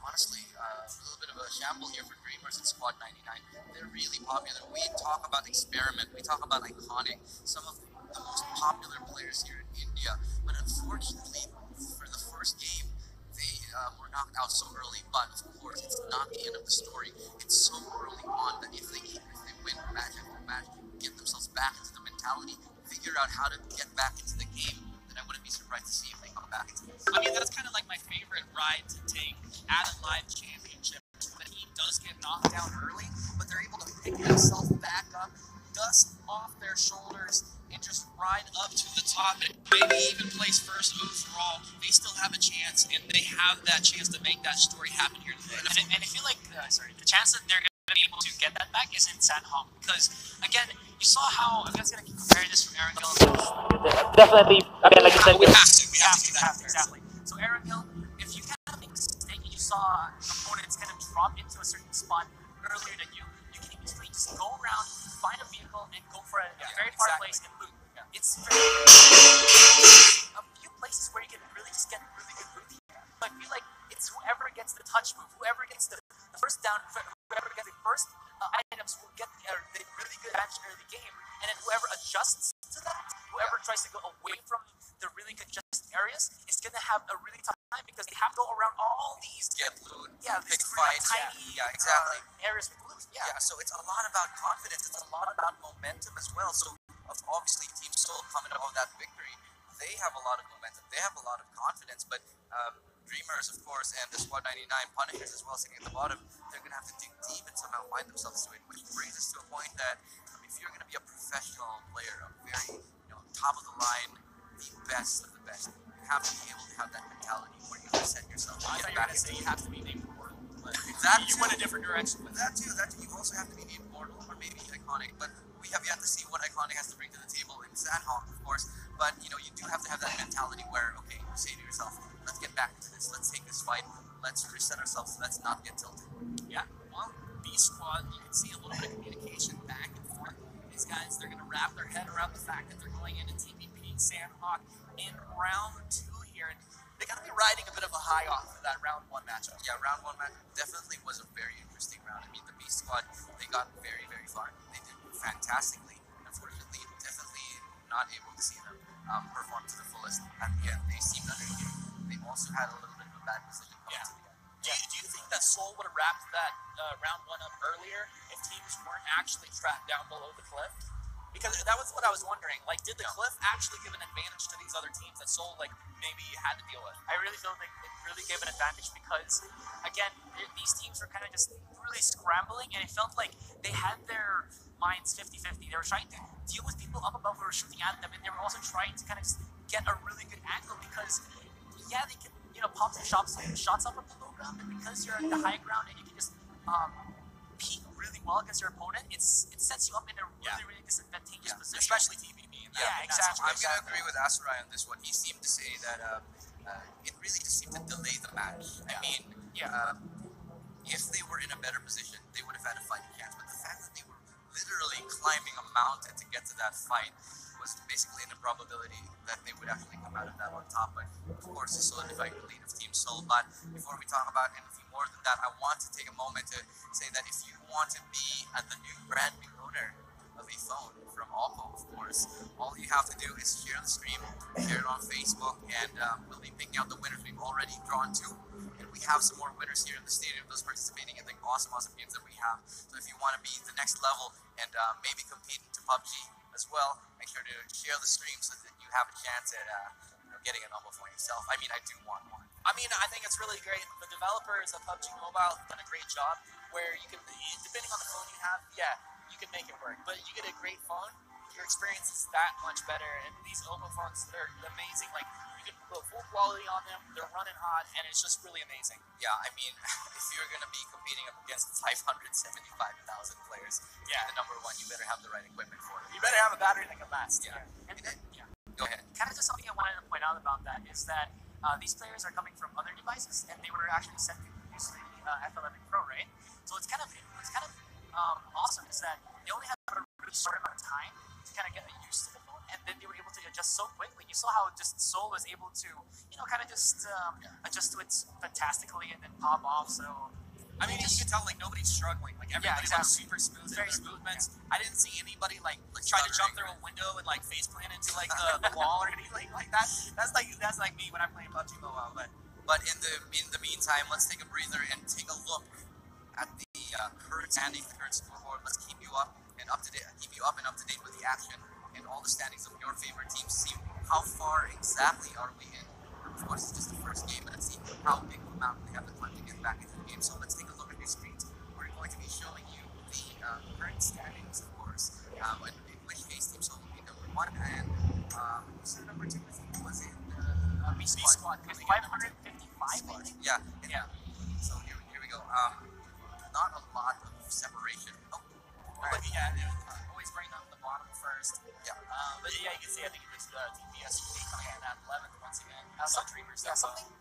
honestly, a little bit of a shamble here for Dreamers and Squad 99. They're really popular. We talk about Experiment, we talk about Iconic, some of the most popular players here in India, but unfortunately, for the first game, they were knocked out so early. But of course, it's not the end of the story. It's so early on that if they win match after match, get themselves back into the mentality, figure out how to get back into the game, then I wouldn't be surprised to see if they come back into this. I mean, that's kind of like my favorite ride to take at a live championship. The team does get knocked down early, but they're able to pick themselves back up, dust off their shoulders, and just ride up to the top and maybe even place first overall. They still have a chance, and they have that chance to make that story happen here today. And I feel like, the chance that they're going to be able to get that back is in Sanhok. Because, again, you saw how, I'm just going to compare this from Erangel. Definitely, I mean, like you said, we have to do that. Exactly. So Erangel, if you kind of make a mistake and you saw opponents kind of drop into a certain spot, earlier than you, you can easily just go around, find a vehicle, and go for a very far exactly. place and loot. It's a few places where you can really just get really good loot. So I feel like it's whoever gets the touch move, whoever gets the first down, whoever gets the first items will get the really good advantage early game, and then whoever adjusts to that, whoever tries to go away from the really congested areas is going to have a really tough time because they have to go around all these Get loot, these pick really fights. tiny Exactly. areas with loot. Yeah, so it's a lot about confidence. It's a lot about momentum as well. So obviously, Team Seoul coming off that victory, they have a lot of momentum. They have a lot of confidence. But Dreamers, of course, and the Squad 99 Punishers as well, sitting at the bottom, they're going to have to dig deep and somehow find themselves to it. Which brings us to a point that if you're going to be a professional player, a very top of the line, the best of the best, you have to be able to have that mentality where you set yourself. I thought you were going to say you have to be named Immortal. That You went a different direction with that too. That too. You also have to be the Immortal or maybe Iconic, but we have yet to see what Iconic has to bring to the table in Sandhawk, of course. But you do have to have that mentality where you say to yourself, let's get back to this. Let's take this fight. Let's reset ourselves. Let's not get tilted. Yeah, well, B Squad, you can see a little bit of communication back and forth. These guys, they're going to wrap their head around the fact that they're going into TVP Sandhawk in round 2 here. And they got to be riding a bit of a high off of that round 1 matchup. Yeah, round 1 match definitely was a very interesting round. I mean, the B Squad, they got very, very far. They did fantastically. Unfortunately, definitely not able to see them perform to the fullest. At the end, they seemed underachieved. They also had a little bit of a bad position coming to the end. Do you think that Seoul would have wrapped that round 1 up earlier if teams weren't actually trapped down below the cliff? Because that was what I was wondering. Like, did the cliff actually give an advantage to these other teams that Seoul, maybe had to deal with? I really feel like it really gave an advantage because, again, these teams were kind of just really scrambling, and it felt like they had their minds 50-50. They were trying to deal with people up above who were shooting at them, and they were also trying to kind of get a really good angle because, they can, pop some shots up from the low ground, and because you're at the high ground and you can just peek really well against your opponent, it sets you up in a really, really disadvantageous position. Especially TVP. Exactly. I'm going to agree with Asurai on this one. He seemed to say that it really just seemed to delay the match. I mean, if they were in a better position, they would have had a fighting chance. But the fact that they were literally climbing a mountain to get to that fight was basically an improbability that they would actually come out of that on top. But of course, it solidified the lead of Team Seoul. But before we talk about anything more than that, I want to take a moment to say that if you want to be the brand new owner of a phone from Oppo, of course, all you have to do is share the stream, share it on Facebook, and we'll be picking out the winners. We've already drawn 2, and we have some more winners here in the stadium, those participating in the awesome games that we have. So if you want to be the next level and maybe compete into Pubg as well, make sure to share the stream so that you have a chance at getting an Oppo phone yourself. I mean, I do want one. I mean, I think it's really great. The developers of Pubg Mobile have done a great job where you can, depending on the phone you have, you can make it work. But you get a great phone, your experience is that much better. And these Oppo phones, they're amazing. Like, you can put full quality on them, they're running hot, and it's just really amazing. Yeah, I mean, if you're going to be competing up against 575,000 players, the number 1, you better have the right equipment for it. You better have a battery that can last. Go ahead. Kind of just something I wanted to point out about that is that these players are coming from other devices, and they were actually sent to use the F11 Pro, right? So it's kind of awesome is that they only have a really short amount of time to kind of get used to the phone, and then they were able to adjust so quickly. You saw how just Seoul was able to, kind of just adjust to it fantastically and then pop off. So I mean, you can tell nobody's struggling. Like everybody looks super smooth. Very in their smooth, movements. I didn't see anybody try to jump through a window and face plant into the wall or anything like that. That's like me when I'm playing Pubg Mobile. But in the meantime, let's take a breather and take a look at the current standings, the current scoreboard. Let's keep you up and up to date with the action and all the standings of your favorite teams. See how far exactly are we in. Of course, it's just the first game, but let's see how big of a mountain they have to climb to get back into the game. So let's take a look at your screens. We're going to be showing you the current standings, of course, in which case Team Seoul will be number 1, and so number 2 was in B Squad, 555, I think. Yeah. So here we go. Not a lot of separation. Always bring up the bottom first. Yeah. But you can see, I think it was TPS coming in at 11th once again. Something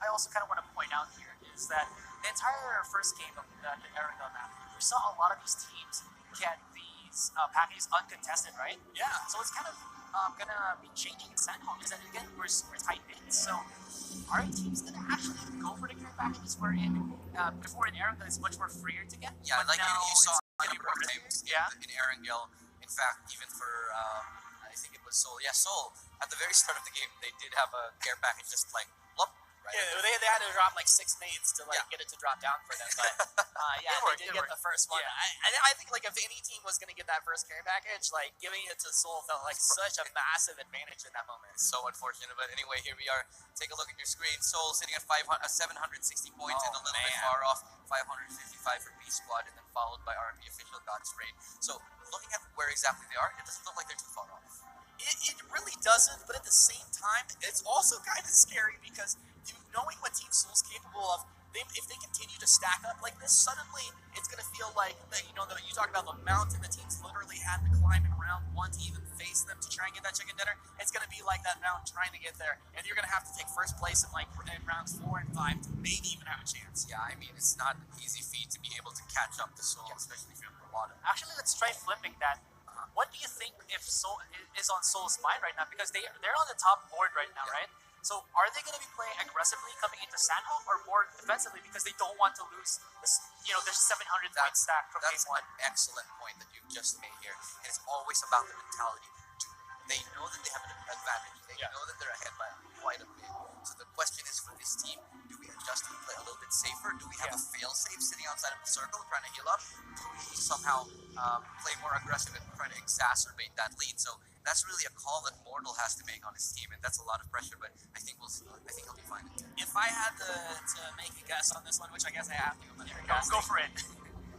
I also kind of want to point out here is that the entire first game of the Aragon map we saw a lot of these teams get these packages uncontested, right? Yeah. So it's kind of gonna be changing in Sandhawk. Is that again we're tight knit, so our team's gonna actually go for the care packages wherein before in Arendelle it's much more freer to get. Yeah, but like now you saw it's a gonna be number more of risky. times Yeah. in Erangel. In fact, even for I think it was Seoul. Yeah, Seoul. At the very start of the game, they did have a care package just like plop right. Yeah, they had to drop like 6 nades to like Yeah. get it to drop down for them, but yeah, It worked, they did it get the first one. Yeah. I think like if any team was gonna get that first carry package, like giving it to Seoul felt like such a massive advantage in that moment. So unfortunate, but anyway, here we are. Take a look at your screen. Seoul sitting at 760 points and a little bit man. far off. 555 for B Squad, and then followed by RMB official God's Raid. So looking at where exactly they are, it doesn't look like they're too far off. It really doesn't, but at the same time, it's also kind of scary because knowing what Team Seoul's capable of, if they continue to stack up like this, suddenly it's going to feel like, you talk about the mountain the teams literally had to climb in round 1 to even face them to try and get that chicken dinner. It's going to be like that mountain trying to get there, and you're going to have to take first place in rounds 4 and 5 to maybe even have a chance. Yeah, I mean, it's not an easy feat to be able to catch up to Seoul, especially if you're in the bottom. Actually, let's try flipping that. What do you think if Seoul is on Seoul's mind right now? Because they're on the top board right now, right? So are they going to be playing aggressively coming into Sandhawk or more defensively because they don't want to lose this, their 700 point stack from That's game 1? an excellent point that you've just made here. And it's always about the mentality. They know that they have an advantage. They know that they're ahead by quite a bit. So the question is for this team, do we adjust and play a little bit safer? Do we have a fail-safe sitting outside of the circle trying to heal up? Do we somehow play more aggressive and try to exacerbate that lead? So that's really a call that Mortal has to make on his team, and that's a lot of pressure, but I think he'll be fine. If I had to make a guess on this one, which I guess I have to, but Go for it.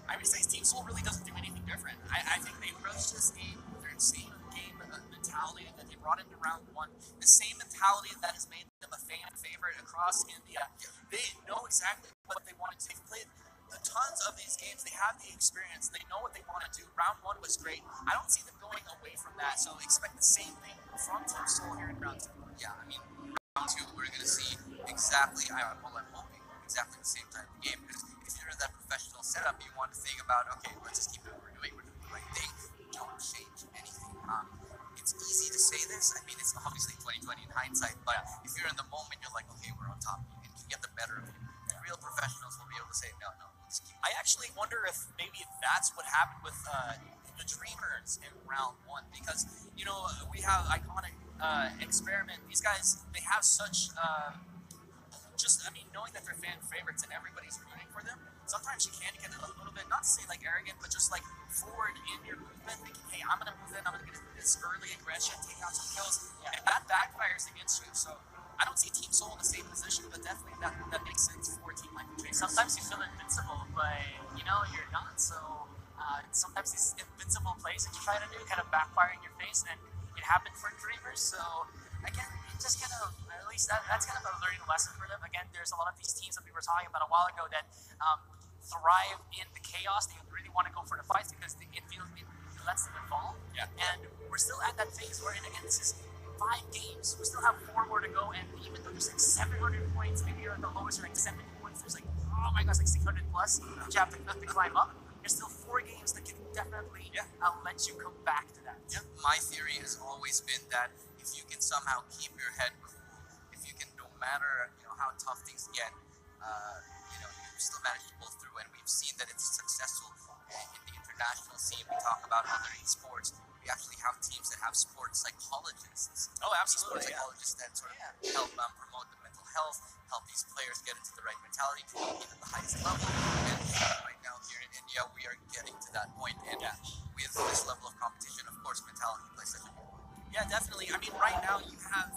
I would say Team Seoul really doesn't do anything different. I think they approach this game with their same game mentality that they brought into round 1, the same mentality that has made them a fan favorite across India. They know exactly what they want to do. They've played tons of these games. They have the experience. They know what they want to do. Round 1 was great. I don't see them going away from that, so expect the same thing from Team Seoul here in round 2. Yeah, I mean, round 2, we're going to see exactly, I'm hoping, exactly the same type of game, because if you're in that professional setup, you want to think about, okay, let's just keep doing what we're doing the right thing, don't change anything. It's easy to say this, I mean, it's obviously 2020 in hindsight, but if you're in the moment, you're like, okay, we're on top, and you get the better of it. And real professionals will be able to say, no, let's keep. I actually wonder if maybe that's what happened with the Dreamers in round 1, because, we have iconic Experiment. These guys, they have such, knowing that they're fan favorites and everybody's rooting for them, sometimes you can get a little bit, not to say like arrogant, but just like forward in your movement, thinking, hey, I'm going to move in, I'm going to get this early aggression, take out some kills, and that backfires against you. So I don't see Team Seoul in the same position, but definitely that makes sense for a team like the Dreamers. Sometimes you feel invincible, but you're not. So sometimes these invincible plays that you try to do kind of backfire in your face, and it happened for Dreamers. So again, it just kind of, at least that's kind of a learning lesson for them. Again, there's a lot of these teams that we were talking about a while ago that thrive in the chaos. They really want to go for the fights because it lets them evolve. Yeah. And we're still at that phase where, again, this is 5 games. We still have 4 more to go, and even though there's like 700 points, maybe you're at the lowest, or like 70 points, there's like, oh my gosh, like 600 plus, which you have to climb up. There's still 4 games that can definitely let you come back to that. Yeah. My theory has always been that if you can somehow keep your head cool, if you can, no matter how tough things get, you still manage to pull through, and we've seen that it's successful in the international scene. We talk about other esports. We actually have teams that have sports psychologists. Oh, absolutely. Sports psychologists that sort of help promote the mental health, help these players get into the right mentality to compete at the highest level. And right now here in India, we are getting to that point. And with this level of competition, of course, mentality plays such a big role. Yeah, definitely. I mean, right now you have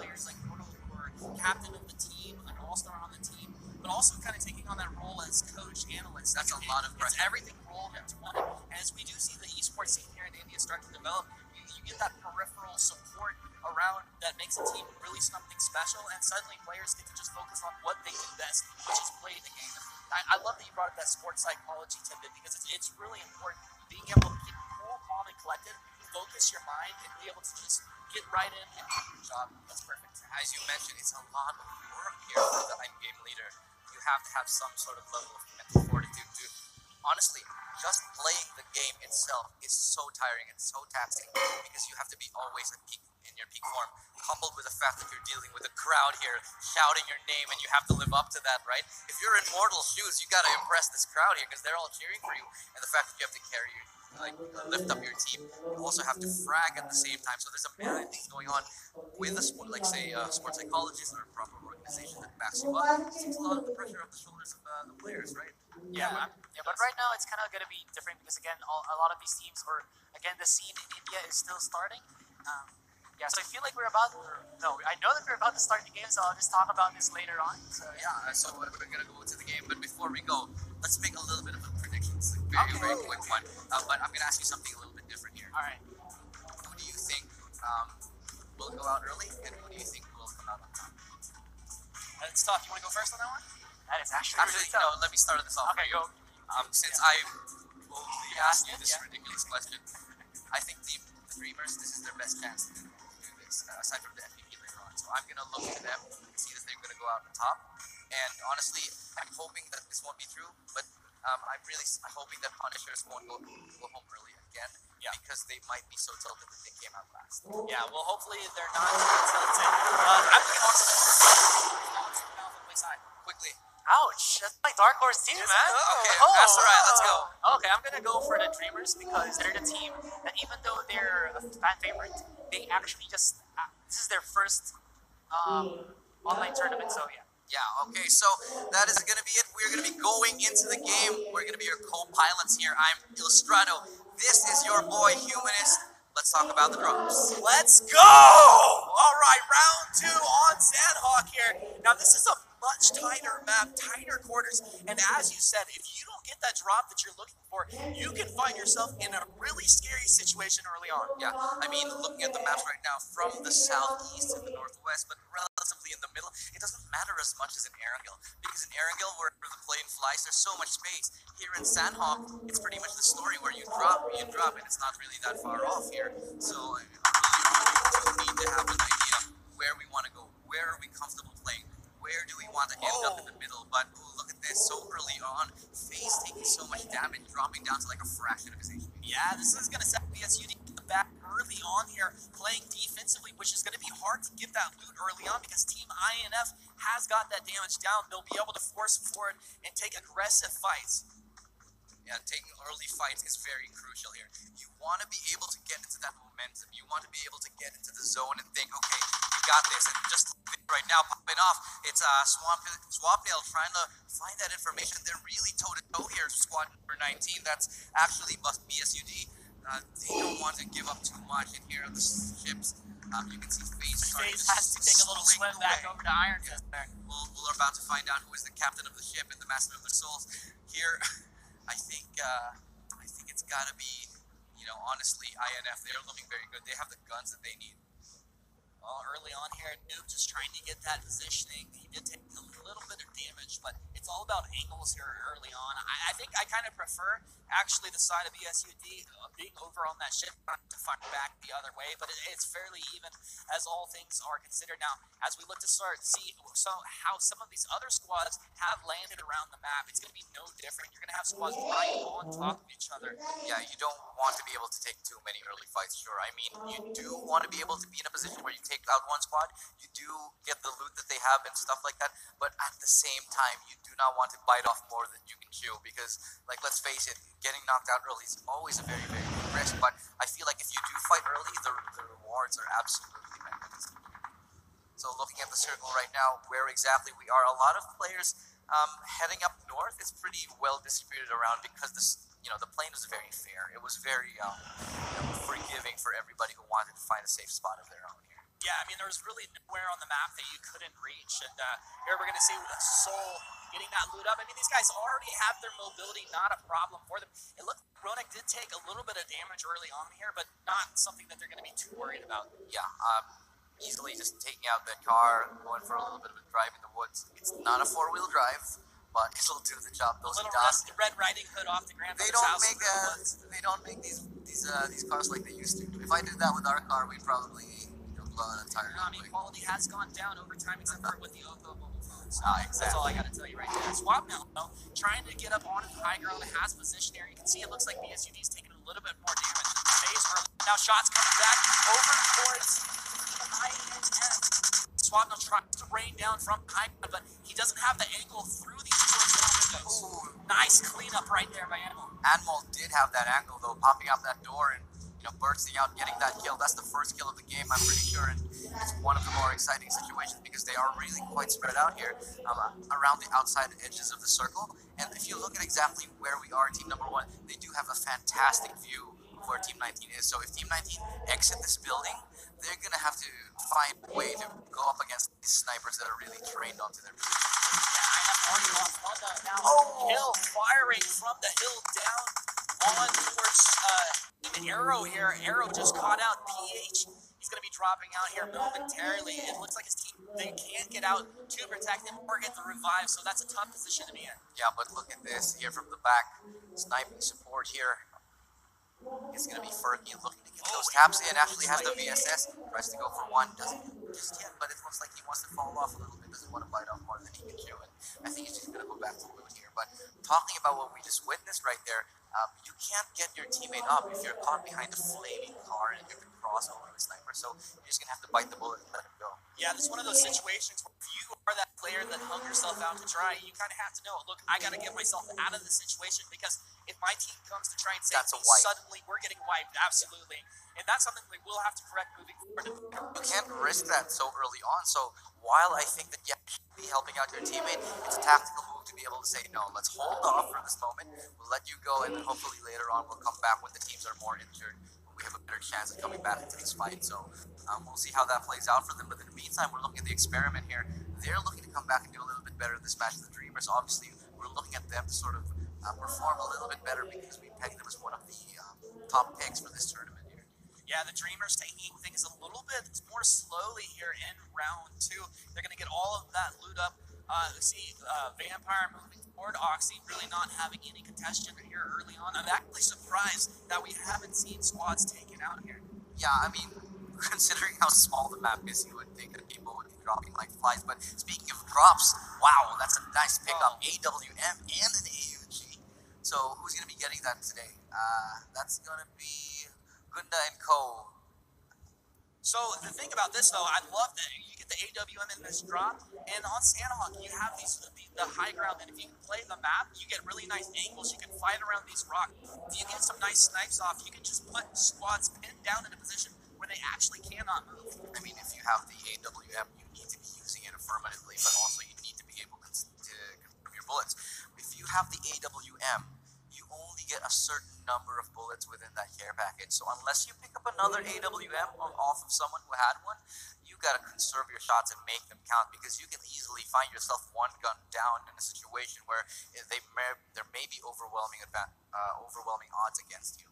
players like Mortal, who are captain of the team, an all-star on the team, but also kind of taking on that role as coach, analyst. That's a lot of pressure. It's everything rolled into one. And as we do see the esports scene here in India start to develop, you get that peripheral support around that makes a team really something special, and suddenly players get to just focus on what they do best, which is play the game. I love that you brought up that sports psychology tidbit, because it's really important being able to keep cool, calm, and collected, focus your mind, and be able to just get right in and do your job. That's perfect. As you mentioned, it's a lot of work here for the end game leader. You have to have some sort of level of mental fortitude to honestly just playing the game itself is so tiring and so taxing because you have to be always at peak in your peak form, coupled with the fact that you're dealing with a crowd here shouting your name and you have to live up to that, right? If you're in mortal shoes, you got to impress this crowd here because they're all cheering for you, and the fact that you have to carry your lift up your team, you also have to frag at the same time. So there's a million things going on with a sport, like say a sports psychologist or a proper organization that backs you up. It takes a lot of the pressure off the shoulders of the players, right? But right now it's kind of going to be different because again, a lot of these teams, or again, the scene in India is still starting. So I feel like I know that we're about to start the game, so I'll just talk about this later on. So we're gonna go to the game, but before we go, let's make a little bit of a prediction. It's a very quick one, but I'm gonna ask you something a little bit different here. All right. Who do you think will go out early, and who do you think will come out on top? It's tough. You want to go first on that one? That is actually really tough. Let me start this off. Okay, go. Since I boldly asked you this ridiculous question, I think the Dreamers, this is their best chance to do this, aside from the FPP later on. So I'm going to look to them and see that they're going to go out on top. And honestly, I'm hoping that this won't be true, but I'm hoping that Punishers won't go home early again, because they might be so tilted that they came out last. Yeah, well, hopefully they're not tilted. I'm going to also play side. Quickly. Ouch! That's my dark horse team, man. Okay, that's all right. Let's go. Okay, I'm gonna go for the Dreamers because they're the team that, even though they're a fan favorite, they actually just this is their first online tournament. So yeah. Yeah, okay, so that is going to be it. We're going to be going into the game. We're going to be your co-pilots here. I'm Illustrato. This is your boy, Humanist. Let's talk about the drops. Let's go! All right, round 2 on Sandhawk here. Now, this is a much tighter map, tighter quarters, and as you said, if you don't get that drop that you're looking for, you can find yourself in a really scary situation early on. Yeah, I mean, looking at the maps right now, from the southeast to the northwest, but relatively in the middle, it doesn't matter as much as in Erangel, because in Erangel, where the plane flies, there's so much space. Here in Sandhawk, it's pretty much the story where you drop, and it's not really that far off here. So I really need to have an idea where we want to go, where are we comfortable playing, where do we want to end up in the middle. But look at this, so early on, FaZe taking so much damage, dropping down to like a fraction of his HP. Yeah, this is going to set BSUD back early on here, playing defensively, which is going to be hard to get that loot early on because Team INF has got that damage down. They'll be able to force forward and take aggressive fights. Yeah, taking early fights is very crucial here. You want to be able to get into that momentum. You want to be able to get into the zone and think, okay, you got this. And just right now, popping off, it's Swapnail trying to find that information. They're really toe-to-toe here, squad number 19. That's actually BSUD. They don't want to give up too much in here on the ships. You can see FaZe has to take a little swim back over to Iron Fist there. We're about to find out who is the captain of the ship and the master of the souls. Here, I think it's got to be, honestly, INF. They're looking very good. They have the guns that they need. Well, early on here, Noob just trying to get that positioning. He did take a little bit of damage, but it's all about angles here early on. I think I kind of prefer, actually, the side of BSUD being over on that ship, not to find back the other way, but it's fairly even as all things are considered. Now, as we look to start see how some of these other squads have landed around the map, it's going to be no different. You're going to have squads right on top of each other. Yeah, you don't want to be able to take too many early fights, sure. I mean, you do want to be able to be in a position where you take out one squad, you do get the loot that they have and stuff like that, but at the same time, you do not want to bite off more than you can chew, because, like, let's face it, getting knocked out early is always a very, very big risk, but I feel like if you do fight early, the rewards are absolutely magnificent. So looking at the circle right now, where exactly we are, a lot of players heading up north is pretty well distributed around because the plane was very fair. It was very forgiving for everybody who wanted to find a safe spot of their own here. Yeah, I mean, there was really nowhere on the map that you couldn't reach, and here we're going to see Soul getting that loot up. I mean, these guys already have their mobility, not a problem for them. It looked like Ronak did take a little bit of damage early on here, but not something that they're going to be too worried about. Yeah, easily just taking out the car, going for a little bit of a drive in the woods. It's not a four-wheel drive, but it'll do the job. Those little Red Riding Hood off the grandfather's house. They don't make these cars like they used to. If I did that with our car, we'd probably blow an entire. I mean, quality has gone down over time, except for with the Oppo mobile phone. So Exactly. that's all I got to tell you right there. Swap now, though, trying to get up onto the high ground, has position here. You can see it looks like BSUD is taking a little bit more damage. Stays early. Now shots coming back over towards INN. Swap now tries to rain down from high ground, but he doesn't have the angle through these windows. Nice cleanup right there by Animal. Animal did have that angle though, popping out that door and bursting out, getting that kill. That's the first kill of the game, I'm pretty sure, and it's one of the more exciting situations because they are really quite spread out here around the outside edges of the circle. And if you look at exactly where we are, Team Number 1, they do have a fantastic view of where Team 19 is. So if Team 19 exit this building, they're gonna have to find a way to go up against these snipers that are really trained onto their position. I have already lost one now. Hill firing from the hill down on towards Arrow here. Arrow just caught out PH. He's going to be dropping out here momentarily. It looks like his team, they can't get out to protect him or get the revive, so that's a tough position to be in. Yeah, but look at this here from the back. Sniping support here. It's going to be Fergie looking to get those taps in. Actually has the VSS. Tries to go for one. Doesn't just yet, but it looks like he wants to fall off a little bit. Doesn't want to bite off more than he can chew. And I think he's just going to go back to loot here. But talking about what we just witnessed right there, you can't get your teammate up if you're caught behind a flaming car and you can cross over the sniper. So you're just going to have to bite the bullet and let him go. Yeah, this is one of those situations where if you are that player that hung yourself out to dry, you kind of have to know, look, I got to get myself out of this situation because if my team comes to try and save That's a me, wipe. suddenly we're getting wiped. Absolutely. And that's something we will have to correct moving forward. You can't risk that so early on. So while I think that you should be helping out your teammate, it's a tactical move to be able to say, no, let's hold off for this moment. We'll let you go, and then hopefully later on we'll come back when the teams are more injured. We have a better chance of coming back into this fight. So we'll see how that plays out for them. But in the meantime, we're looking at the experiment here. They're looking to come back and do a little bit better this match. The Dreamers, obviously, we're looking at them to sort of perform a little bit better because we pegged them as one of the top picks for this tournament here. Yeah, the Dreamers taking things a little bit more slowly here in round 2. They're going to get all of that loot up. See Vampire moving forward, Oxy really not having any contention here early on. I'm actually surprised that we haven't seen squads taken out here. Yeah, I mean, considering how small the map is, you would think that people would be dropping like flies. But speaking of drops, wow, that's a nice pickup. AWM and an AUG. So who's going to be getting that today? That's going to be Gunda and Co. So the thing about this, though, I love that you get the AWM in this drop, and on Sandhawk, you have the high ground, and if you can play the map, you get really nice angles. You can fight around these rocks. If you get some nice snipes off, you can just put squads pinned down in a position where they actually cannot move. I mean, if you have the AWM, you need to be using it affirmatively, but also you need to be able to conserve your bullets. If you have the AWM, you only get a certain number of bullets within that care package. So unless you pick up another AWM off of someone who had one, you gotta conserve your shots and make them count because you can easily find yourself one gun down in a situation where there may be overwhelming odds against you.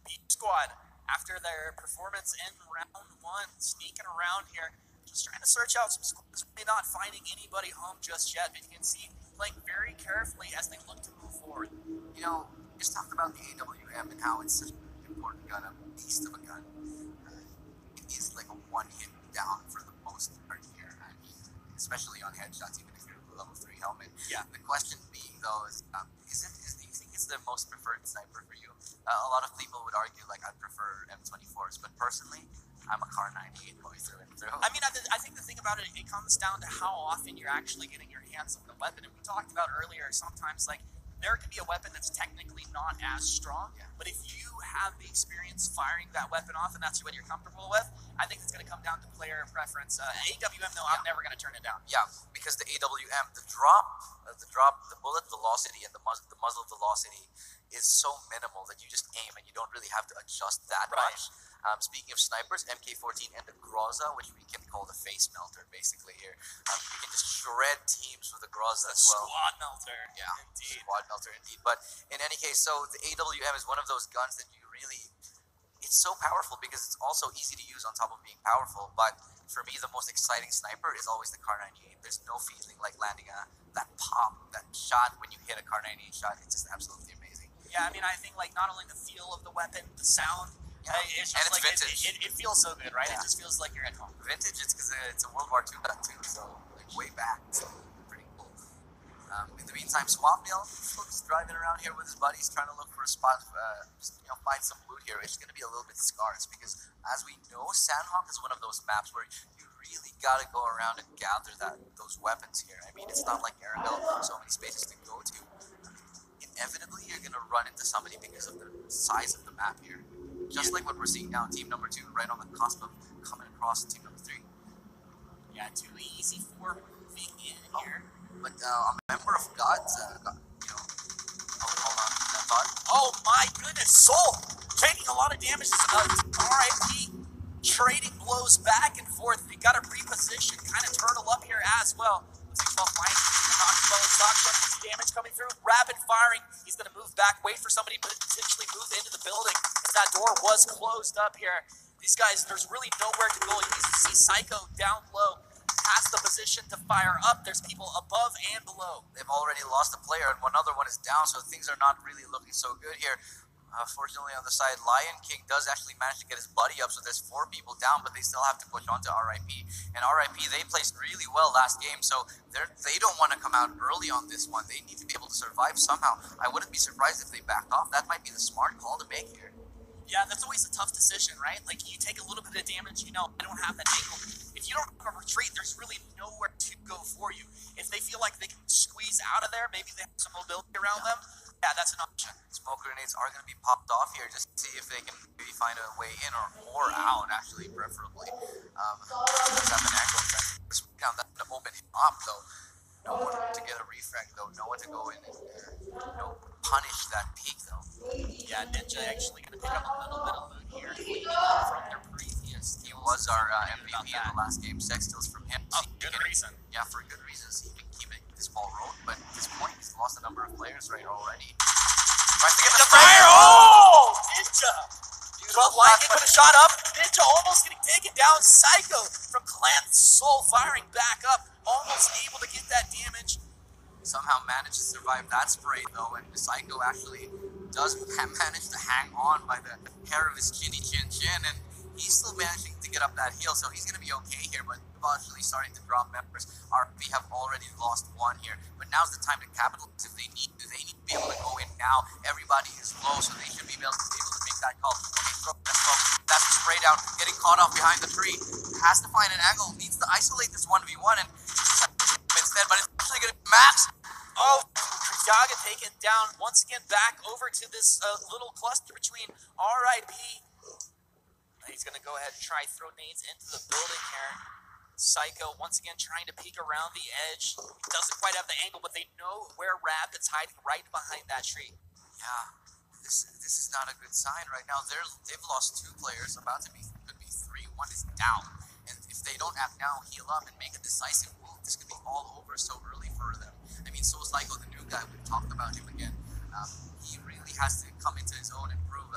Beat Squad, after their performance in round 1, sneaking around here, just trying to search out some squads, really not finding anybody home just yet, but you can see playing very carefully as they look to move forward. You know, just talked about the AWM and how it's such an important gun, a beast of a gun. It is like a one-hit down for the most part here. I mean, especially on headshots, even if you're a level 3 helmet. Yeah. The question being, though, is do you think it's the most preferred sniper for you? A lot of people would argue, like, I prefer M24s, but personally, I'm a Car 98 boy through and through. I mean, I think the thing about it, it comes down to how often you're actually getting your hands on the weapon. And we talked about earlier, sometimes, like, there can be a weapon that's technically not as strong, but if you have the experience firing that weapon off and that's what you're comfortable with, I think it's going to come down to player preference. AWM, though, I'm never going to turn it down. Yeah, because the AWM, the bullet velocity and the muzzle velocity is so minimal that you just aim and you don't really have to adjust that much. Speaking of snipers, MK14 and the Groza, which we can call the face melter, basically here. You can just shred teams with the Groza as well. Squad melter. Yeah, Indeed. squad melter indeed. But in any case, so the AWM is one of those guns that you really, it's so powerful because it's also easy to use on top of being powerful. But for me, the most exciting sniper is always the Car 98. There's no feeling like landing that pop, that shot when you hit a Car 98 shot. It's just absolutely amazing. Yeah, I mean, I think, like, not only the feel of the weapon, the sound, it's just and it's like vintage. it feels so good, right? Yeah. It just feels like you're at home. Vintage, it's because it's a World War II gun too, so like way back. So In the meantime, Swapnil looks driving around here with his buddies, trying to look for a spot, find some loot here. It's going to be a little bit scarce because, as we know, Sandhawk is one of those maps where you really got to go around and gather those weapons here. I mean, it's not like Arendelle, so many spaces to go to. Inevitably, you're going to run into somebody because of the size of the map here. Just like what we're seeing now, team number 2 right on the cusp of coming across team number 3. Yeah, too easy for moving in here. But a member of God's, hold on, that thought. Oh my goodness, Soul taking a lot of damage. RIP trading blows back and forth. They got to reposition, kind of turtle up here as well. Looks like 12 flying, damage coming through, rapid firing. He's going to move back, wait for somebody to potentially move into the building. If that door was closed up here, these guys, there's really nowhere to go. You need to see Psycho down low. Has the position to fire up. There's people above and below. They've already lost a player, and one other one is down, so things are not really looking so good here. Fortunately, on the side, Lion King does actually manage to get his buddy up, so there's 4 people down, but they still have to push on to RIP. And RIP, they placed really well last game, so they don't want to come out early on this one. They need to be able to survive somehow. I wouldn't be surprised if they backed off. That might be the smart call to make here. Yeah, that's always a tough decision, right? Like, you take a little bit of damage, I don't have that angle. If you don't have a retreat, there's really nowhere to go for you. If they feel like they can squeeze out of there, maybe they have some mobility around them, yeah, that's an option. Smoke grenades are going to be popped off here just to see if they can maybe find a way in or out, actually, preferably. Let's have an angle down that open up, though. No one to get a refrag, though. No one to go in and punish that peak, though. Yeah, Ninja actually going to pick up a little bit of loot here from their previous. He was our MVP in the last game. Sex steals from him. Oh, good reason. Yeah, for good reasons. He can keep this ball rolling, but at this point, he's lost a number of players right already. Tries to get the fire! Oh! Ninja! Lightning put a shot up. Ninja almost getting taken down. Psycho from Clan Soul firing back up. Almost able to get that damage. Somehow managed to survive that spray, though, and Psycho actually does manage to hang on by the hair of his chinny chin, and he's still managing to get up that hill, so he's going to be okay here, but actually starting to drop members. RP have already lost 1 here, but now's the time to capitalize if they need to. They need to be able to go in now. Everybody is low, so they should be able to make that call. Okay, that's a spray down, getting caught off behind the tree. Has to find an angle, needs to isolate this 1v1, and instead, but it's actually going to be Max. Oh, Yaga taken down once again back over to this little cluster between RIP. He's going to go ahead and try throw nades into the building here. Psycho once again trying to peek around the edge. Doesn't quite have the angle, but they know where Rabbit's hiding right behind that tree. Yeah, this is not a good sign right now. They've lost 2 players, about to be, could be 3. 1 is down, and if they don't act now, heal up and make a decisive move, this could be all over so early for them. I mean, so is Psycho, the new guy. We've talked about him again. He really has to come into his own and prove,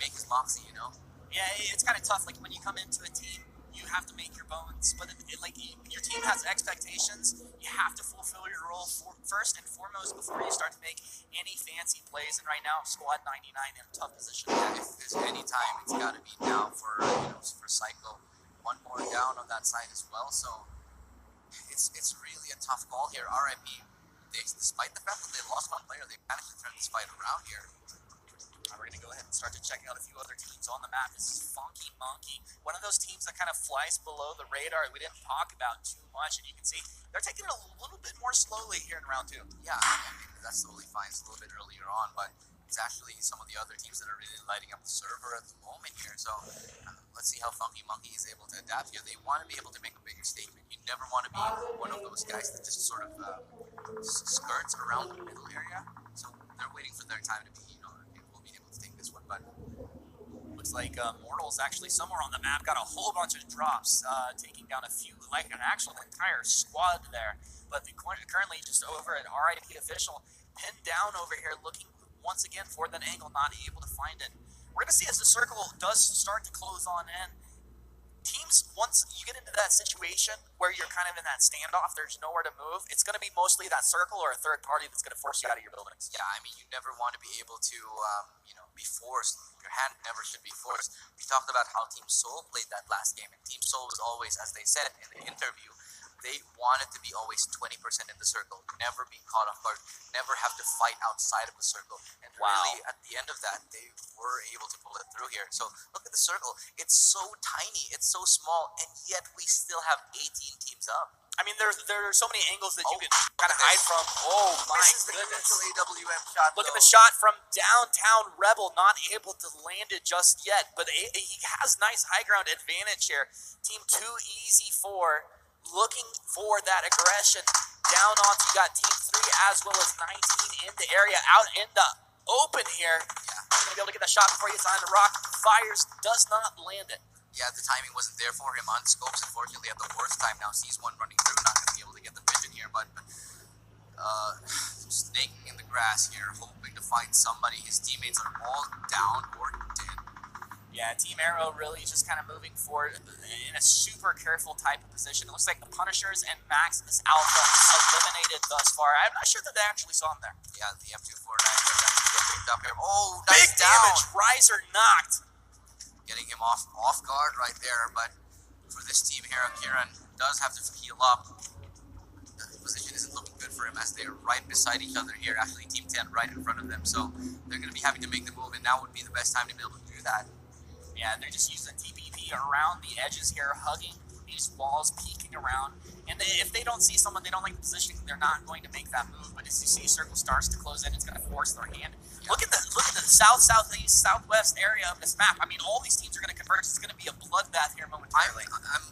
make his moxie, Yeah, it's kind of tough. Like, when you come into a team, you have to make your bones, but your team has expectations. You have to fulfill your role first and foremost before you start to make any fancy plays. And right now, Squad 99 in a tough position. Yeah, if there's any time, it's got to be now for Psycho. 1 more down on that side as well. So it's really a tough call here. RIP. Despite the fact that they lost 1 player, they managed to turn this fight around here. We're going to go ahead and start to check out a few other teams on the map. This is Funky Monkey, one of those teams that kind of flies below the radar. We didn't talk about too much, and you can see they're taking it a little bit more slowly here in round 2. Yeah, I mean, that's totally fine. It's a little bit earlier on, but it's actually some of the other teams that are really lighting up the server at the moment here. So let's see how Funky Monkey is able to adapt here. They want to be able to make a bigger statement. You never want to be one of those guys that just sort of skirts around the middle area. So they're waiting for their time to be, take this one, but looks like Mortal's actually somewhere on the map, got a whole bunch of drops, taking down a few, like an actual entire squad there, but currently just over at RIP official, pinned down over here, looking once again for that angle, not able to find it. We're going to see as the circle does start to close on in, teams, once you get into that situation where you're kind of in that standoff, there's nowhere to move, it's going to be mostly that circle or a third party that's going to force you out of your buildings. Yeah, I mean, you never want to be able to, be forced. Your hand never should be forced. We talked about how Team Soul played that last game, and Team Soul was always, as they said in the interview, they wanted to be always 20% in the circle, never be caught off guard, never have to fight outside of the circle. And really, at the end of that, they were able to pull it through here. So look at the circle. It's so tiny, it's so small, and yet we still have 18 teams up. I mean, there are so many angles that you can kind of hide from. Oh my goodness! AWM shot. Look at the shot from downtown Rebel, not able to land it just yet, but he has nice high ground advantage here. Team 2 Easy 4 looking for that aggression. Down on, you got Team 3 as well as 19 in the area, out in the open here. Yeah, gonna be able to get that shot before he gets on the rock. Fires, does not land it. Yeah, the timing wasn't there for him on scopes, unfortunately, at the worst time. Now sees one running through, not going to be able to get the vision here, but snaking in the grass here, hoping to find somebody. His teammates are all down or dead. Yeah, Team Arrow really just kind of moving forward in a super careful type of position. It looks like the Punishers and Maximus Alpha eliminated thus far. I'm not sure that they actually saw him there. Yeah, the M249 was actually get picked up here. Oh, big nice down. Damage, Riser knocked. Getting him off guard right there, but for this team here, Kieran does have to heal up. The position isn't looking good for him as they're right beside each other here. Actually, Team 10 right in front of them, so they're going to be having to make the move, and now would be the best time to be able to do that. Yeah, they're just using TPP around the edges here, hugging these walls, peeking around. And if they don't see someone, they don't like the positioning, they're not going to make that move. But as you see, circle starts to close in, it's going to force their hand. Yeah. Look at the south, southeast, southwest area of this map. I mean, all these teams are going to converge. It's going to be a bloodbath here momentarily.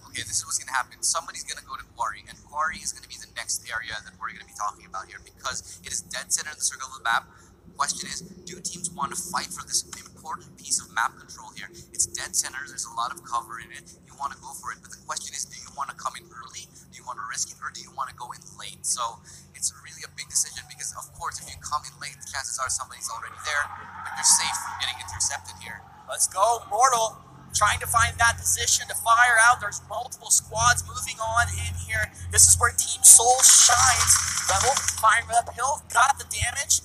Okay, this is what's going to happen. Somebody's going to go to Quarry, and Quarry is going to be the next area that we're going to be talking about here because it is dead center in the circle of the map. Question is, do teams want to fight for this important piece of map control here? It's dead center, there's a lot of cover in it, you want to go for it, but the question is, do you want to come in early, do you want to risk it, or do you want to go in late? So it's really a big decision because, of course, if you come in late, the chances are somebody's already there, but you're safe from getting intercepted here. Let's go, Mortal, trying to find that position to fire out. There's multiple squads moving on in here. This is where Team Soul shines. Rebel firing uphill, got the damage.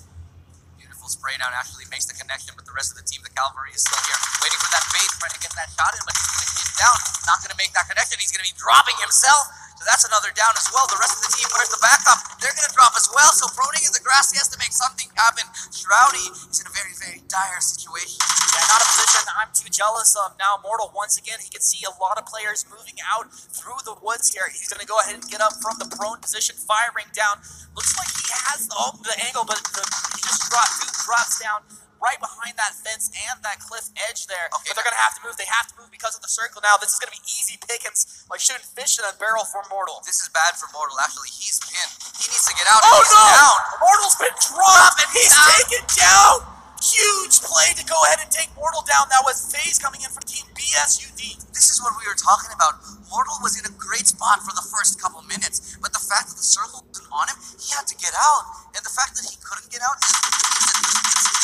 Spray down actually makes the connection, but the rest of the team, the Cavalry, is still here, waiting for that bait, trying to get that shot in, but he's going to get down, not going to make that connection, he's going to be dropping himself, so that's another down as well. The rest of the team, where's the backup? They're going to drop as well, so Proning in the grass, he has to make something happen. Shroudy is in a very, very dire situation. Yeah, not a position I'm too jealous of. Now Mortal, once again, he can see a lot of players moving out through the woods here. He's going to go ahead and get up from the prone position, firing down. Looks like he has the angle, but he just drops down right behind that fence and that cliff edge there. Okay, but they're going to have to move. They have to move because of the circle now. This is going to be easy pickings, like shooting fish in a barrel for Mortal. This is bad for Mortal. Actually, he's pinned. He needs to get out. Oh, he's no! Down. Mortal's been dropped, and he's taken down. Huge play to go ahead and take Mortal down. That was FaZe coming in from Team BSUD. This is what we were talking about. Mortal was in a great spot for the first couple minutes, but the fact that the circle wasn't on him, he had to get out. And the fact that he couldn't get out, he's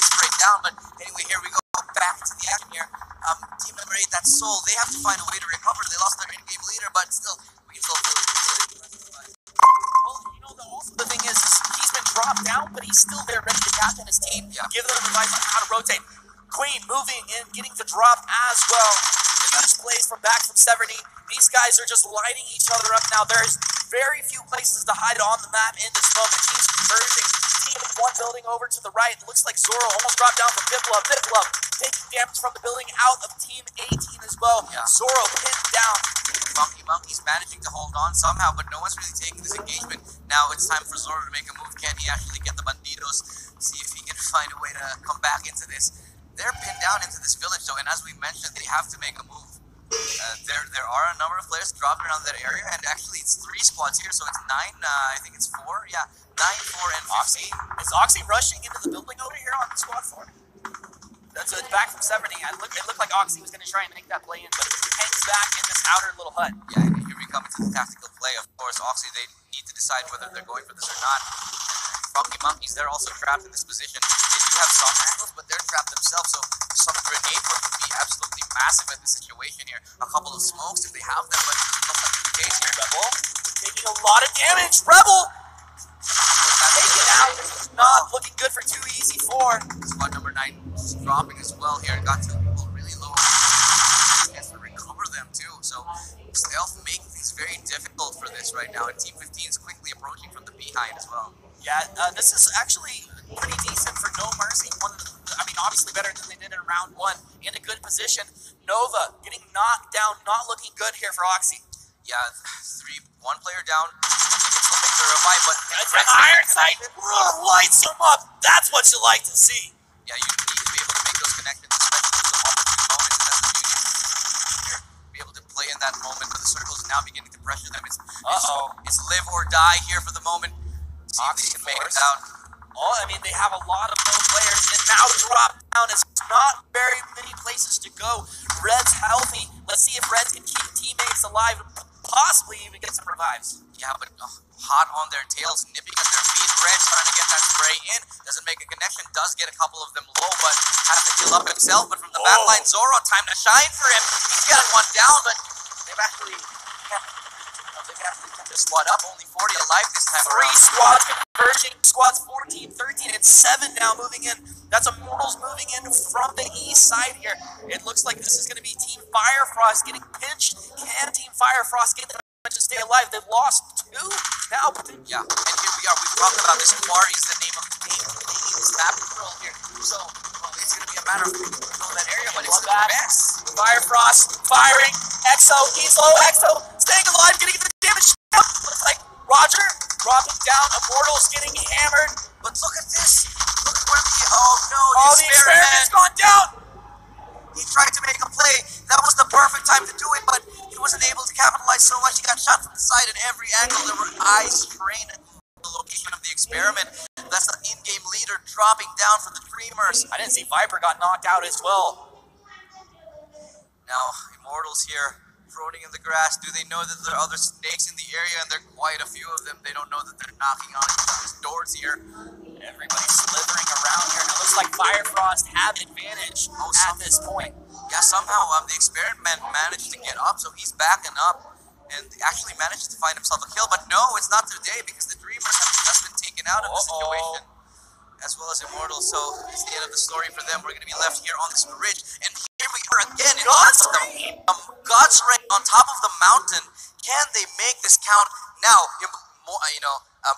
straight down. But anyway, here we go. Back to the action here. Team number 8, that's Soul. They have to find a way to recover. They lost their in-game leader, but still, we can still feel it. Well, you know, also the thing is he's been dropped down, but he's still there ready to captain his team. Yeah. Give them advice on how to rotate. Queen moving in, getting the drop as well. Huge plays from back from Severny. These guys are just lighting each other up now. There's very few places to hide on the map in this moment. Teams converging. Team one building over to the right. It looks like Zoro almost dropped down from Piplup. Piplup taking damage from the building out of Team 18 as well. Yeah. Zoro pinned down. Funky Monkey's managing to hold on somehow, but no one's really taking this engagement. Now it's time for Zoro to make a move. Can he actually get the Bandidos? See if he can find a way to come back into this. They're pinned down into this village, though, and as we mentioned, they have to make a move. There are a number of players dropped around that area, and actually it's 3 squads here, so it's 9, I think it's 4, yeah, 9, 4, and 15. Is Oxy rushing into the building over here on squad 4? That's back from Severny. It looked like Oxy was going to try and make that play in, but he hangs back in this outer little hut. Yeah, and here we come into the tactical play. Of course, Oxy, they need to decide whether they're going for this or not. Funky Monkeys, they're also trapped in this position. They do have some angles, but they're trapped themselves, so some grenade work would be absolutely massive in this situation here. A couple of smokes if they have them, but it doesn't look like the case here. Rebel taking a lot of damage. Rebel taking it out. Not looking good for 2 Easy 4. Squad number 9 is dropping as well here. Got 2 people really low. He has to recover them. them too. So Stealth making things very difficult for this right now, and Team 15 is quickly approaching from the behind as well. Yeah, this is actually pretty decent for No Mercy. Obviously better than they did in round 1. In a good position. Nova getting knocked down, not looking good here for Oxy. Yeah, one player down. They can still make the revive, but Ironside lights him up. That's what you like to see. Yeah, you need to be able to make those connections, especially for the opportune moments, and that's the beauty here. Be able to play in that moment, but the circle is now beginning to pressure them. It's live or die here for the moment. See if they can make it out. Oh, they have a lot of low players, and now drop down. It's not very many places to go. Red's healthy. Let's see if Reds can keep teammates alive, possibly even get some revives. Yeah, but hot on their tails, nipping at their feet. Red trying to get that spray in. Doesn't make a connection. Does get a couple of them low, but has to heal up himself. But from the backline, Zoro, time to shine for him. He's got one down, but they've actually kept the squad up. Only 40 alive this time around. 3 squads converging. Squads 14, 13, and 7 now moving in. That's Immortals moving in from the east side here. It looks like this is going to be Team Firefrost getting pinched. Can Team Firefrost get them to stay alive? They've lost 2 now. Yeah, and here we are. We've talked about this. Quarry is the name of the game. This map control here. So it's going to be a matter of control that area, but it's the best. Firefrost firing. Exo, he's low. Exo staying alive, getting the damage. Looks like Roger dropping down. Immortals getting hammered. But look at this. Look at where the experiment's gone down. He tried to make a play. That was the perfect time to do it, but he wasn't able to capitalize so much. He got shot from the side in every angle. There were eyes trained at the location of the experiment. That's the in-game leader dropping down for the Dreamers. I didn't see Viper got knocked out as well. Now, Immortals here, floating in the grass. Do they know that there are other snakes in the area? And there are quite a few of them. They don't know that they're knocking on each other's doors here. Everybody's slithering around here, and it looks like Firefrost have advantage at this point. Yeah, somehow the experiment managed to get up, so he's backing up and actually managed to find himself a kill. But no, it's not today because the Dreamers have just been taken out of the situation, as well as Immortals. So it's the end of the story for them. We're going to be left here on this ridge, and here we are again in God's Rain on top of the mountain. Can they make this count? Now,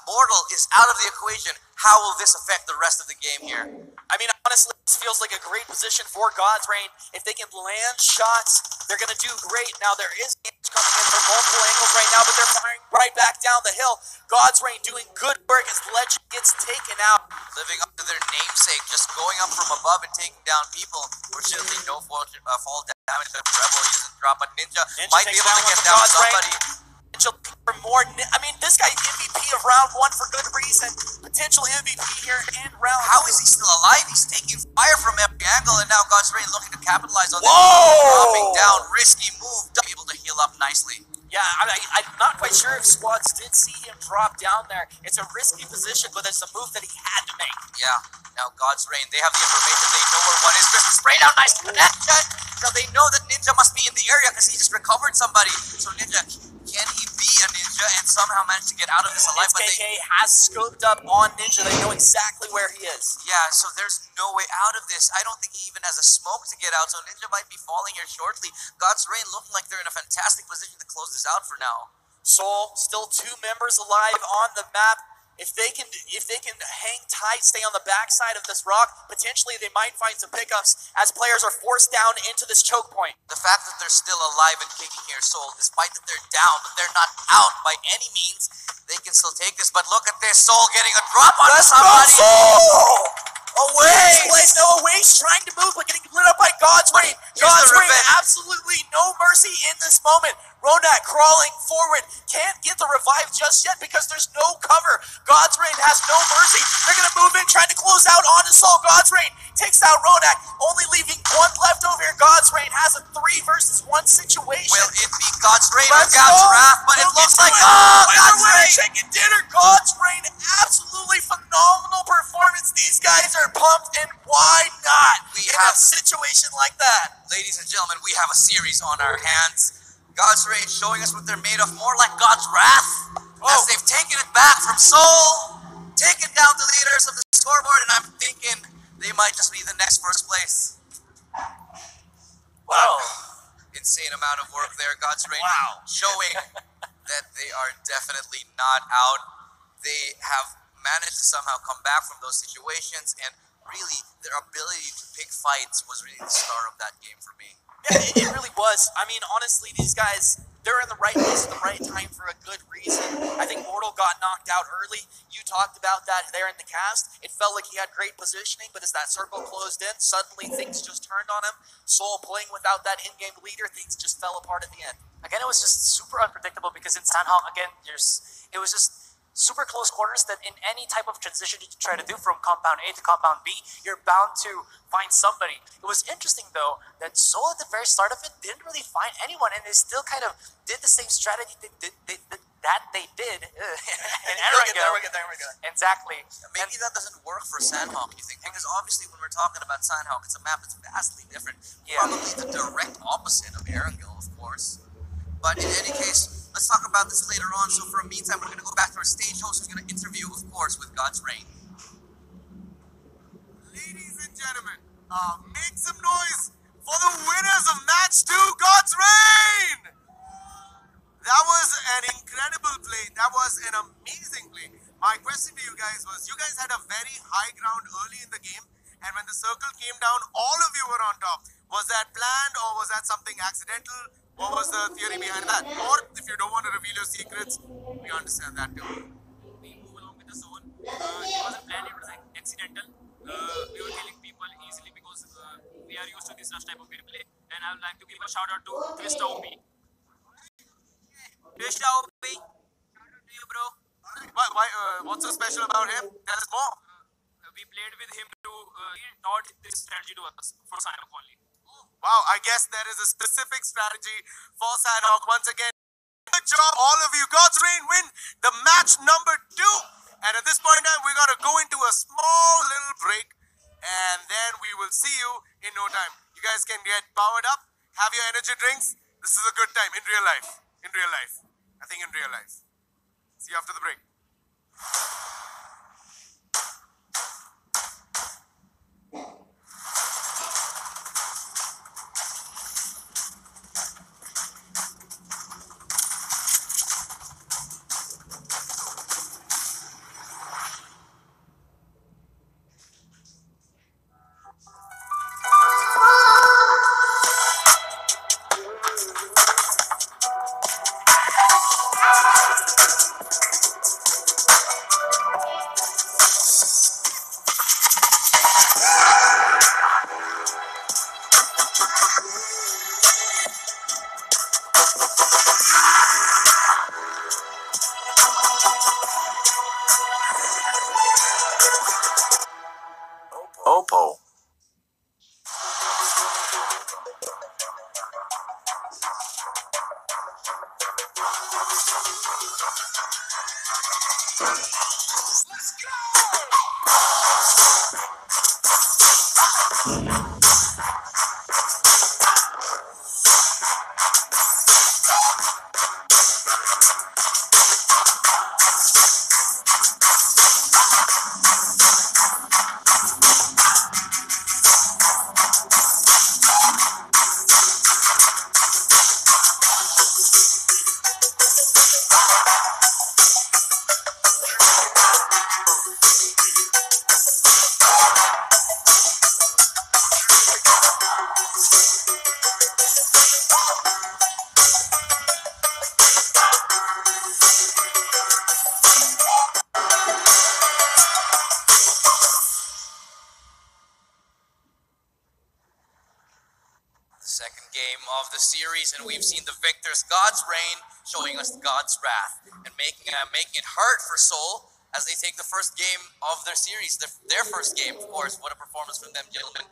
Mortal is out of the equation. How will this affect the rest of the game here? Honestly, this feels like a great position for God's Rain. If they can land shots, they're going to do great. Now, there is damage coming in from multiple angles right now, but they're firing right back down the hill. God's Rain doing good work as Legend gets taken out. Living up to their namesake, just going up from above and taking down people. Fortunately, no fall damage. Rebel doesn't drop, but Ninja might be able to get down somebody. For more, this guy MVP of round 1 for good reason. Potential MVP here in round 2. How is he still alive? He's taking fire from every angle, and now God's Rain looking to capitalize on this. Dropping down, risky move, able to heal up nicely. Yeah, I'm not quite sure if squads did see him drop down there. It's a risky position, but it's a move that he had to make. Yeah, now God's Rain, they have the information. They know where one is. Christmas spray down nicely. Now they know that Ninja must be in the area because he just recovered somebody. So Ninja, can he be a Ninja and somehow manage to get out of this alive? But KK has scoped up on Ninja. They know exactly where he is. Yeah, so there's no way out of this. I don't think he even has a smoke to get out, so Ninja might be falling here shortly. God's Rain looking like they're in a fantastic position to close this out for now. Soul, still 2 members alive on the map. If they can hang tight, stay on the backside of this rock, potentially they might find some pickups as players are forced down into this choke point. The fact that they're still alive and kicking here, Soul, despite that they're down, but they're not out by any means, they can still take this. But look at this, Soul getting a drop on somebody. Away! Away's trying to move, but getting lit up by God's Rain. God's Rain, absolutely no mercy in this moment. Ronak crawling forward, can't get the revive just yet because there's no cover. God's Rain has no mercy. They're going to move in, trying to close out onto Soul. God's Rain takes out Ronak, only leaving 1 left over here. God's Rain has a 3 versus 1 situation. Will it be God's Rain or God's Wrath? But it looks like, God's Rain! Chicken dinner, God's Rain, absolutely phenomenal performance. These guys are pumped, and why not? We in have a situation like that. Ladies and gentlemen, we have a series on our hands. God's Rain showing us what they're made of, more like God's Wrath, as they've taken it back from Soul, taken down the leaders of the scoreboard, and I'm thinking they might just be the next first place. Wow. In insane amount of work there. God's Rain Wow. showing that they are definitely not out. They have managed to somehow come back from those situations, and really their ability to pick fights was really the star of that game for me. Yeah, it really was. I mean, honestly, these guys, they're in the right place at the right time for a good reason. I think Mortal got knocked out early. You talked about that there in the cast. It felt like he had great positioning, but as that circle closed in, suddenly things just turned on him. Soul playing without that in-game leader, things just fell apart at the end. Again, it was just super unpredictable because in Sanhok, again, it was just super close quarters that in any type of transition you try to do from compound A to compound B, you're bound to find somebody. It was interesting though that Seoul at the very start of it didn't really find anyone, and they still kind of did the same strategy that they did in Erangel. We're good. Exactly. Maybe that doesn't work for Sanhok, you think? Because obviously when we're talking about Sanhok, it's a map that's vastly different. Yeah. Probably the direct opposite of Erangel, of course. But in any case, let's talk about this later on. So for a meantime, we're going to go back to our stage host who's going to interview, of course, with God's Rain. Ladies and gentlemen, make some noise for the winners of match 2, God's Rain! That was an incredible play. That was an amazing play. My question to you guys was, you guys had a very high ground early in the game, and when the circle came down, all of you were on top. Was that planned, or was that something accidental? What was the theory behind that? Or if you don't want to reveal your secrets, we understand that too. We move along with the zone. It wasn't planned, it was accidental. We were killing people easily because we are used to this rush type of gameplay. And I would like to give a shout out to Krista OP. Krista OP, shout out to you, bro. What's so special about him? Tell us more. We played with him to he taught this strategy to us for Sanhok only. Wow, I guess there is a specific strategy for Sanhok. Once again, good job, all of you. God's Rain win the match number 2. And at this point in time, we got to go into a small little break. And then we will see you in no time. You guys can get powered up, have your energy drinks. This is a good time in real life. In real life. I think in real life. See you after the break. Second game of the series, and we've seen the victors, God's Rain, showing us God's Wrath, and making it hard for Seoul as they take the first game of their series, their first game, of course. What a performance from them, gentlemen.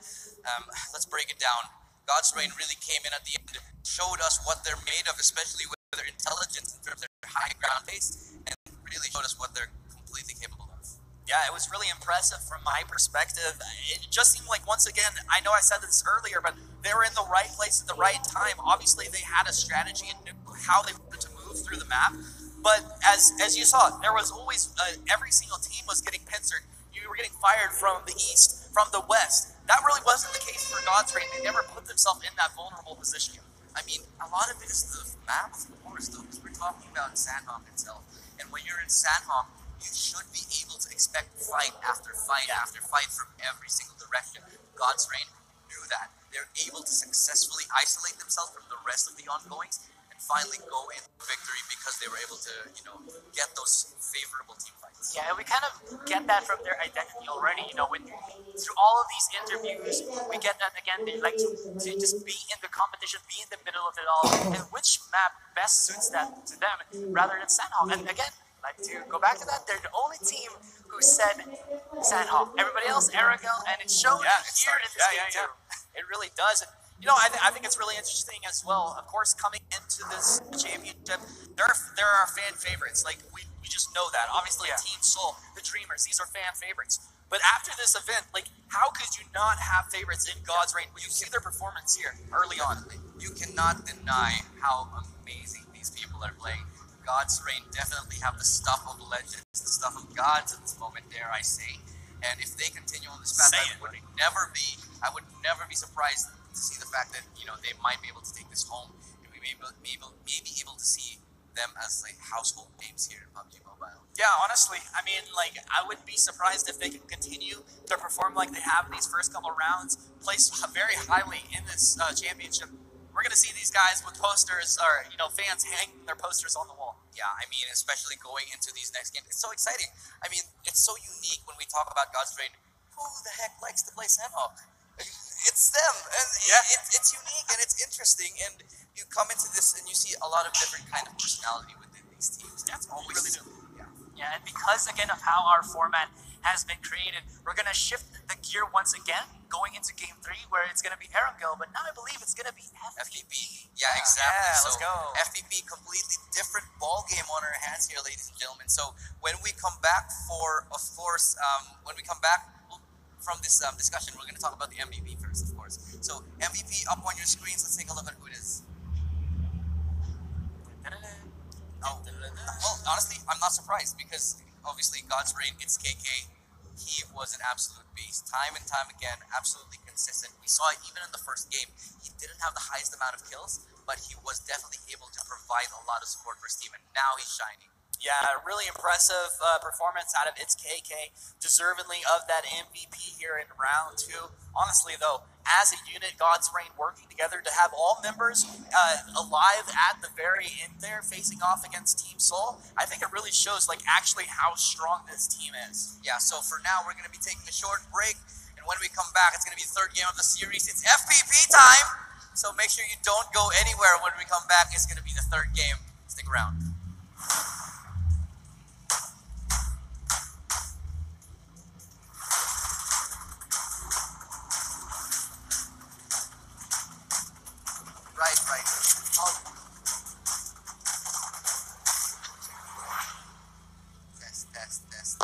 Let's break it down. God's Rain really came in at the end, showed us what they're made of, especially with their intelligence in terms of their high ground pace, and really showed us what they're completely capable of. Yeah, it was really impressive from my perspective. It just seemed like, once again, I know I said this earlier, but they were in the right place at the right time. Obviously, they had a strategy and knew how they wanted to move through the map. But as you saw, there was always, every single team was getting pincered. You were getting fired from the east, from the west. That really wasn't the case for God's Rain. They never put themselves in that vulnerable position. I mean, a lot of it is the map, of course, though, because we're talking about Sandhawk itself. And when you're in Sandhawk, you should be able to expect fight after fight after fight from every single direction. God's Reign knew that. They're able to successfully isolate themselves from the rest of the ongoings and finally go into victory because they were able to, get those favorable team fights. Yeah, and we kind of get that from their identity already. Through all of these interviews, we get that again. They like to just be in the competition, be in the middle of it all, and which map best suits that to them rather than Sandhawk. And again, like to go back to that, they're the only team who said Sandhawk. Everybody else, Aragel, and it showed here in this game too. It really does. And, I think it's really interesting as well. Of course, coming into this championship, there are fan favorites. Like, we just know that. Obviously, Team Soul, the Dreamers, these are fan favorites. But after this event, like, how could you not have favorites in God's Reign when you see their performance here early on? You cannot deny how amazing these people are playing. God's Reign definitely have the stuff of legends, the stuff of gods at this moment, dare I say. And if they continue on this path, I would never be surprised to see the fact that they might be able to take this home, and we may be able to see them as like household names here in PUBG Mobile. Yeah, honestly, I mean, like, I wouldn't be surprised if they can continue to perform like they have in these first couple of rounds, place very highly in this championship. We're gonna see these guys with posters, or fans hanging their posters on the wall. Yeah, I mean, especially going into these next games, it's so exciting. I mean, it's so unique when we talk about God's Reign. Who the heck likes to play Sandhawk? It's them, and it's unique and it's interesting. And you come into this and you see a lot of different kind of personality within these teams. That's always really do. Yeah, and because again of how our format has been created, we're gonna shift the gear once again, going into Game 3, where it's gonna be Erangel, but now I believe it's gonna be FPP. Yeah, exactly. Yeah, so let's go. FPP, completely different ball game on our hands here, ladies and gentlemen. So when we come back from this discussion, we're going to talk about the MVP first, of course. So MVP up on your screens. Let's take a look at who it is. Well, honestly, I'm not surprised because obviously God's Reign, it's KK. He was an absolute beast. Time and time again, absolutely consistent. We saw it even in the first game. He didn't have the highest amount of kills, but he was definitely able to provide a lot of support for his team, and now he's shining. Yeah, really impressive performance out of It's KK, deservingly of that MVP here in round 2. Honestly, though, as a unit, God's Reign working together to have all members alive at the very end there, facing off against Team Soul, I think it really shows like actually how strong this team is. Yeah, so for now, we're going to be taking a short break, and when we come back, it's going to be the third game of the series. It's FPP time, so make sure you don't go anywhere when we come back. It's going to be the third game. Stick around. Right. Test.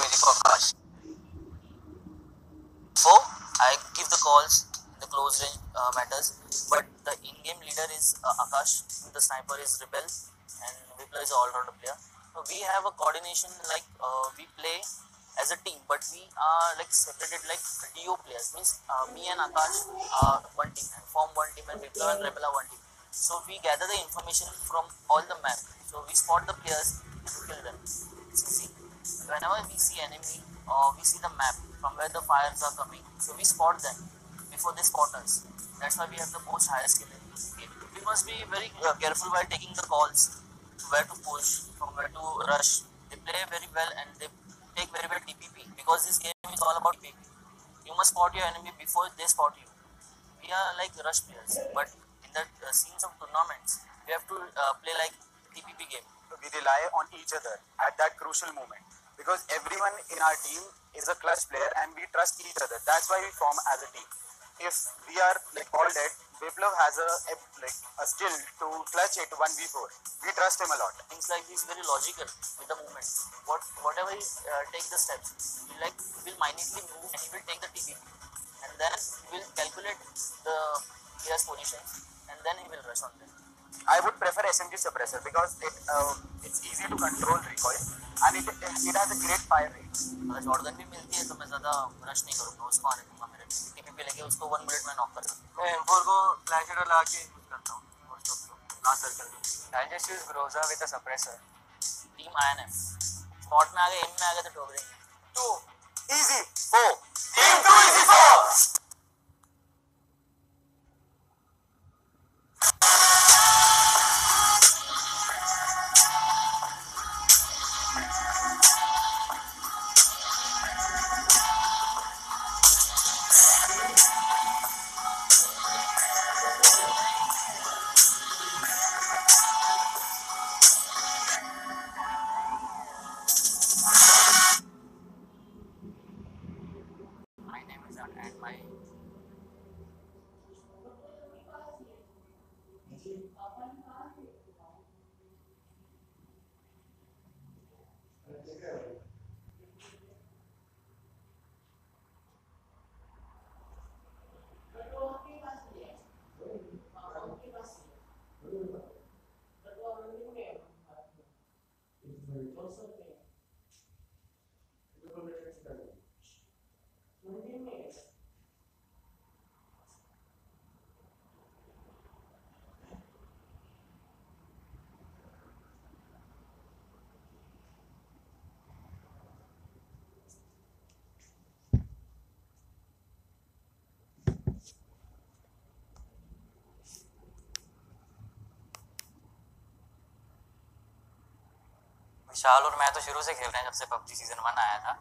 too easy for Akash. So I give the calls in the close range matters, but the in-game leader is Akash, the sniper is Rebel, and Vipla is an all-rounder player. So we have a coordination like we play as a team, but we are like separated like duo players. Means me and Akash are one team and form one team, and Vipla and Rebel are one team. So we gather the information from all the map. So we spot the players and kill them. It's easy. Whenever we see enemy or we see the map from where the fires are coming, so we spot them before they spot us. That's why we have the most highest skill in this game. We must be very careful while taking the calls, where to push, from where to rush. They play very well and they take very well TPP because this game is all about TPP. You must spot your enemy before they spot you. We are like rush players, but in the scenes of tournaments, we have to play like TPP game. We rely on each other at that crucial moment because everyone in our team is a clutch player and we trust each other. That's why we form as a team. If we are like all dead, Biplav has a skill to clutch it 1v4. We trust him a lot. Things like he's very logical with the movement. Whatever he take the steps, will minutely move and he will take the TP, and then he will calculate the player's position and then he will rush on them. I would prefer SMG suppressor because it's easy to control recoil and it has a great fire rate. अगर shotgun भी मिलती है तो मैं ज़्यादा rush नहीं करूँगा, उसको आने दूंगा मेरे टीपी लेके उसको 1 मिनट में नॉक कर दूँगा. मैं M4 को फ्लैश हिटर लगा के यूज करता हूँ लास्ट सर्कल में. I just use Groza with a suppressor. Team INF spot में आ गए, एम में आ गए तो ठोक देंगे. 2 easy 4 team 2 easy 4. विशाल और मैं तो शुरू से खेल रहे हैं जब से PUBG सीजन 1 आया था.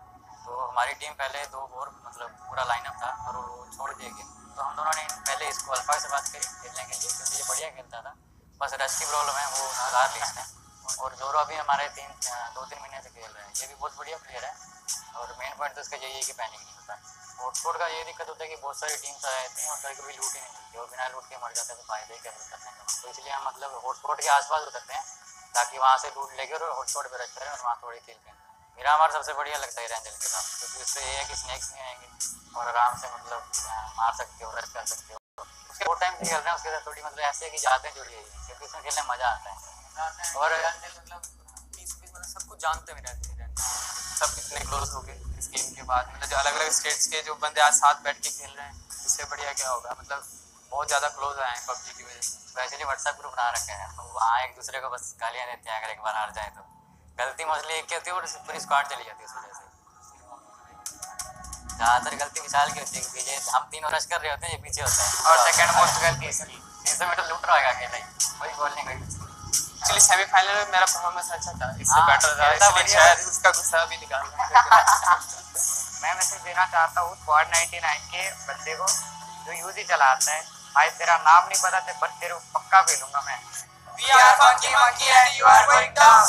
तो हमारी टीम पहले 2 और मतलब पूरा लाइनअप था और वो छोड़ दिया गया. तो हम दोनों ने पहले इसको अल्फा से बात करी खेलने के लिए क्योंकि ये बढ़िया खेलता था. बस रश की प्रॉब्लम है, वो सुधार ली इसने. और जोरो अभी हमारे 2-3 महीने से खेल रहे हैं. ये भी बहुत बढ़िया प्लेयर है और मेन पॉइंट तो इसका यही है कि पैनिक नहीं होता. हॉटस्पॉट का ये दिक्कत होता है कि बहुत सारी टीम्स आ जाती हैं और कभी कभी लूट ही नहीं मिलती और बिना लूट के मर जाते हैं तो फायदा ही क्या करने का. तो इसलिए हम मतलब हॉटस्पॉट के आसपास उतरते हैं ताकि वहाँ से लूट लेके और हॉटस्पॉट पे रश करें और वहाँ थोड़ी खेल करें. मेरा हमारा सबसे बढ़िया लगता है रेंजर के साथ क्योंकि उससे ये है कि स्नैक्स नहीं आएंगे और आराम से मतलब मार सकते हो, रश कर सकते हो. उसके वो टाइम खेल रहे हैं उसके साथ थोड़ी मतलब ऐसे है कि यादें जुड़ी हुई है क्योंकि उसमें खेलने में मज़ा आता है. और मतलब 20 मतलब सब कुछ जानते हुए रहते हैं. सब कितने क्लोज हो गए इस गेम के बाद. मतलब जो अलग अलग स्टेट्स के जो बंदे आज साथ बैठ के खेल रहे हैं इससे बढ़िया क्या होगा. मतलब बहुत ज़्यादा क्लोज आए हैं PUBG की वजह से. स्पेशली व्हाट्सएप ग्रुप बना रखे हैं तो वहाँ एक दूसरे को बस गालियाँ देते हैं अगर एक बार हार जाए तो. गलती मोस्टली एक की होती है और पूरी स्क्वाड चली जाती है उस वजह से. ज़्यादातर गलती विशाल की होती है क्योंकि ये हम तीनों रश कर रहे होते हैं, ये पीछे होते हैं. और सेकंड मोस्ट गलती इसकी 300 मीटर लूट रहा है अकेला ही, वही गोल नहीं गई. एक्चुअली सेमीफाइनल में मेरा परफॉर्मेंस अच्छा था, इससे बेटर था, खेलता इसलिए बढ़िया शायद उसका गुस्सा भी निकाल. मैं मैसेज देना चाहता हूँ क्वाड 99 के बंदे को जो यूज ही चलाता है. भाई तेरा नाम नहीं पता थे बट तेरे को पक्का भेजूंगा मैं. We are Funky Monkey and you are going down.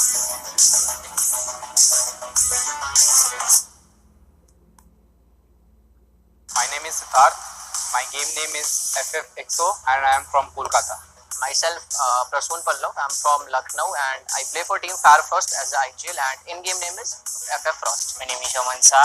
My name is Siddharth. My game name is FFXO and I am from Kolkata. Myself, Prasoon Pallav. I am from Lucknow and I play for Team Firefrost as a IGL and in-game name is FF Frost. My name is Aman Shah.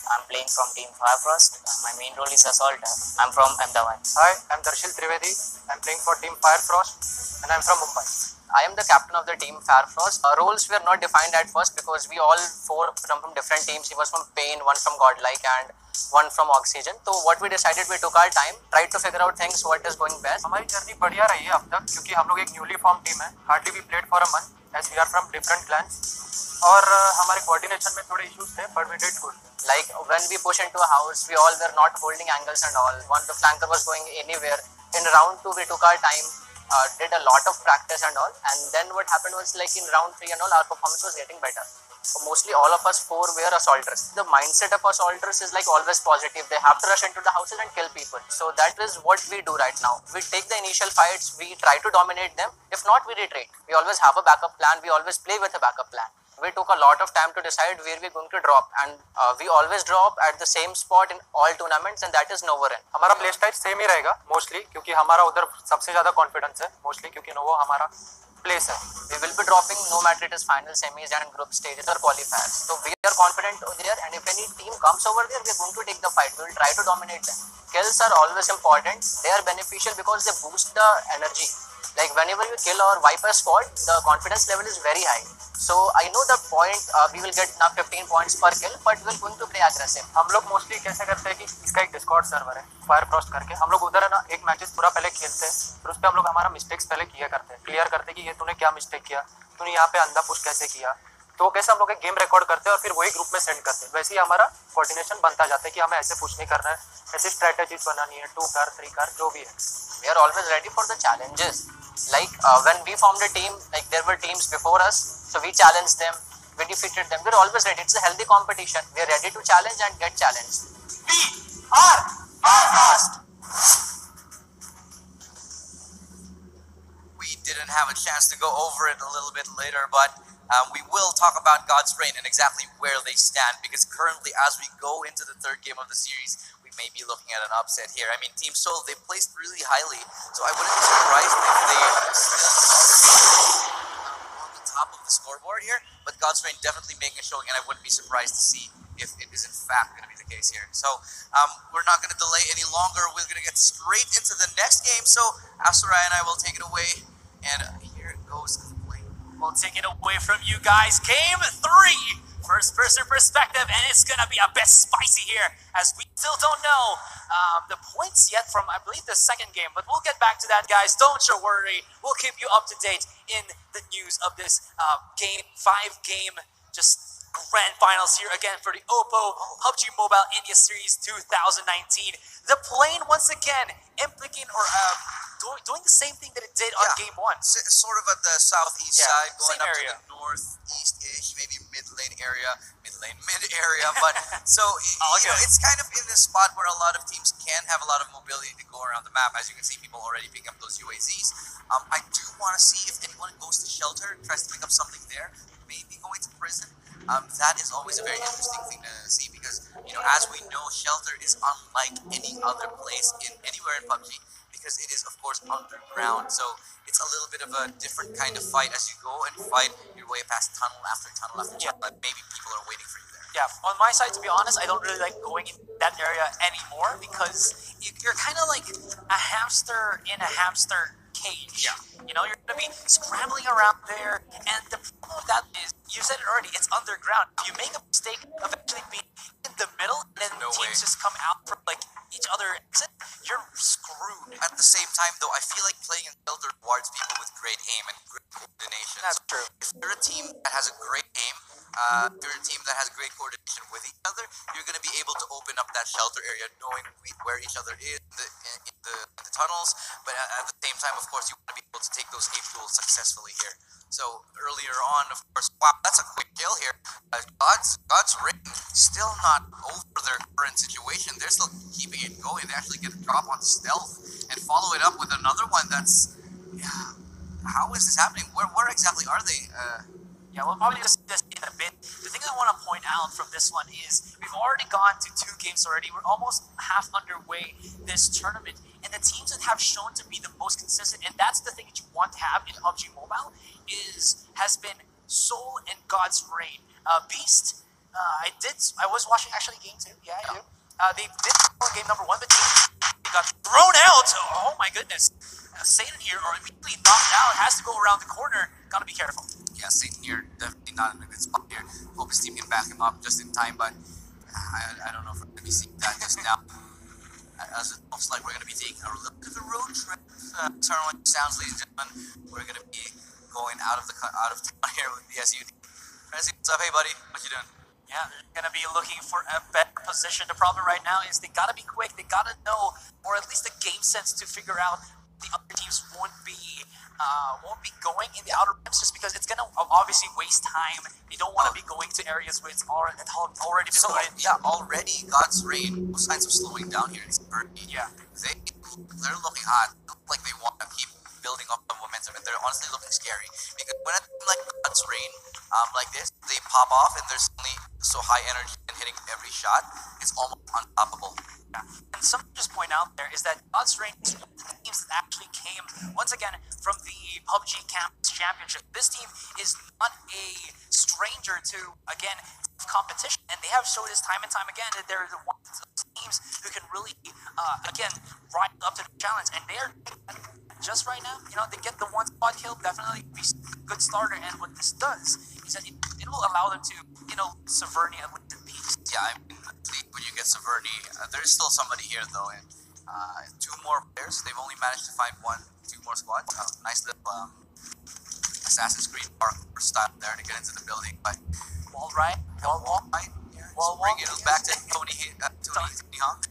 I'm playing from Team Firefrost. My main role is Assaulter. I'm from Ahmedabad. Hi, I'm Darshil Trivedi. I'm playing for Team Firefrost and I'm from Mumbai. I am the captain of the Team Firefrost. Roles were not defined at first because we all four come from different teams. He was from Pain, one from Godlike and one from Oxygen. So what we decided, we took our time, tried to figure out things, what is going best. हमारी journey बढ़िया रही है अब तक क्योंकि हम लोग एक न्यूली फॉर्म टीम है. Hardly we played for a month as we are from different clans. और हमारे कोऑर्डिनेशन में थोड़े इश्यूज थे but we did good. Like when we push into a house, we all were not holding angles and all. One the flanker was going anywhere. In round 2, we took our time, did a lot of practice and all. And then what happened was like in round 3 and all, our performance was getting better. Mostly all of us four were assaulters. The mindset of assaulters is like always positive. They have to rush into the houses and kill people. So that is what we do right now. We take the initial fights, we try to dominate them. If not, we retreat. We always have a backup plan. We always play with a backup plan. We took a lot of time to decide where we're going to drop and we always drop at the same spot in all tournaments and that is Novoren. हमारा play style same ही रहेगा mostly क्योंकि हमारा उधर सबसे ज्यादा confidence है mostly क्योंकि novo हमारा प्लेस है. We will be dropping no matter it is final, semis and group stages or qualifiers. So we are confident there and if any team comes over there, we are going to take the fight. We will try to dominate them. Kills are always important. They are beneficial because they boost the energy. Like whenever you kill or wipe a squad, the confidence level is very high. So I know the point, we will get now 15 points per kill, but we are going to play aggressive. हम लोग mostly कैसे करते हैं कि इसका एक Discord server है फायरफ्रॉस्ट करके. हम लोग उधर है ना एक मैचेस पूरा पहले खेलते हैं फिर उस पर हम लोग हमारा मिस्टेक्स पहले किया करते हैं, क्लियर करते हैं कि ये तूने क्या मिस्टेक किया, तूने यहाँ पे अंधा पुश कैसे किया. तो कैसे हम लोग एक गेम रिकॉर्ड करते हैं और फिर वही ग्रुप में सेंड करते हैं. वैसे ही हमारा कोऑर्डिनेशन बनता जाता है कि हमें ऐसे पुश नहीं करना है, ऐसी स्ट्रेटेजीज बनानी है, 2 कार 3 कार जो भी है. We are always ready for the challenges. Like when we formed a team, like there were teams before us, so we challenged them, we defeated them. We're always ready. It's a healthy competition. We are ready to challenge and get challenged. We are Firefrost. We didn't have a chance to go over it a little bit later, but we will talk about God's Reign and exactly where they stand, because currently as we go into the third game of the series, we may be looking at an upset here. I mean, Team Seoul, they placed really highly, so I wouldn't be surprised if they on the top of the scoreboard here, but God's Reign definitely making a showing, and I wouldn't be surprised to see if it is in fact going to be the case here. So we're not going to delay any longer. We're going to get straight into the next game, so Asurai and I will take it away, and here it goes. We'll take it away from you guys. Game 3, first person perspective, and it's gonna be a bit spicy here as we still don't know the points yet from, I believe, the second game, but we'll get back to that, guys. Don't you worry. We'll keep you up to date in the news of this game 5 game just grand finals here again for the Oppo PUBG Mobile India Series 2019. The plane once again implicating or doing the same thing that it did on game 1. Sort of at the southeast side, going up area. to the northeast-ish, maybe mid-lane area, mid-area, but so you know, it's kind of in this spot where a lot of teams can have a lot of mobility to go around the map. As you can see, people already picking up those UAZs. I do want to see if anyone goes to shelter, tries to pick up something there, maybe going to prison. That is always a very interesting thing to see, because you know, as we know, shelter is unlike any other place in anywhere in PUBG, because it is of course underground, so it's a little bit of a different kind of fight as you go and fight your way past tunnel after tunnel after tunnel. Maybe people are waiting for you there. Yeah, on my side, to be honest, I don't really like going in that area anymore because you're kind of like a hamster in a hamster cage. Yeah. You know, you're going to be scrambling around there, and the problem with that is, you said it already, it's underground. You make a mistake of actually being in the middle, and then teams just come out from like each other exit, you're screwed. At the same time, though, I feel like playing in shelter rewards people with great aim and great coordination. That's true. If you're a team that has a great aim, if you're a team that has great coordination with each other, you're going to be able to open up that shelter area, knowing where each other is in the tunnels. But at the same time, of course, you want to be able to take those aim tools successfully here. So earlier on, of course, wow, that's a quick kill here. God's Reign still not over their current situation. They're still keeping it going. They actually get a drop on stealth and follow it up with another one. That's, yeah. How is this happening? Where exactly are they? Yeah, we'll probably discuss this in a bit. The thing I want to point out from this one is we've already gone to 2 games already. We're almost half underway this tournament, and the teams that have shown to be the most consistent, and that's the thing that you want to have in PUBG Mobile, has been Soul and God's Reign. Beast, I was watching actually game 2. Yeah, I do. They did game number 1, but they got thrown out. Oh my goodness. Satan here, or immediately knocked out, has to go around the corner. Gotta be careful. Yeah, Satan here definitely not in a good spot here. Hope his team can back him up just in time, but I don't know if we're going to be seeing that just now. As it looks like we're going to be taking a little bit of a road trip. Turn on sounds, ladies and gentlemen. We're going to be going out of town here with the SUD. Prezi, what's up? Hey, buddy. What you doing? Yeah, they're going to be looking for a better position. The problem right now is they got to be quick. They got to know, or at least the game sense to figure out the other teams won't be going in the outer rims just because it's going to obviously waste time. They don't want to be going to areas where it's already been So, played. yeah, already God's Reign, no signs of slowing down here in Severny. Yeah. They're looking hot. They look like they want to keep building up the momentum, and they're honestly looking scary. Because when a team like God's Reign, like this, they pop off, and they're suddenly so high energy and hitting every shot, it's almost unstoppable. Yeah. And something to just point out there is that God's Reign is one of the teams that actually came, once again, from the PUBG Campus Championship. This team is not a stranger to, again, competition, and they have showed this time and time again that they're the ones of teams who can really, again, rise up to the challenge, and they're just right now, they get the one spot kill, definitely be a good starter, and what this does is that it will allow them to, Severny at least in peace. Yeah, I mean, when you get Severny, there's still somebody here though, and 2 more players. They've only managed to find 2 more squads. Nice little Assassin's Creed parkour style there to get into the building, but Wall right. yeah, bring it back to Tony Hawk.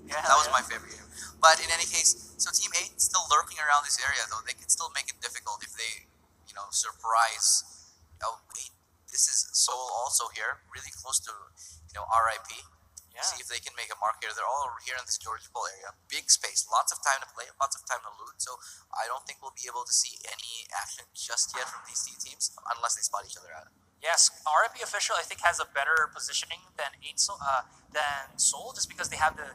Yeah, That was my favorite game. But in any case, so Team 8 still lurking around this area though. They can still make it difficult if they, surprise. Oh wait, this is Seoul also here, really close to, RIP. Yeah. See if they can make a mark here. They're all here in this George Bull area. Big space, lots of time to play, lots of time to loot. So I don't think we'll be able to see any action just yet from these 2 teams unless they spot each other out. Yes, RIP official I think has a better positioning than Seoul, just because they have the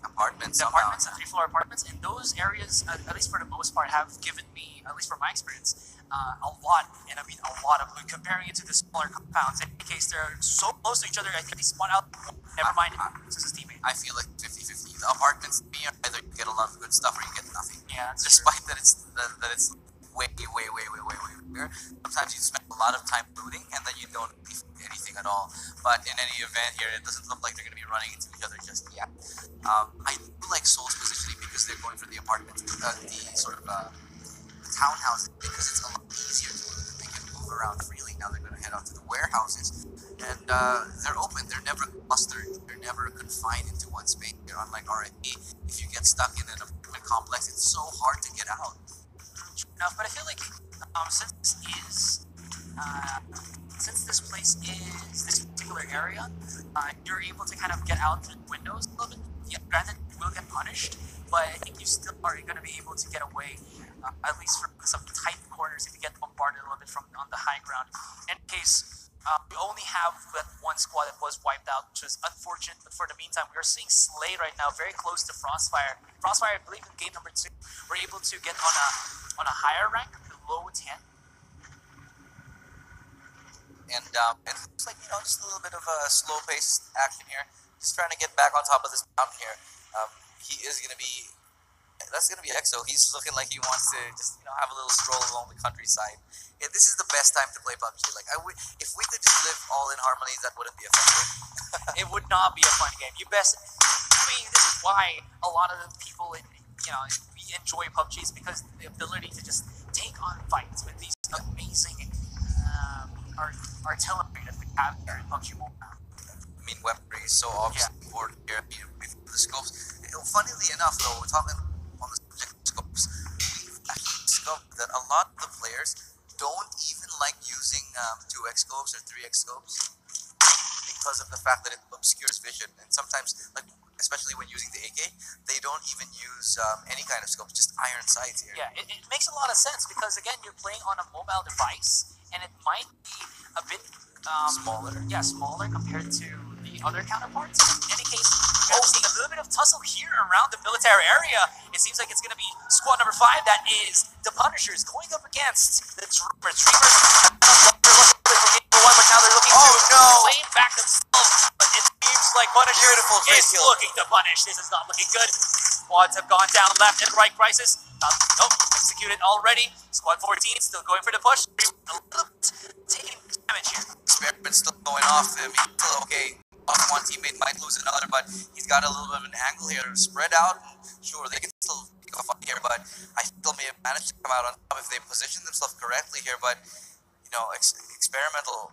Apartments, the 3-floor apartments, and those areas, at least for the most part, have given me, at least from my experience, a lot, and I mean a lot of loot. Comparing it to the smaller compounds, in any case, they're so close to each other. I think they spawn out. Never mind, since his teammate. I feel like 50-50. The apartments, either you get a lot of good stuff or you get nothing. Yeah, that's Despite that it's way bigger. Sometimes you spend a lot of time looting and then you don't really find anything at all. But in any event here, it doesn't look like they're going to be running into each other just yet. I do like Soul's positioning because they're going for the apartments, the sort of townhouses, because it's a lot easier to loot. They can move around freely. Now they're going to head out to the warehouses, and they're open. They're never clustered. They're never confined into one space. They're unlike RIP. If you get stuck in an apartment complex, it's so hard to get out. Enough, but I feel like since this place is this particular area, you're able to kind of get out through the windows a little bit. Yeah, granted, you will get punished, but I think you still are going to be able to get away, at least from some tight corners if you get bombarded a little bit from on the high ground. In case we only have that one squad that was wiped out, which is unfortunate, but for the meantime, we are seeing Slay right now very close to Frostfire. Frostfire, I believe in game number 2, we're able to get on a higher rank, below 10. And it looks like, just a little bit of a slow-paced action here. Just trying to get back on top of this mountain here. He is going to be... That's going to be EXO. He's looking like he wants to just, have a little stroll along the countryside. Yeah, this is the best time to play PUBG. Like, if we could just live all in harmony, that wouldn't be a fun game. It would not be a fun game. This is why a lot of the people we enjoy PUBG, is because the ability to just take on fights with these amazing artillery that we have here in PUBG Mobile. I mean, weaponry is so obviously important here. With the scopes. Funnily enough, though, we're talking on the subject of scopes, we've actually discovered that a lot of the players don't even like using 2x scopes or 3x scopes because of the fact that it obscures vision. And sometimes, like, especially when using the AK, they don't even use any kind of scope, just iron sights here. Yeah, it makes a lot of sense because again, you're playing on a mobile device, and it might be a bit Smaller. Yeah, smaller compared to the other counterparts. In any case, we're seeing a little bit of tussle here around the military area. It seems like it's going to be squad number 5. That is the Punishers going up against the Dreamers. Dreamers but now they're looking to claim back themselves. But it seems like Punisher is looking to punish. This is not looking good. Squads have gone down left and right crisis. Nope, executed already. Squad 14 still going for the push. A little bit taking damage here. Experiment's still going off. He's still okay. One teammate might lose another, but he's got a little bit of an angle here. Spread out. Sure, they can still pick a fight here, but I still may have managed to come out on top if they position themselves correctly here. But you know, experimental.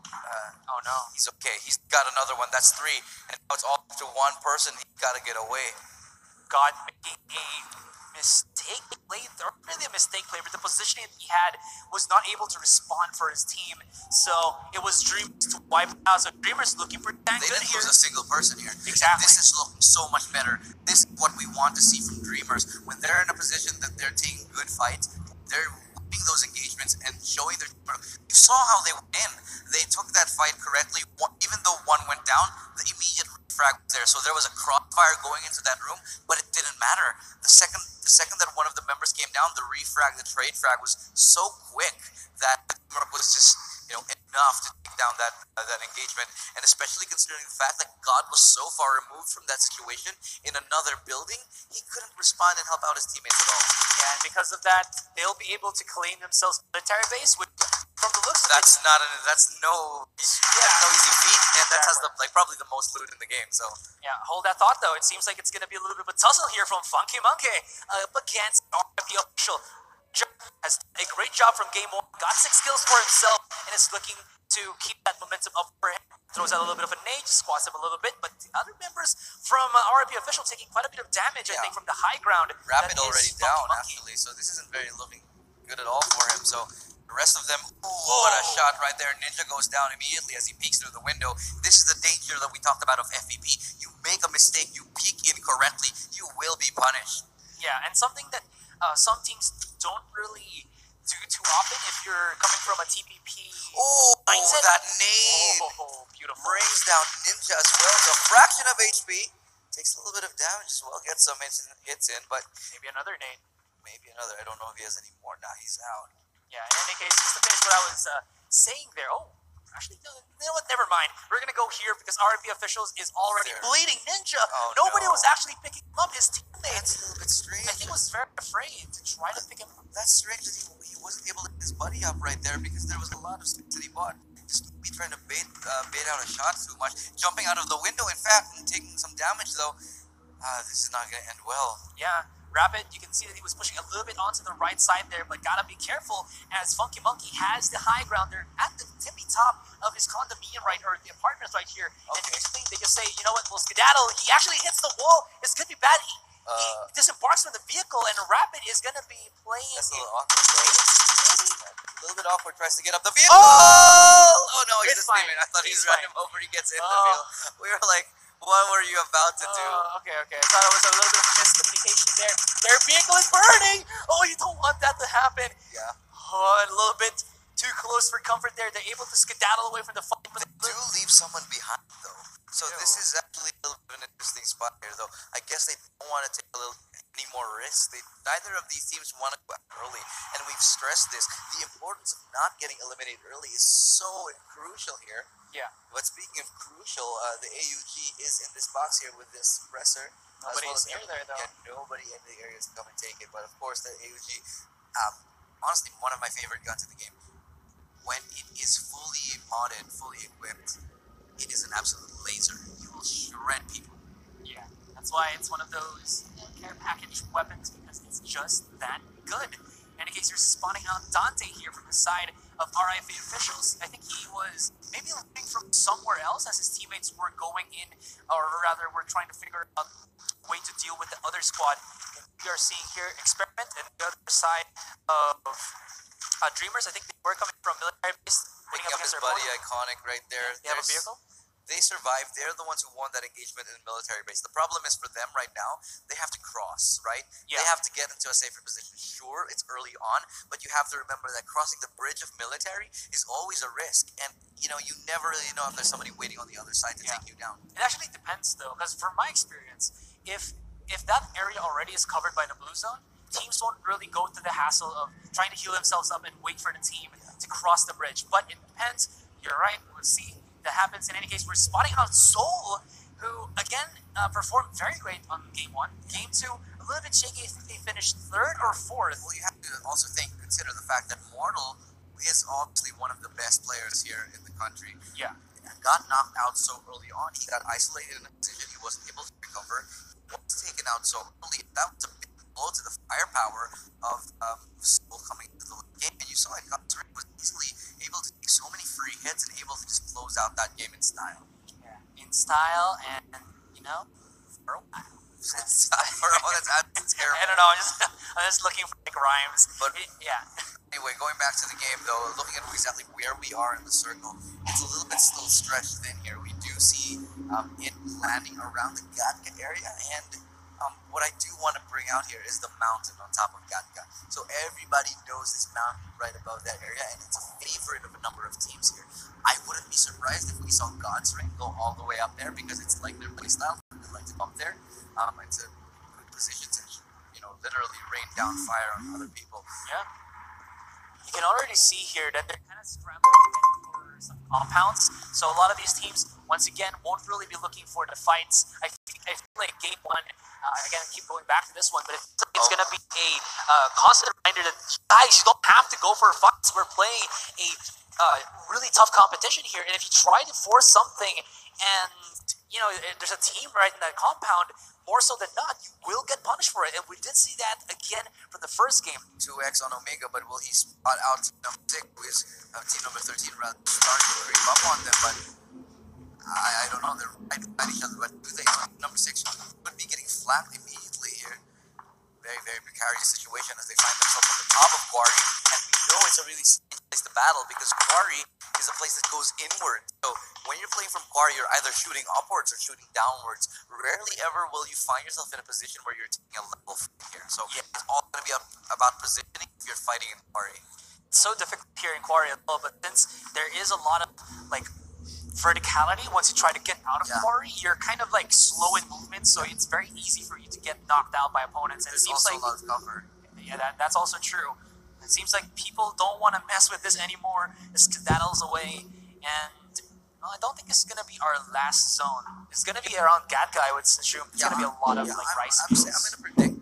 Oh no. He's okay. He's got another one. That's 3, and now it's all up to one person. He's got to get away. God making a mistake play, or really a mistake play, but the positioning that he had was not able to respond for his team. So it was Dreamers to wipe it out. So Dreamers looking pretty dang They good didn't here. lose a single person here. Exactly. This is looking so much better. This is what we want to see from Dreamers. When they're in a position that they're taking good fights, they're winning those engagements and showing their. You saw how they went in. They took that fight correctly. Even though one went down, the immediate frag was there. So there was a crossfire going into that room, but it didn't matter. The second that one of the members came down, the refrag, the trade frag was so quick that it was just enough to take down that engagement. And especially considering the fact that God was so far removed from that situation in another building, he couldn't respond and help out his teammates at all. Yeah, and because of that, they'll be able to claim themselves military base, which from the looks of That's no easy feat, and that has probably the most loot in the game. So yeah, hold that thought though. It seems like it's going to be a little bit of a tussle here from Funky Monkey up against RFP official. Has done a great job from game 1, got 6 kills for himself, and is looking to keep that momentum up for him. Throws out a little bit of a nade, squats him a little bit, but the other members from RP official taking quite a bit of damage, I think, from the high ground. Rapid that already is down, Funky Monkey. actually, so this isn't very looking good at all for him. So the rest of them, what a shot right there. Ninja goes down immediately as he peeks through the window. This is the danger that we talked about of FVP. You make a mistake, you peek incorrectly, you will be punished. Yeah, and something that some teams don't really do too often if you're coming from a TPP mindset. That nade beautiful. brings down Ninja as well to a fraction of HP. Takes a little bit of damage as well, gets some hits in, but Maybe another nade. maybe another. I don't know if he has any more. Nah, he's out. Yeah, in any case, just to finish what I was saying there. Actually, no, you know what? Never mind. We're going to go here because RP officials is already bleeding Ninja. Oh, Nobody no. was actually picking him up. His teammates, That's a little bit strange. I think, was very afraid to try to pick him up. That's strange that he wasn't able to get his buddy up right there because there was a lot of sticks that he bought. Just be trying to bait out a shot too much. Jumping out of the window, in fact, and taking some damage though. This is not going to end well. Yeah, Rapid, you can see that he was pushing a little bit onto the right side there, but gotta be careful as Funky Monkey has the high ground there at the tippy top of his condominium or the apartments right here. And usually they just say, you know what, we'll skedaddle. He actually hits the wall. This could be bad. He disembarks from the vehicle, and Rapid is gonna be playing. That's a little awkward, bro. Maybe? A little bit awkward, tries to get up the vehicle. Oh no, he's It's just fine. leaving. I thought he It's was running fine. over. He gets in the vehicle. We were like, what were you about to do? Okay. I thought it was a little bit of a miscommunication there. Their vehicle is burning. Oh, you don't want that to happen. Yeah. Oh, a little bit too close for comfort there. They're able to skedaddle away from the fight. But Do leave someone behind though. So this is actually a little bit of an interesting spot here though. I guess they don't want to take any more risks. Neither of these teams want to go out early. And we've stressed this. The importance of not getting eliminated early is so crucial here. yeah, But speaking of crucial, the AUG is in this box here with this suppressor. Nobody's near there, though. Yeah, nobody in the area is come and take it. But of course, the AUG, honestly, one of my favorite guns in the game. When it is fully modded, fully equipped, it is an absolute laser. You will shred people. yeah. That's why it's one of those care package weapons because it's just that good. In any case, you're spotting out Dante here from the side of RIFA officials. I think he was maybe looking from somewhere else as his teammates were going in, or rather, were trying to figure out a way to deal with the other squad. And we are seeing here Experiment and the other side of Dreamers. I think they were coming from military base. Picking up his buddy, Iconic right there. They have a vehicle? They survived. They're the ones who won that engagement in the military base. The problem is for them right now, they have to cross, right? Yeah. They have to get into a safer position. Sure, it's early on, but you have to remember that crossing the bridge of military is always a risk. And, you know, you never really know if there's somebody waiting on the other side to Yeah. take you down. It actually depends though, because from my experience, if that area already is covered by the blue zone, teams won't really go to the hassle of trying to heal themselves up and wait for the team to cross the bridge. But it depends. You're right. We'll see. That happens in any case. We're spotting out Seoul, who again performed very great on game 1. Game 2, a little bit shaky. I think they finished 3rd or 4th. Well, you have to also consider the fact that Mortal is obviously one of the best players here in the country. Yeah. Got knocked out so early on. He got isolated in a position he wasn't able to recover. He was taken out so early. That was a big blow to the firepower of Seoul coming into the game. And you saw it. Gunsring was easily able to take so many free hits and able to just close out that game in style. Yeah. In style and, you know, for a while. That's terrible. I don't know. I'm just looking for like rhymes. But yeah. Anyway, going back to the game though, looking at exactly where we are in the circle, it's a little bit still stretched thin here. We do see it landing around the Gatka area, and what I do want to bring out here is the mountain on top of Gatka. So everybody knows this mountain right above that area, and it's a favorite of a number of teams here. I wouldn't be surprised if we saw God's Ring go all the way up there because it's like their playstyle. They like to come up there. It's a good position to, you know, literally rain down fire on other people. Yeah. You can already see here that they're kind of scrambling for some compounds. So a lot of these teams, once again, won't really be looking for the fights. I feel like game 1, again, I keep going back to this one, but it's going to be a constant reminder that, guys, you don't have to go for fights. We're playing a really tough competition here, and if you try to force something and, you know, there's a team right in that compound, more so than not, you will get punished for it. And we did see that again from the first game. 2x on Omega, but will he spot out team number 6, who is team number 13, rather starting to creep up on them? But I don't know, they're right at each other. But do they know number 6 would be getting flapped immediately here? Very, very precarious situation as they find themselves on the top of Quarry. And we know it's a really strange place to battle because Quarry is a place that goes inward. So when you're playing from Quarry, you're either shooting upwards or shooting downwards. Rarely ever will you find yourself in a position where you're taking a level fight here. So it's all going to be about positioning if you're fighting in Quarry. It's so difficult here in Quarry as well, but since there is a lot of like verticality, once you try to get out of Quarry, you're kind of like slow in movement, so it's very easy for you to get knocked out by opponents. And There's it seems also like a lot of cover. Yeah, that's also true. It seems like people don't want to mess with this anymore. It skedaddles away, and I don't think it's gonna be our last zone. It's gonna be around Gatka, I would assume. It's gonna be a lot of like rice fields. I'm gonna predict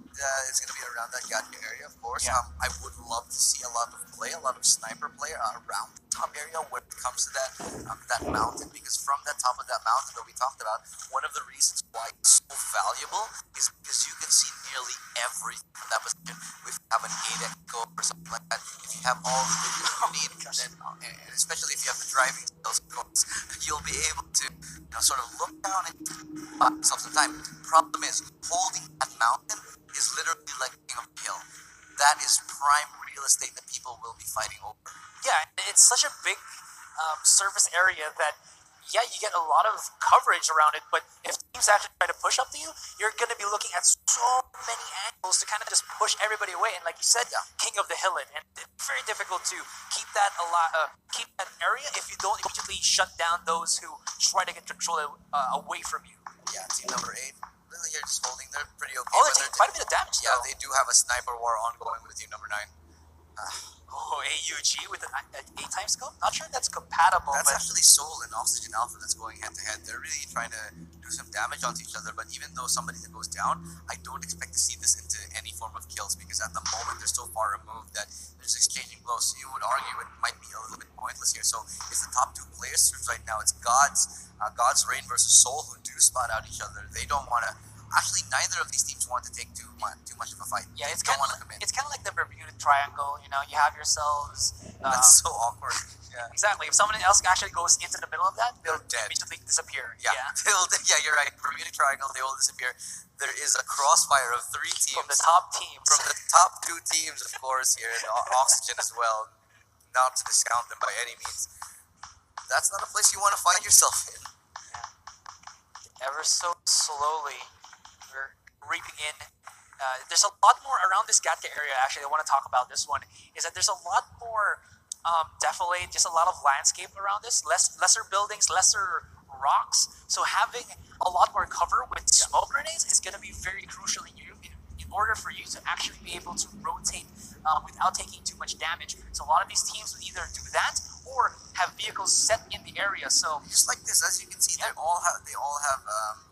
it's gonna be around that Gatka area, of course. Yeah. I would love to see a lot of sniper play around the top area when it comes to that mountain, because from that top of that mountain that we talked about, one of the reasons why it's so valuable is because you can see nearly everything from that position. If you have an 8 echo or something like that, if you have all the vision you need, then, and especially if you have the driving skills, of course, you'll be able to, you know, sort of look down and buy yourself some time. Problem is, holding that mountain is literally like being a hill. That is prime real estate that people will be fighting over. Yeah, it's such a big surface area that, yeah, you get a lot of coverage around it, but if teams actually try to push up to you, you're going to be looking at so many angles to kind of just push everybody away. And like you said, king of the hillet, and it's very difficult to keep that keep that area if you don't immediately shut down those who try to get control away from you. Yeah, team number 8, really here just holding. They're pretty okay. Oh, they're taking quite a bit of damage. Yeah, though. they do have a sniper war ongoing with team number 9. Oh, AUG with an 8-time scope? Not sure that's compatible. That's but actually Soul and Oxygen Alpha that's going head to head. They're really trying to do some damage onto each other, but even though somebody that goes down, I don't expect to see this into any form of kills because at the moment they're so far removed that there's exchanging blows. So you would argue it might be a little bit pointless here. So it's the top 2 players right now. It's God's Reign versus Soul who do spot out each other. They don't want to. Actually, neither of these teams want to take too much of a fight. yeah, it's They kind don't of want to commit. it's kind of like the Bermuda Triangle. You know, you have yourselves. That's so awkward. Yeah. Exactly. If someone else actually goes into the middle of that, they'll They're dead. immediately disappear. Yeah, yeah, you're right. Bermuda Triangle, they will disappear. There is a crossfire of 3 teams. From the top teams. From the top 2 teams, of course, here, and Oxygen as well. Not to discount them by any means. That's not a place you want to find yourself in. ever so slowly, we're reaping in. There's a lot more around this Gatka area. Actually, I want to talk about this one. Is that there's a lot more defilade, just a lot of landscape around this. Lesser buildings, lesser rocks. So having a lot more cover with smoke grenades is going to be very crucial in order for you to actually be able to rotate without taking too much damage. So a lot of these teams will either do that or have vehicles set in the area. So Just like this, as you can see, they all have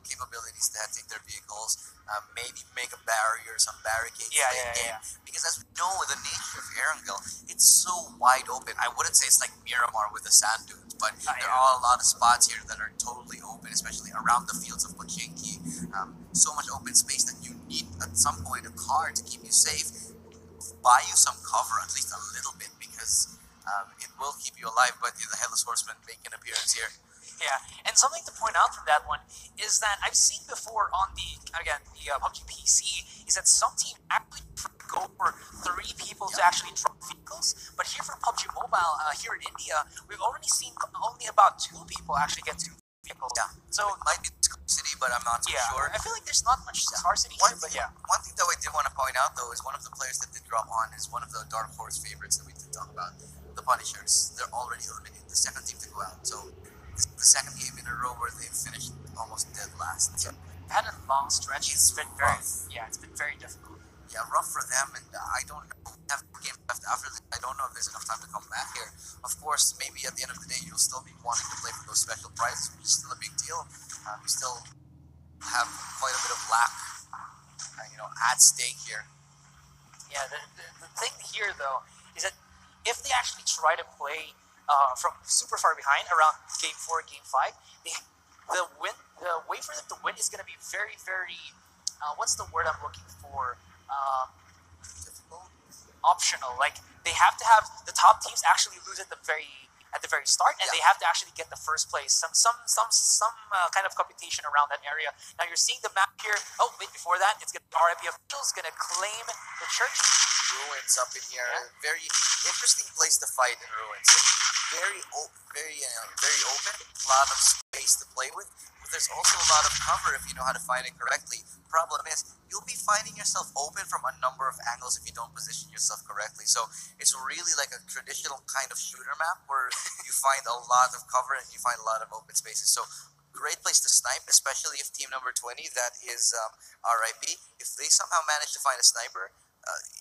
capabilities to take their vehicles, maybe make a barrier, some barricades late game. Because as we know, the nature of Erangel, it's so wide open. I wouldn't say it's like Miramar with the sand dunes, but there are a lot of spots here that are totally open, especially around the fields of Pochinki. So much open space that you need at some point a car to keep you safe, buy you some cover, at least a little bit, because it will keep you alive. But the Headless Horseman make an appearance here. yeah, and something to point out from that one is that I've seen before on the PUBG PC is that some team actually go for 3 people to actually drop vehicles, but here for PUBG Mobile here in India, we've already seen only about 2 people actually get 2 vehicles. Yeah, So it might be City, but I'm not too sure. I feel like there's not much scarcity One here, but thing, yeah. one thing that I did want to point out though is one of the players that did drop on is one of the Dark Horse favorites that we did talk about, the Punishers. They're already eliminated, the second team to go out. So this is the second game in a row where they've finished almost dead last. So, Had a long stretch. It's been very rough. it's been very difficult. yeah, rough for them, and I don't know. We have a game left after this. I don't know if there's enough time to come back here. Of course, maybe at the end of the day, you'll still be wanting to play for those special prizes, which is still a big deal. We still have quite a bit of lack, at stake here. Yeah, the thing here though is that if they actually try to play from super far behind around game 4, game 5, the way for them to win is going to be very, very. What's the word I'm looking for? Difficult. Optional. Like they have to have the top teams actually lose at the very start, and they have to actually get the first place. Some kind of computation around that area. Now you're seeing the map here. Oh wait, before that, it's gonna RIP officials gonna claim the church. Ruins up in here. Yeah. Very interesting place to fight in Ruins. Very open. A lot of space to play with. But there's also a lot of cover if you know how to find it correctly. Problem is, you'll be finding yourself open from a number of angles if you don't position yourself correctly. So it's really like a traditional kind of shooter map where you find a lot of cover and you find a lot of open spaces. So great place to snipe, especially if team number 20, that is RIP, if they somehow manage to find a sniper,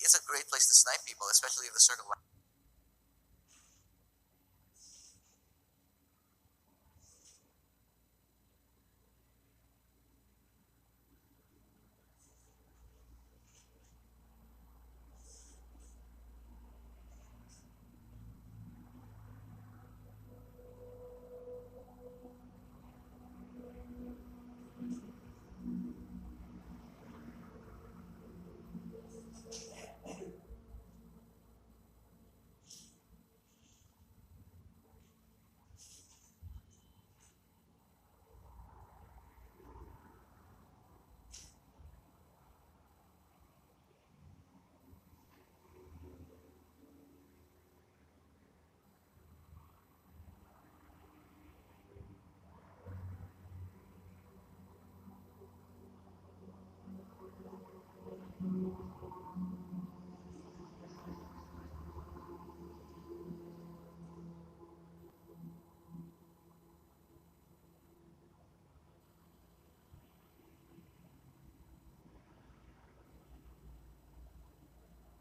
it's a great place to snipe people, especially if the circle.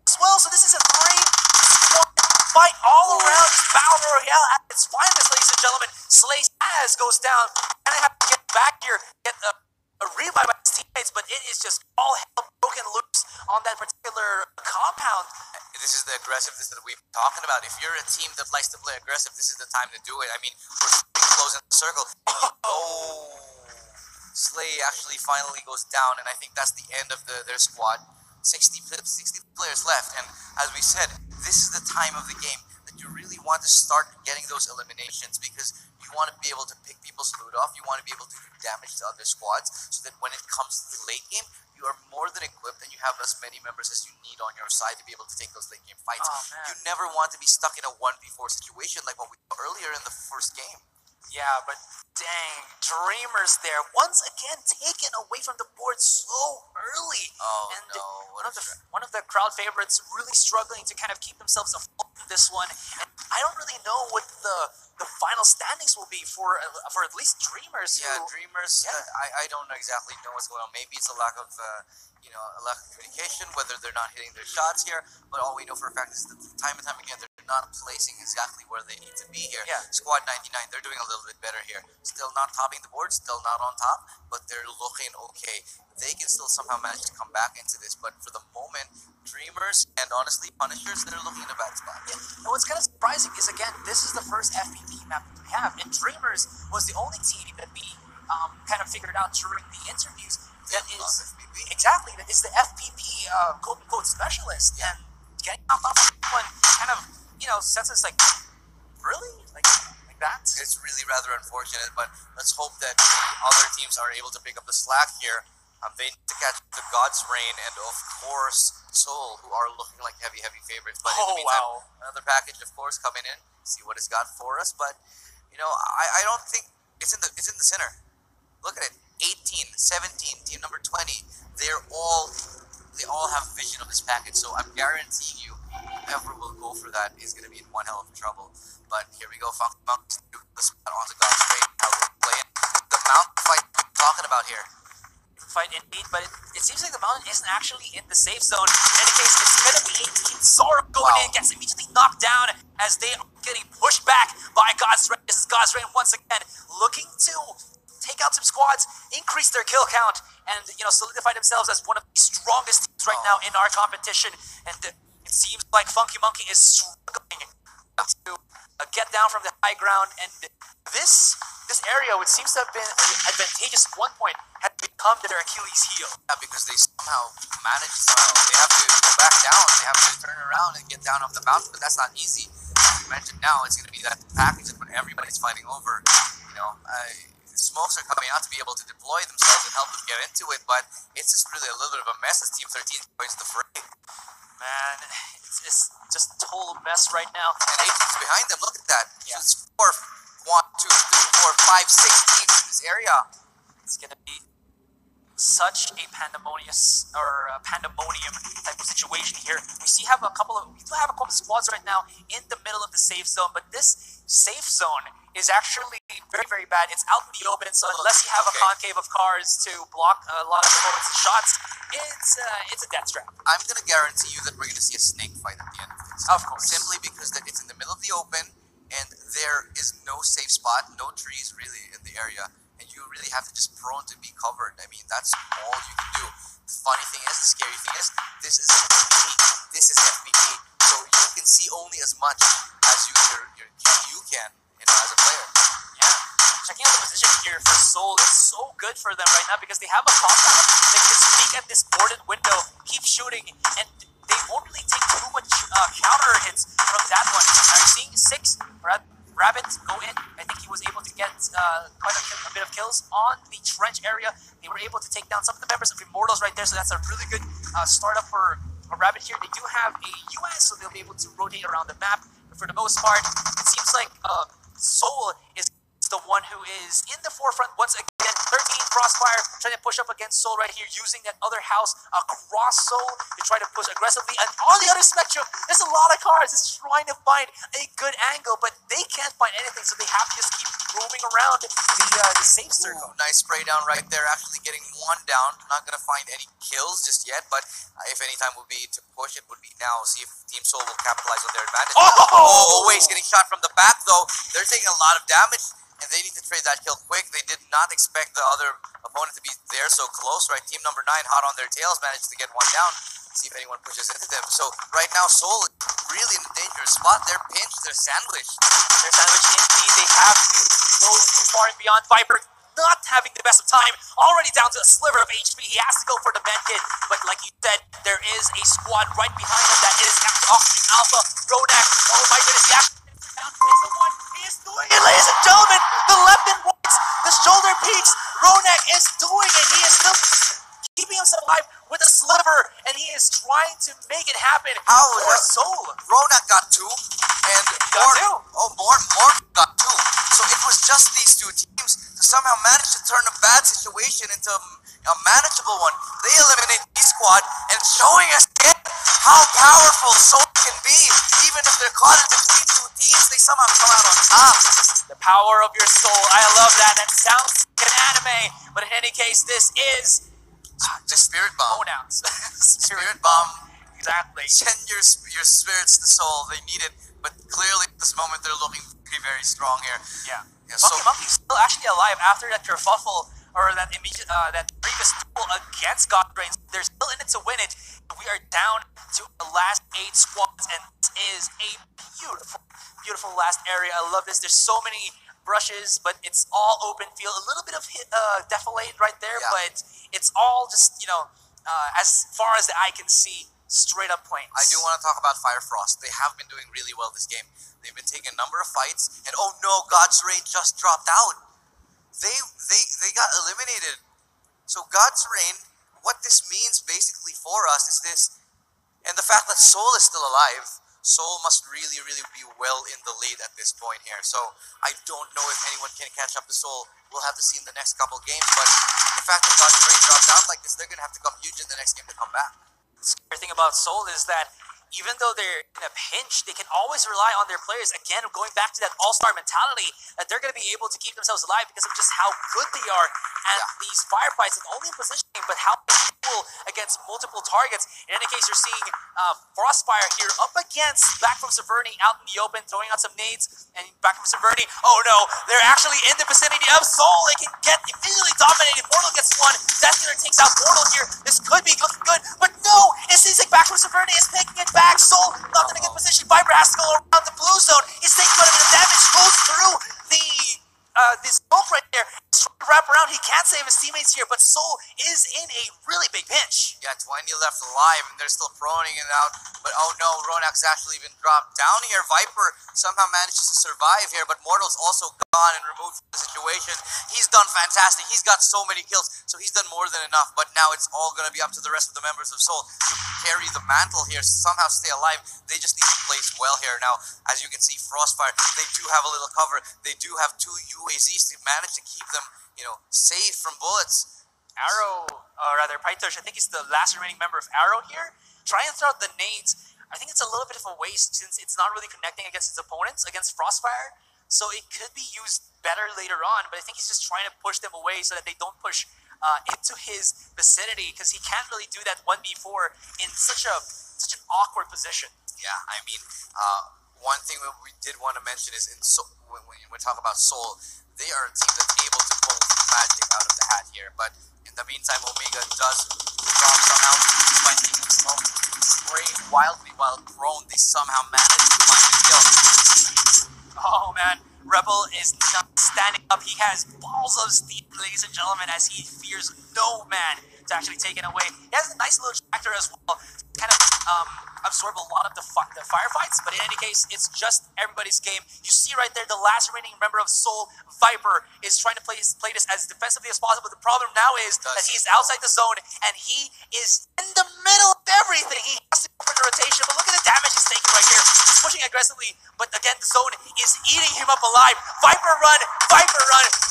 As well, so this is a great fight all around. Battle Royale at its finest, ladies and gentlemen. Slay as goes down, and I have to get back here, get a revive by his teammates, but it is just all hell broken loose on that particular compound. This is the aggressiveness that we've been talking about. If you're a team that likes to play aggressive, this is the time to do it. I mean, we're closing the circle. Oh, Slay actually finally goes down, and I think that's the end of their squad. 60 players left, and as we said, this is the time of the game that you really want to start getting those eliminations, because you want to be able to pick people's loot off, you want to be able to do damage to other squads, so that when it comes to the late game, you are more than equipped and you have as many members as you need on your side to be able to take those late game fights. Oh, man. You never want to be stuck in a 1v4 situation like what we saw earlier in the first game. Yeah, but dang, Dreamers there once again taken away from the board so early. Oh And no, what a one of the crowd favorites really struggling to kind of keep themselves afloat in this one. And I don't really know what the final standings will be for at least Dreamers. Yeah, who, Dreamers. I don't exactly know what's going on. Maybe it's a lack of a lack of communication, whether they're not hitting their shots here. But all we know for a fact is that time and time again they're not placing exactly where they need to be here. Yeah. Squad 99, they're doing a little bit better here. Still not topping the board, still not on top, but they're looking okay. They can still somehow manage to come back into this, but for the moment, Dreamers and honestly Punishers, they're looking in a bad spot. And what's kind of surprising is, again, this is the first FPP map that we have, and Dreamers was the only team that we kind of figured out during the interviews that is exactly that is the FPP quote unquote specialist. And getting knocked off of one kind of sets us like really like that. It's really rather unfortunate, but let's hope that the other teams are able to pick up the slack here. They need to catch the God's Reign and, of course, Seoul, who are looking like heavy favorites. But in the meantime, another package, of course, coming in. See what it's got for us. But, I don't think it's in the center. Look at it. 18, 17, team number 20. They all have vision of this package. So I'm guaranteeing you, whoever will go for that is going to be in one hell of trouble. But here we go. Funky Monks do the spot onto God's Reign. How we'll play it. The mount fight we're talking about here. Fight indeed, but it seems like the mountain isn't actually in the safe zone. In any case, it's going to be 18. Zoro going in, gets immediately knocked down as they are getting pushed back by God's Reign. This is God's Reign once again, looking to take out some squads, increase their kill count, and solidify themselves as one of the strongest teams right now in our competition. And it seems like Funky Monkey is struggling to get down from the high ground, and this area, which seems to have been advantageous at one point, had become their Achilles heel. Yeah, because they somehow managed. They have to go back down. They have to turn around and get down off the mountain, but that's not easy. As you mentioned, now it's going to be that package that when everybody's fighting over, smokes are coming out to be able to deploy themselves and help them get into it, but it's just really a little bit of a mess as Team 13 joins the fray. Man, it's just a total mess right now. And 18's behind them. Look at that. Yeah. So it's 4, 1, 2, 3, 4, 5, 6 teams in this area. It's gonna be such a pandemonium type of situation here. We do have a couple of squads right now in the middle of the safe zone, but this safe zone is actually very, very bad. It's out in the open, so unless you have a concave of cars to block a lot of opponents' shots, it's a death trap. I'm going to guarantee you that we're going to see a snake fight at the end of this. Of course. Simply because that it's in the middle of the open, and there is no safe spot, no trees really in the area, and you really have to just prone to be covered. I mean, that's all you can do. The funny thing is, the scary thing is, this is FPP. This is FPP. So you can see only as much as you can, as a player. Yeah. Checking out the position here for Seoul is so good for them right now because they have a compound that can sneak at this boarded window, keep shooting, and they won't really take too much counter hits from that one. I'm seeing 6 Rabbit go in. I think he was able to get quite a bit of kills on the trench area. They were able to take down some of the members of Immortals right there, so that's a really good startup for a Rabbit here. They do have a US, so they'll be able to rotate around the map. But for the most part, it seems like Seoul is the one who is in the forefront once again. 13 Crossfire trying to push up against Seoul right here, using that other house across Seoul to try to push aggressively. And on the other spectrum, there's a lot of cars just trying to find a good angle, but they can't find anything, so they have to just keep roaming around the safe circle. Ooh, nice spray down right there, actually getting one down. Not going to find any kills just yet, but if any time would be to push, it would be now. See if Team Seoul will capitalize on their advantage. Oh, wait, he's getting shot from the back, though. They're taking a lot of damage, and they need to trade that kill quick. They did not expect the other opponent to be there so close, right? Team number 9, hot on their tails, managed to get one down. See if anyone pushes into them. So right now, Seoul is really in a dangerous spot. They're pinched, they're sandwiched. They're sandwiched indeed. They have to go too far and beyond. Viper not having the best of time. Already down to a sliver of HP. He has to go for the medkit. But like you said, there is a squad right behind him that is Oxygen Alpha. Rodak. Oh my goodness. He actually found the one. He is doing it, ladies and gentlemen. The left and right, the shoulder peaks. Ronak is doing it. He is still keeping himself alive with a sliver, and he is trying to make it happen for Seoul. Ronak got 2, and more got 2. So So it was just these two teams to somehow manage to turn a bad situation into a manageable one. They eliminate B-Squad and showing us again how powerful Seoul can be. Even if they're caught in between two teams, they somehow come out on top. The power of your soul. I love that. That sounds like an anime, but in any case, this is The Spirit Bomb. pronouns. Spirit Bomb. Exactly. Send your spirits to Seoul. They need it, but clearly at this moment they're looking very, very strong here. Yeah. Yeah, Funky Monkey's still actually alive after that kerfuffle or that immediate that previous duel against Godbrain. They're still in it to win it. We are down to the last 8 squads, and this is a beautiful, beautiful last area. I love this. There's so many brushes, but it's all open field. A little bit of defilade right there, Yeah. but it's all just, as far as the eye can see, straight up points. I do want to talk about Fire Frost. They have been doing really well this game. They've been taking a number of fights, and oh no, God's Rain just dropped out. They got eliminated. So God's Rain, what this means basically for us is this, and the fact that Seoul is still alive. Seoul must really, really be well in the lead at this point here. So I don't know if anyone can catch up to Seoul. We'll have to see in the next couple games. But the fact that God's Rain dropped out like this, they're going to have to come huge in the next game to come back. The scary thing about Seoul is that even though they're in a pinch, they can always rely on their players. Again, going back to that all-star mentality, that they're going to be able to keep themselves alive because of just how good they are at these firefights, and only in positioning, but how they duel against multiple targets. In any case, you're seeing Frostfire here up against back from Severny out in the open, throwing out some nades, and back from Severny. Oh no, they're actually in the vicinity of Seoul. They can get immediately dominated. Mortal gets one. Death Dealer takes out Mortal here. This could be looking good, but no, it seems like back from Severny is taking it back. Soul not in a good position. Viper has to go around the blue zone. He's taking quite a bit of damage. Goes through the smoke right there. He's trying to wrap around. He can't save his teammates here, but Soul is in a really big pinch. Yeah, 20 left alive, and they're still proning it out. But oh no, Ronak's actually been dropped down here. Viper somehow manages to survive here, but Mortal's also gone and removed from the situation. He's done fantastic. He's got so many kills, so he's done more than enough. But now it's all going to be up to the rest of the members of Seoul to carry the mantle here, somehow stay alive. They just need to place well here. Now, as you can see, Frostfire, they do have a little cover. They do have 2 UAZs to manage to keep them, safe from bullets. Arrow, or rather Paitush, I think he's the last remaining member of Arrow here. Try and throw out the nades. I think it's a little bit of a waste since it's not really connecting against its opponents, against Frostfire. So it could be used better later on, but I think he's just trying to push them away so that they don't push into his vicinity, because he can't really do that 1v4 in such an awkward position. Yeah, I mean, one thing that we did want to mention is when we talk about Seoul, they are a team that's able to pull magic out of the hat here. But in the meantime, Omega does drop somehow, despite being sprayed wildly while prone. They somehow manage to find the kill. Oh man, Rebel is not standing up. He has balls of steel, ladies and gentlemen, as he fears no man to actually take it away. He has a nice little tractor as well, kind of absorb a lot of the firefights, but in any case, it's just everybody's game. You see right there, the last remaining member of Seoul, Viper, is trying to play this as defensively as possible. The problem now is that he's outside the zone, and he is in the middle of everything. He has to go for the rotation, but look at the damage he's taking right here. He's pushing aggressively, but again, the zone is eating him up alive. Viper run!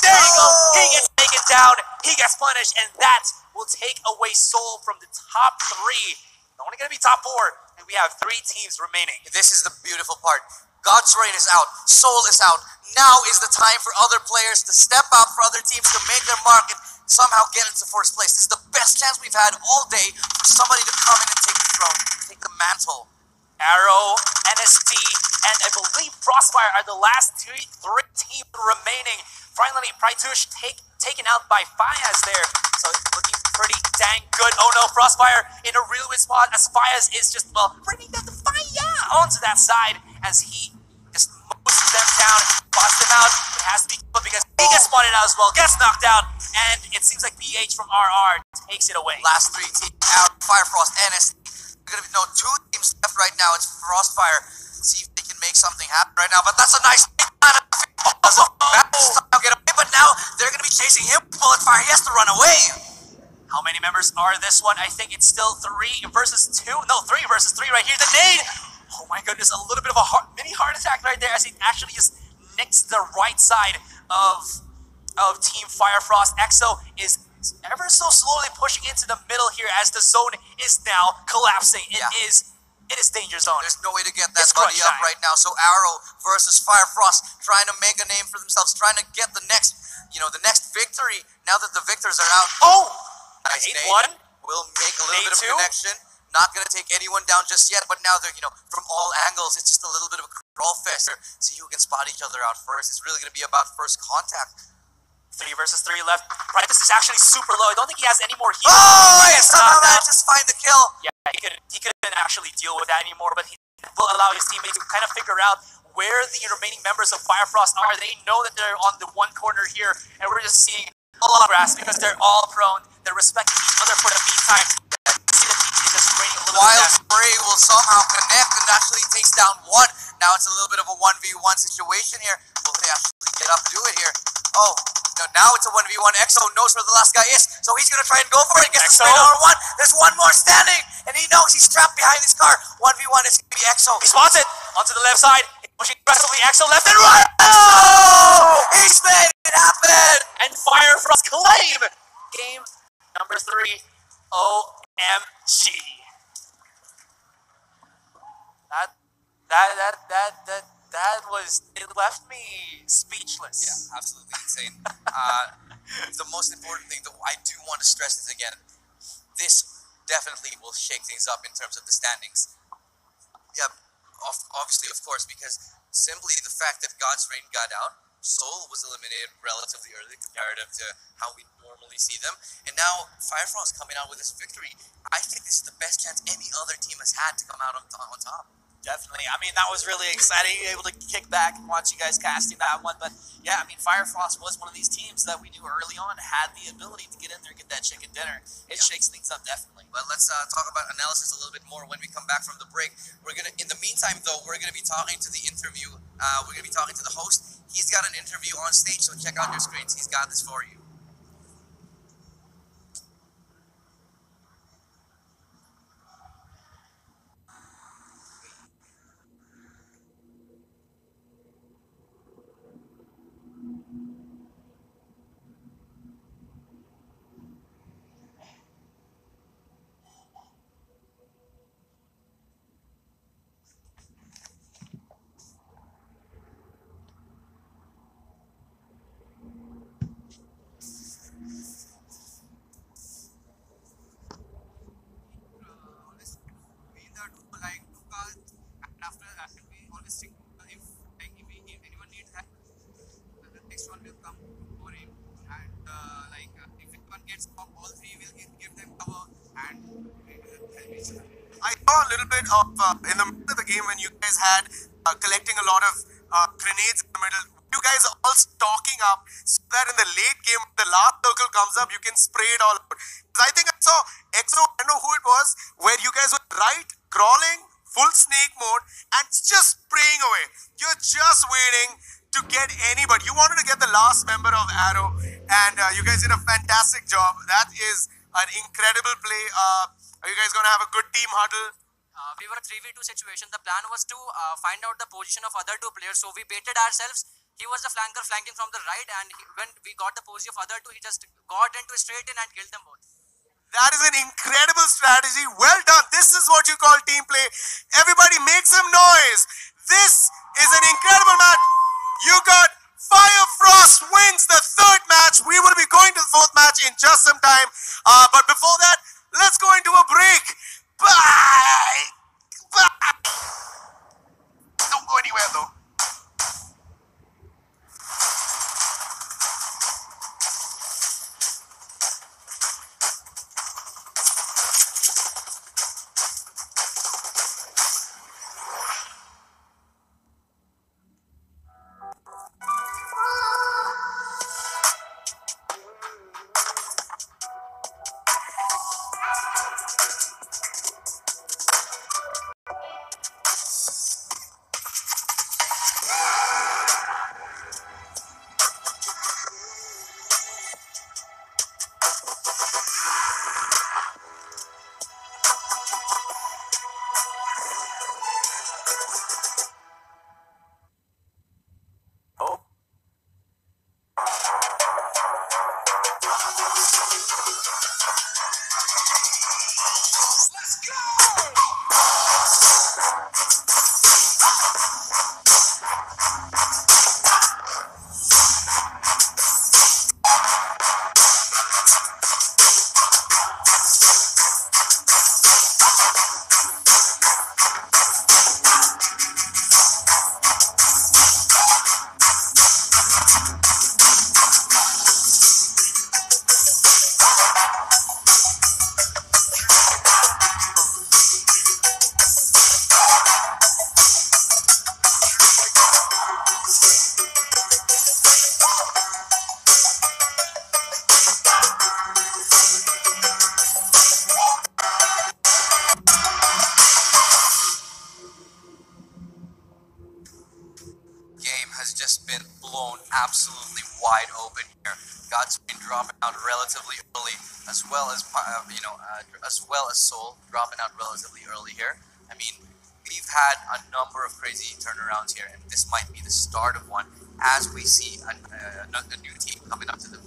There you go! He gets taken down, he gets punished, and that will take away Seoul from the top 3. Only going to be top 4, and we have 3 teams remaining. This is the beautiful part. God's Rain is out. Seoul is out. Now is the time for other players to step up, for other teams to make their mark and somehow get into first place. This is the best chance we've had all day for somebody to come in and take the throne, take the mantle. Arrow, NST, and I believe Frostfire are the last 3 teams remaining. Finally, Praitush taken out by Fayaz there. So it's looking pretty dang good. Oh no, Frostfire in a real win spot as Fayaz is just, bringing down the fire onto that side as he just moves them down, busts them out. It has to be good because he gets spotted out as well, gets knocked out, and it seems like BH from RR takes it away. Last 3 teams out, Firefrost, NST. Gonna be 2 teams left right now. It's Frostfire. See if they can make something happen right now. But that's a nice thing. But now they're gonna be chasing him with bullet fire. He has to run away. How many members are this one? I think it's still 3 versus 2. No, 3 versus 3 right here. The nade. Oh my goodness, a little bit of a mini heart attack right there as he actually just next to the right side of Team Firefrost. EXO is ever so slowly pushing into the middle here as the zone is now collapsing. It is danger zone. There's no way to get that It's buddy crunch up time. right now. So Arrow versus Firefrost trying to make a name for themselves, trying to get the next, the next victory now that the victors are out. Oh! Nice Nade nade. one. Will make a little Nade bit of two. connection. Not going to take anyone down just yet, but now they're, from all angles, it's just a little bit of a crawl fest. See who can spot each other out first. It's really going to be about first contact. 3 versus 3 left. Practice is actually super low. I don't think he has any more heat. Oh, and somehow that just find the kill. Yeah, he couldn't actually deal with that anymore, but he will allow his teammates to kind of figure out where the remaining members of Firefrost are. They know that they're on the one corner here, and we're just seeing a lot of grass because they're all prone. They're respecting each other for the meantime. See the team just raining a little Wild bit. Spray will somehow connect and actually takes down one. Now it's a little bit of a 1v1 situation here. Will they actually get up to it here? Oh, no, now it's a 1v1. EXO knows where the last guy is, so he's going to try and go for it. Gets the EXO. spray on one. There's one more standing, and he knows he's trapped behind his car. 1v1 is going to be EXO. He spots it onto the left side. Pushing aggressively. EXO left and right. Oh! He's made it happen! And Firefrost claim game number 3. OMG. That was, it left me speechless. Yeah, absolutely insane. The most important thing, though, I do want to stress this again. This definitely will shake things up in terms of the standings. Yeah, obviously, of course, because simply the fact that God's Reign got out, Seoul was eliminated relatively early comparative to how we normally see them, and now Firefrost coming out with this victory. I think this is the best chance any other team has had to come out on top. Definitely. I mean, that was really exciting. Able to kick back and watch you guys casting that one. But yeah, I mean, Firefrost was one of these teams that we knew early on had the ability to get in there and get that chicken dinner. It shakes things up definitely. But let's talk about analysis a little bit more when we come back from the break. In the meantime, though, we're gonna be talking to the interview. We're gonna be talking to the host. He's got an interview on stage, so check out your screens. He's got this for you. I saw a little bit of in the middle of the game when you guys had collecting a lot of grenades in the middle. You guys are all stocking up so that in the late game, the last circle comes up, you can spray it all out. 'Cause I think I saw EXO, I don't know who it was, where you guys were right, crawling, full snake mode, and just spraying away. You're just waiting to get anybody. You wanted to get the last member of Arrow, and you guys did a fantastic job. That is an incredible play. Are you guys going to have a good team huddle? We were a 3v2 situation. The plan was to find out the position of other two players. So we baited ourselves. He was the flanker flanking from the right, and when we got the position of other two, he just got into straight in and killed them both. That is an incredible strategy. Well done. This is what you call team play. Everybody make some noise. This is an incredible match. You got Firefrost wins the third match. We will be going to the fourth match in just some time. But before that, let's go into a break. Bye. Bye. Don't go anywhere though. blown absolutely wide open here. Godspeed dropping out relatively early, as well as Soul dropping out relatively early here. I mean, we've had a number of crazy turnarounds here, and this might be the start of one as we see a new team coming up to the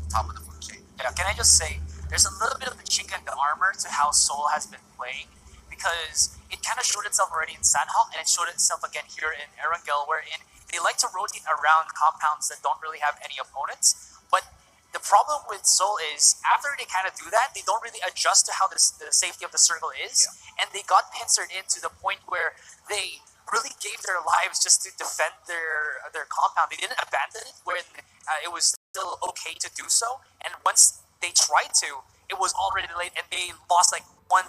top of the food chain. Yeah, can I just say, there's a little bit of the chink in the armor to how Seoul has been playing, because it kind of showed itself already in Sanhok, and it showed itself again here in Erangel, wherein they like to rotate around compounds that don't really have any opponents. But the problem with Seoul is, after they kind of do that, they don't really adjust to how the safety of the circle is, and they got pincered in to the point where they really gave their lives just to defend their compound. They didn't abandon it when it was still okay to do so, and once they tried to, it was already late, and they lost like 1-3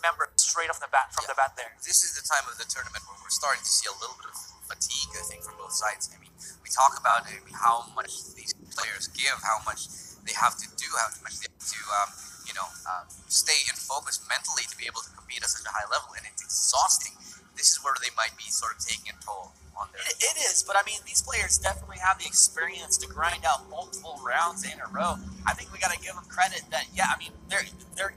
members straight off the bat from the bat there. This is the time of the tournament where we're starting to see a little bit of fatigue, I think, from both sides. I mean, we talk about how much these players give, how much they have to do, how much they have to, stay in focus mentally to be able to compete at such a high level, and it's exhausting. This is where they might be sort of taking a toll on their... It is, but I mean, these players definitely have the experience to grind out multiple rounds in a row. I think we got to give them credit that, yeah, I mean, there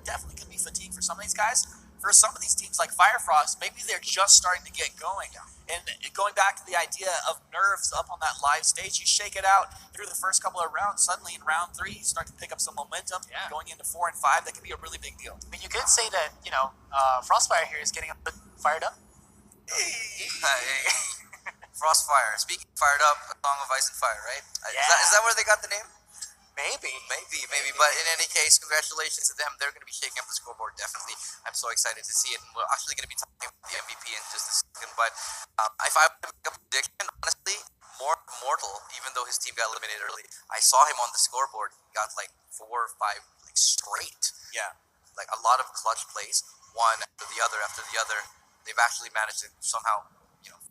definitely can be fatigue for some of these guys. For some of these teams like Firefrost, maybe they're just starting to get going. And going back to the idea of nerves up on that live stage, you shake it out through the first couple of rounds. Suddenly in round 3, you start to pick up some momentum. Going into 4 and 5, that can be a really big deal. I mean, you could say that, Frostfire here is getting a bit fired up. Frostfire. Speaking of fired up, A Song of Ice and Fire, right? Is that where they got the name? Maybe. But in any case, congratulations to them. They're going to be shaking up the scoreboard, definitely. I'm so excited to see it. And we're actually going to be talking about the MVP in just a second. But if I were to make a prediction, honestly, Mortal, even though his team got eliminated early, I saw him on the scoreboard. He got like 4 or 5 straight. Yeah. Like a lot of clutch plays, one after the other after the other. They've actually managed to somehow,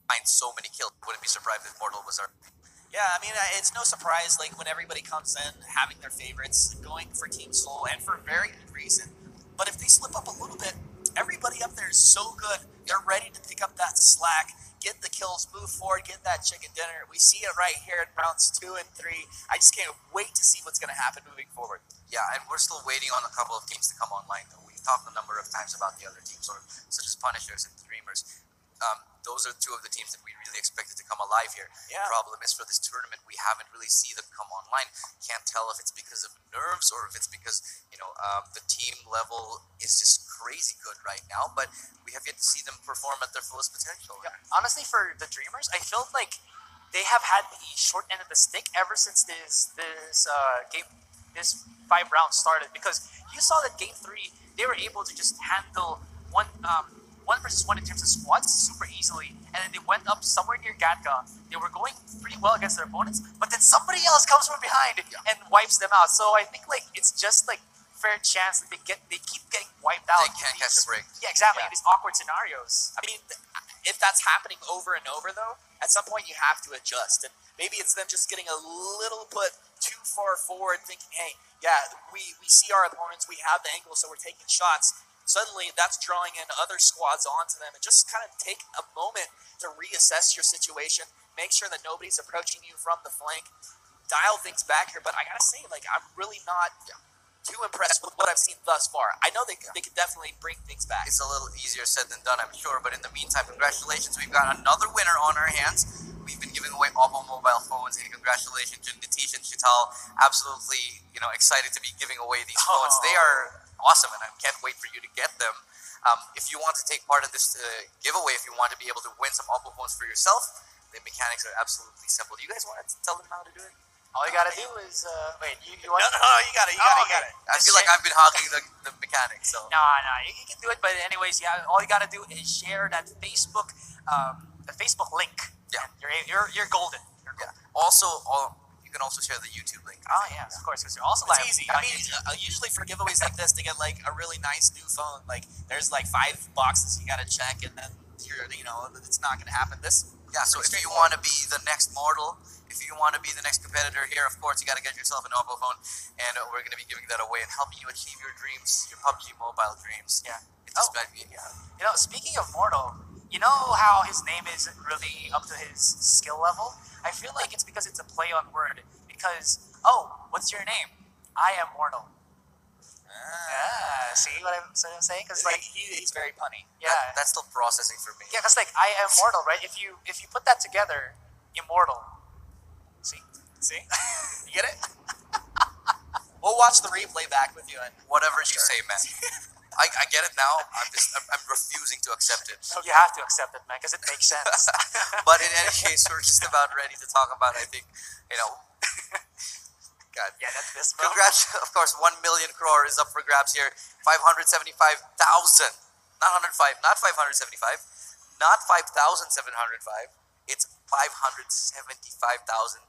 find so many kills. I wouldn't be surprised if Mortal was our... Yeah, I mean, it's no surprise, like, when everybody comes in, having their favorites, going for Team Soul, and for very good reason. But if they slip up a little bit, everybody up there is so good. They're ready to pick up that slack, get the kills, move forward, get that chicken dinner. We see it right here in rounds 2 and 3. I just can't wait to see what's going to happen moving forward. Yeah, and we're still waiting on a couple of teams to come online, though. We've talked a number of times about the other teams, such as Punishers and Dreamers. Those are 2 of the teams that we really expected to come alive here. Yeah. The problem is, for this tournament, we haven't really seen them come online. Can't tell if it's because of nerves or if it's because, the team level is just crazy good right now, but we have yet to see them perform at their fullest potential. Yeah. Honestly, for the Dreamers, I felt like they have had the short end of the stick ever since this 5 rounds started, because you saw that game 3, they were able to just handle one versus one in terms of squads super easily, and then they went up somewhere near Gatka. They were going pretty well against their opponents, but then somebody else comes from behind and wipes them out. So I think it's just fair chance that they keep getting wiped out. They can't catch a break. Yeah, exactly. These awkward scenarios. I mean, if that's happening over and over, though, at some point you have to adjust. And maybe it's them just getting a little bit too far forward, thinking, hey, yeah, we see our opponents, we have the angle, so we're taking shots. Suddenly, that's drawing in other squads onto them. And just kind of take a moment to reassess your situation, make sure that nobody's approaching you from the flank, dial things back here. But I gotta say, I'm really not too impressed with what I've seen thus far. I know they could definitely bring things back. It's a little easier said than done, I'm sure. But in the meantime, congratulations. We've got another winner on our hands. We've been giving away Oppo mobile phones, and congratulations to Nitish and Chital. Absolutely, excited to be giving away these phones. They are awesome, and I can't wait for you to get them. If you want to take part in this giveaway, if you want to be able to win some Oppo phones for yourself, the mechanics are absolutely simple. Do you guys want to tell them how to do it? All you gotta do is wait. You want? No, you got it. You got it. I feel like I've been hogging the mechanics. So No, you can do it. But anyways, yeah. All you gotta do is share that Facebook link. Yeah. And you're golden. You're golden. Also, you can also share the YouTube link. Oh yes, of course. Because you're also It's live. easy. I mean, usually for giveaways like this, to get a really nice new phone, there's 5 boxes you gotta check, and then it's not gonna happen. So if you want to be the next Mortal, if you want to be the next competitor here, of course, you got to get yourself an Oppo phone, and we're going to be giving that away and helping you achieve your dreams, your PUBG Mobile dreams. Yeah. It's just Speaking of Mortal, you know how his name isn't really up to his skill level? I feel like it's because it's a play on word. Because, oh, what's your name? I am mortal. See what I'm saying? Because like he's very punny. yeah, That's still processing for me. yeah, because like I am mortal, right? If you put that together, immortal. See, You get it? We'll watch the replay back with you. And Whatever you say, man. I get it now. I'm refusing to accept it. you have to accept it, man, because it makes sense. But in any case, we're just about ready to talk about, I think, God. Yeah, that's this. Bro. Congrats, of course, 1 million crore is up for grabs here. 575,000. Not 105, not 575, not 5,705. It's 575,000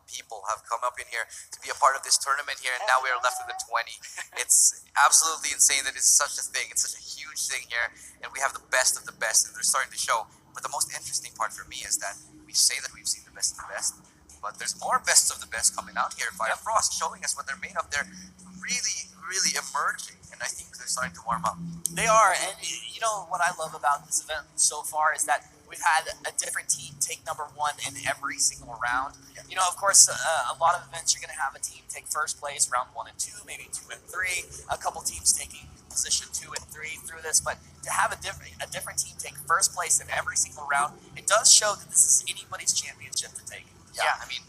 people have come up in here to be a part of this tournament here, and now we are left with the 20. It's absolutely insane that it's such a thing. It's such a huge thing here, and we have the best of the best, and they're starting to show. But the most interesting part for me is that we say that we've seen the best of the best, but there's more bests of the best coming out here. Fire Frost showing us what they're made of. They're really, really emerging, and I think they're starting to warm up. they are, and you know what I love about this event so far is that we've had a different team take number one in every single round. You know, of course, a lot of events you're going to have a team take first place, round 1 and 2, maybe 2 and 3. A couple teams taking position 2 and 3 through this, but to have a different team take first place in every single round, it does show that this is anybody's championship to take. Yeah, I mean,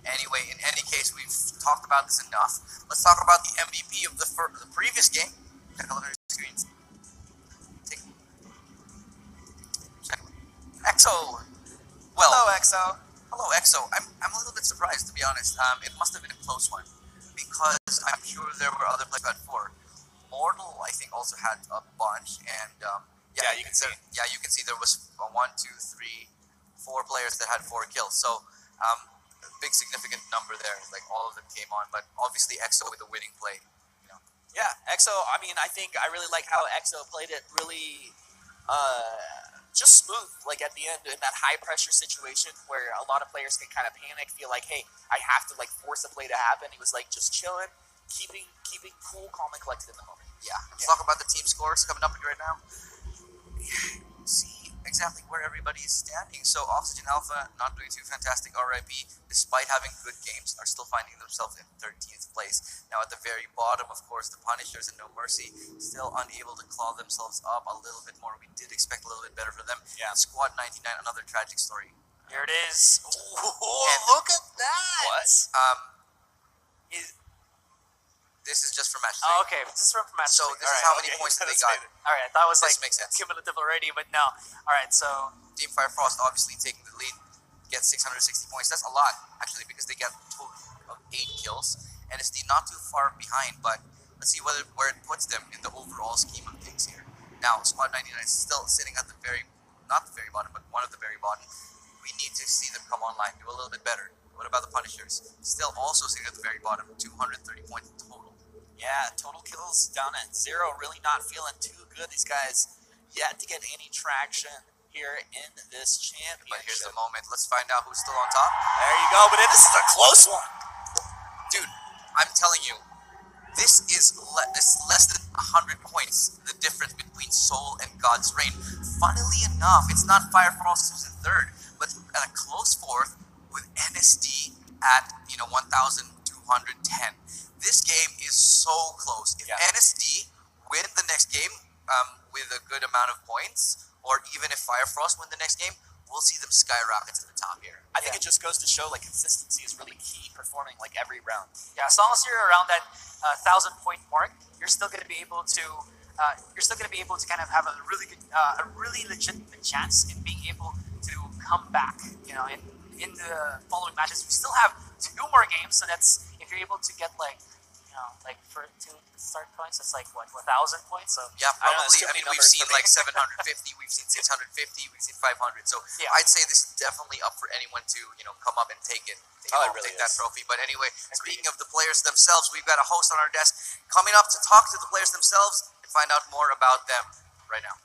anyway, in any case, we've talked about this enough. Let's talk about the MVP of the previous game. Check out their screens. EXO. Well, Hello, EXO. hello, EXO. I'm a little bit surprised, to be honest. It must have been a close one because I'm sure there were other players who had 4. Mortal, I think, also had a bunch, and Yeah, you can see. Yeah, you can see there was 1, 2, 3, 4 players that had 4 kills. So, a big significant number there. Like all of them came on, but obviously EXO with the winning play. Yeah, EXO, I mean, I think I really like how EXO played it really just smooth, like at the end in that high pressure situation where a lot of players can kind of panic, feel like, hey, I have to like force a play to happen. He was like just chilling, keeping cool, calm, and collected in the moment. Yeah, let's talk about the team scores coming up right now. See exactly where everybody is standing. So Oxygen Alpha not doing too fantastic. RIP, despite having good games, are still finding themselves in 13th place. Now at the very bottom, of course, the Punishers and No Mercy still unable to claw themselves up a little bit more. We did expect a little bit better for them. Yeah. Squad 99, another tragic story. Here it is. And Look at that. What? This is just for match 3. Oh, okay, this is from match. So three. this is All how right. many okay, points that they that's got. fair. All right, that was This like makes sense. cumulative already, but no. All right, so Team Fire Frost obviously taking the lead, gets 660 points. That's a lot, actually, because they get a total of 8 kills. NSD not too far behind, but let's see where it puts them in the overall scheme of things here. Now, Squad 99 is still sitting at the not the very bottom, but one of the very bottom. We need to see them come online, do a little bit better. What about the Punishers? Still also sitting at the very bottom, 230 points total. Yeah, total kills down at 0. Really not feeling too good. These guys yet to get any traction here in this championship. But here's the moment. Let's find out who's still on top. There you go. But this is a close one. Dude, I'm telling you, this is less than 100 points, the difference between Soul and God's Reign. Funnily enough, it's not Fire Frost who's in 3rd, but at a close 4th with NSD at 1,210. This game is so close. If NSD win the next game with a good amount of points, or even if Fire Frost win the next game, we'll see them skyrocket to the top here. I think it just goes to show like consistency is really key, performing like every round. yeah, as long as you're around that 1,000-point mark, you're still going to be able to. Kind of have a really good, a really legitimate chance in being able to come back. In the following matches, we still have 2 more games. So that's if you're able to get for 2 start points, it's like what 1,000 points. So Yeah, I don't know, probably. it's too I many mean, we've numbers seen for me. like 750, we've seen 650, we've seen 500. So Yeah. I'd say this is definitely up for anyone to come up and take it. Oh, it really take that is. trophy. But anyway, speaking of the players themselves, we've got a host on our desk coming up to talk to the players themselves and find out more about them right now.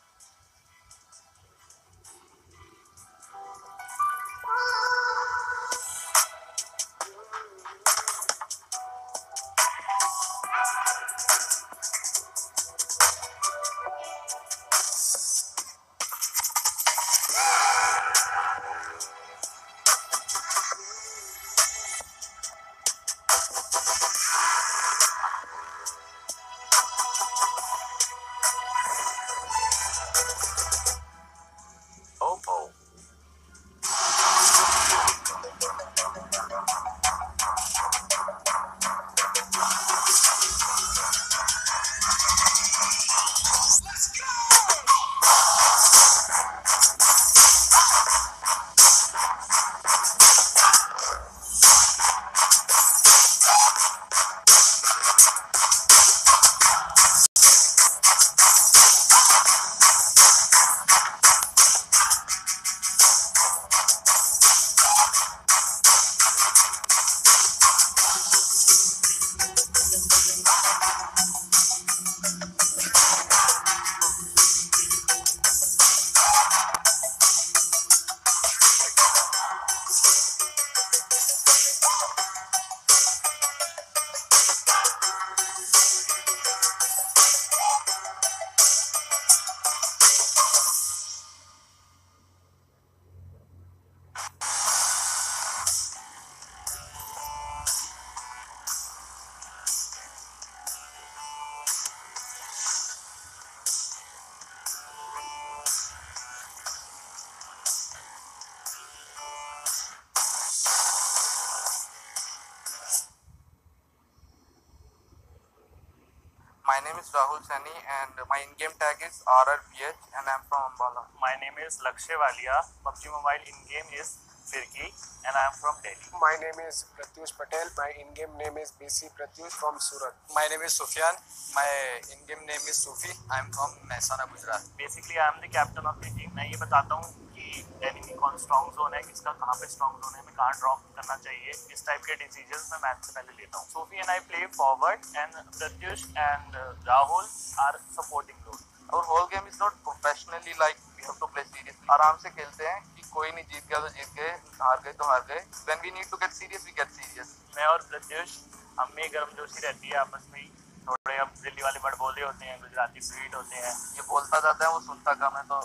My name is Rahul Sani and my in-game tag is RRPH and I'm from Ambala. My name is Lakshay Walia. PUBG Mobile in-game is Firki and I am from Delhi. My name is Pratyush Patel. My in-game name is BC Pratyush from Surat. My name is Sufyan. My in-game name is Sufi. I am from Mehsana, Gujarat. Basically, I am the captain of the team. मैं ये बताता हूँ कि enemy कौन strong zone है, किसका कहाँ पे strong zone है, मैं कहाँ drop करना चाहिए, इस type के decisions मैं मैच से पहले लेता हूँ. Sufi and I play forward and Pratyush and Rahul are supporting role. Our whole game is not professionally like we have to play seriously. आराम से खेलते हैं कि कोई नहीं जीत गया तो जीत गए, हार गए तो हार गए. When we need to get serious, we get serious. मैं और प्रत्युष हम में गर्मजोशी रहती है आपस में ही. थोड़े अब दिल्ली वाले बड़ बोले होते हैं, गुजराती स्वीट होते हैं. ये बोलता जाता है, वो सुनता कम है, तो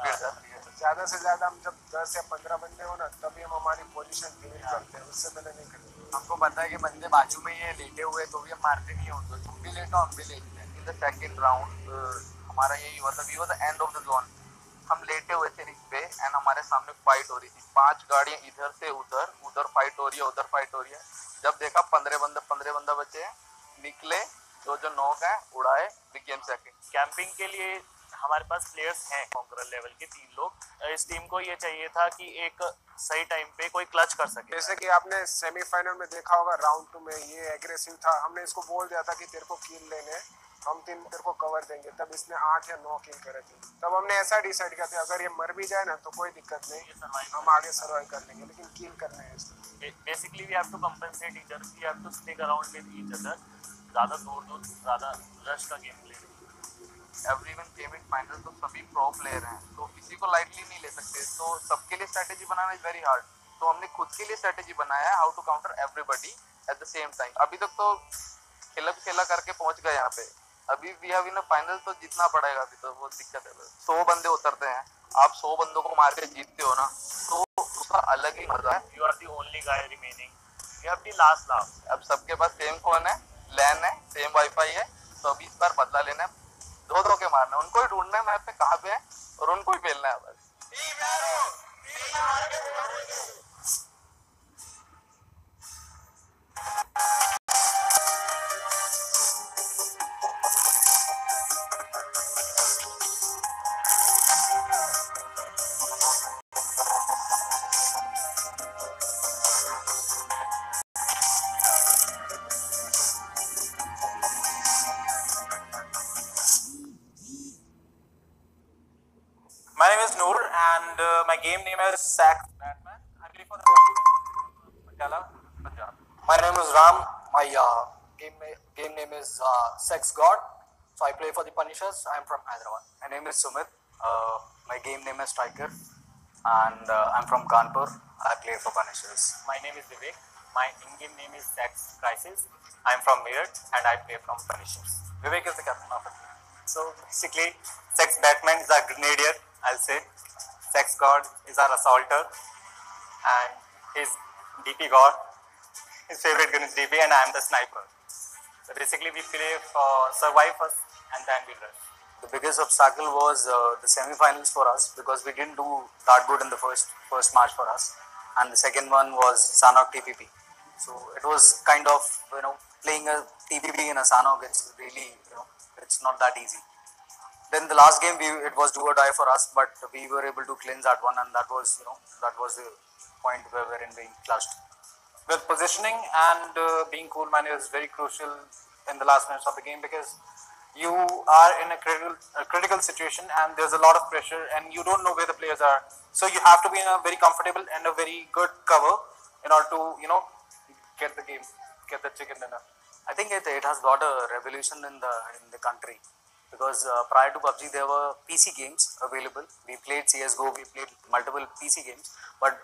गिर जाती है. ज़्यादा से ज़्यादा हम जब 10 या 15 बंदे हो ना, तभी हम हमारी पोजीशन डिलीट करते हैं. उससे पहले नहीं करते. हमको पता है कि बंदे बाजू में ही है, लेटे हुए, तो भी हम मारते नहीं हैं उनको. तुम भी लेटो, हम भी लेटते हैं. In the second round हमारा यही हुआ था. We were the end of the zone. हम लेटे हुए थे रिंग पे एंड हमारे सामने फाइट हो रही थी. 5 गाड़ियां इधर से उधर, उधर फाइट हो रही है, उधर फाइट हो रही है. जब देखा 15 बंदा बचे हैं, निकले, जो नॉक है उड़ाए, बिकेम सेकंड. कैंपिंग के लिए हमारे पास प्लेयर्स हैं कॉन्करर लेवल के 3 लोग. इस टीम को ये चाहिए था कि एक सही टाइम पे कोई क्लच कर सके. जैसे कि आपने सेमीफाइनल में देखा होगा, राउंड 2 में ये एग्रेसिव था. हमने इसको बोल दिया था कि तेरे को किल लेने, हम तेरे को कवर देंगे. तब इसने 8 या 9 किल करे थे. तब हमने ऐसा डिसाइड किया था अगर ये मर भी जाए ना तो कोई दिक्कत नहीं, हम आगे सर्वाइव कर लेंगे, लेकिन किल करना है इसको. Basically we have to compensate each other, we have to stick around with each other. ज़्यादा दूर ज़्यादा रश का game play. Everyone came in final, तो सभी प्रो प्लेयर हैं, तो किसी को लाइटली नहीं ले सकते. तो सबके लिए स्ट्रेटेजी बनाना इज वेरी हार्ड. तो हमने खुद के लिए स्ट्रेटेजी बनाया है, how to counter everybody at the same time. अभी तक तो खेला करके पहुंच गए यहाँ पे. अभी we have in a final, तो जीतना पड़ेगा. अभी तो वो दिक्कत है. 100 बंदे उतरते हैं, आप 100 बंदों को मार के जीतते हो ना, तो उसका अलग ही मजा है. You are the only guy remaining, you have the last laugh. अब सबके पास सेम फोन है, लैन है, सेम वाईफाई है, तो अभी इस बार बदला लेना है. दो के मारना है, उनको ही ढूंढना है मैप पे कहाँ पे है और उनको ही खेलना है बस. My name is Noor and my game name is Sack Batman. I play for the Patala, Punjab. My name is Ram. My game name is Sex God. So I play for the Punishers. I am from Hyderabad. My name is Sumit. My game name is Striker and I'm from Kanpur. I play for Punishers. My name is Vivek. My in-game name is Sex Crisis. I'm from Meerut and I play from Punishers. Vivek is the captain of the team. So basically, Sex Batman is our grenadier, I'll say. Sex God is our assaulter and his DP God. His favorite gun is DP and I am the sniper. So basically we play for survive first and then we rush. The biggest obstacle was the semi-finals for us because we didn't do that good in the first match for us, and the second one was Sanok TPP. So it was kind of, playing a TPP in a Sanok. It's really, it's not that easy. Then the last game it was do or die for us, but we were able to cleanse that one, and that was the point where we were in being clutched. Well, positioning and being cool man is very crucial in the last minutes of the game because you are in a critical situation and there's a lot of pressure and you don't know where the players are. So you have to be in a very comfortable and a very good cover in order to, get the game, get the chicken dinner. I think it has got a revolution in the country because prior to PUBG there were PC games available. We played CSGO, we played multiple PC games, but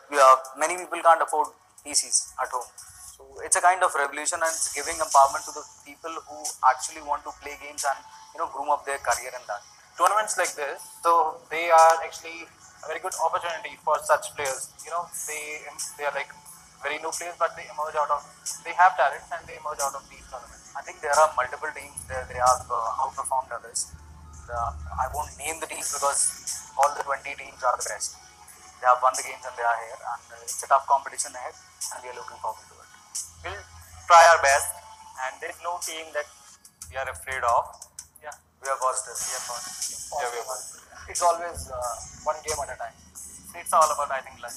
many people can't afford PCs at home. So it's a kind of revolution and it's giving empowerment to the people who actually want to play games and groom up their career in that. Tournaments like this, so they are actually a very good opportunity for such players. They are like very new players, but they have talents and they emerge out of these tournaments. I think there are multiple teams there. They have outperformed others. I won't name the teams because all the 20 teams are the best. They have won the games and they are here, and it's a tough competition ahead, and we are looking forward to it. We'll try our best, and there is no team that we are afraid of. Yeah, We are positive. We are positive. Yeah, we are positive. it's always one game at a time. It's all about, I think, luck.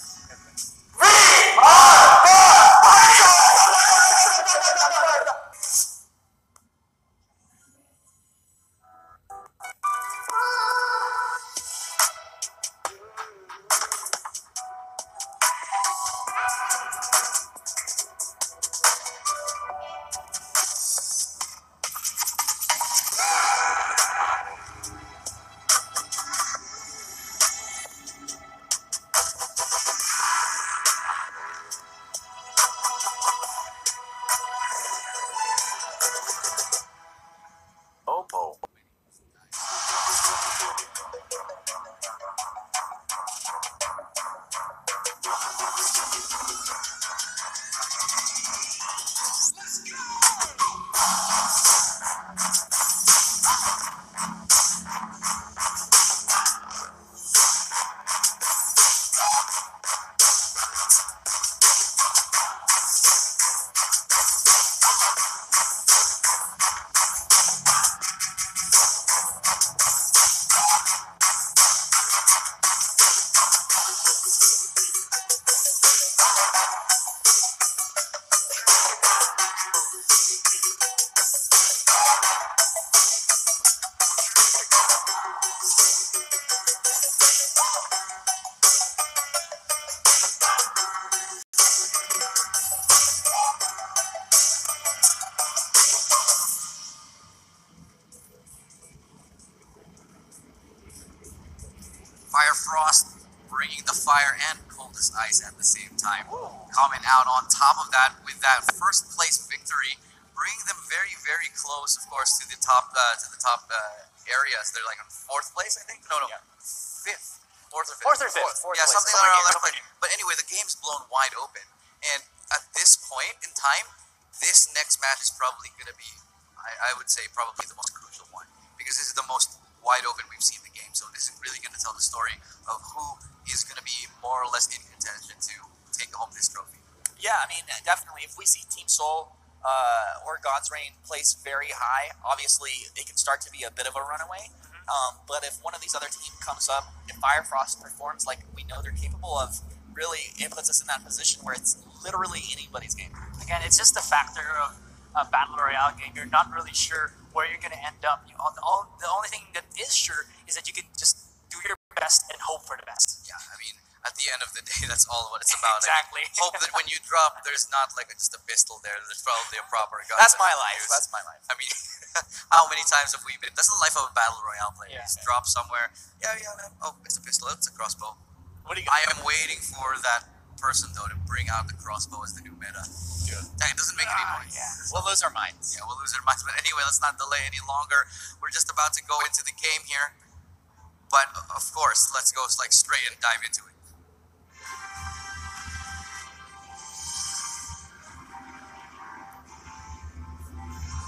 Oppo. Fire Frost bringing the fire and coldest ice at the same time. Coming out on top of that with that first place victory, bringing them very, very close, of course, to the top areas. They're like in fourth place, I think. No, fifth, fourth or fifth. Fourth Yeah, place. something around that point. But anyway, the game's blown wide open, and at this point in time, this next match is probably going to be, I would say, probably the most crucial one, because this is the most wide open we've seen the game. So this is really going to tell the story of who is going to be more or less in contention to take home this trophy. Yeah, I mean, definitely. If we see Team Soul or God's Reign place very high, obviously it can start to be a bit of a runaway. But if one of these other teams comes up, if Fire Frost performs like we know they're capable of, really it puts us in that position where it's literally anybody's game. Again, it's just the factor of a battle royale game. You're not really sure where you're going to end up. The only thing that is sure is that you can just do your best and hope for the best. Yeah, I mean, at the end of the day, that's all what it's about. Exactly. I mean, hope that when you drop, there's not like just a pistol there. There's probably a proper gun. That's my life. That's my life. I mean, how many times have we been? That's the life of a battle royale player. Yeah. Just drop somewhere. Yeah, man. Oh, it's a pistol. It's a crossbow. What do you I am waiting for that person though to bring out the crossbow as the new meta. That doesn't make any noise. Yeah. We'll lose our minds. Yeah, we'll lose our minds. But anyway, let's not delay any longer. We're just about to go into the game here. But of course, let's go like straight and dive into it.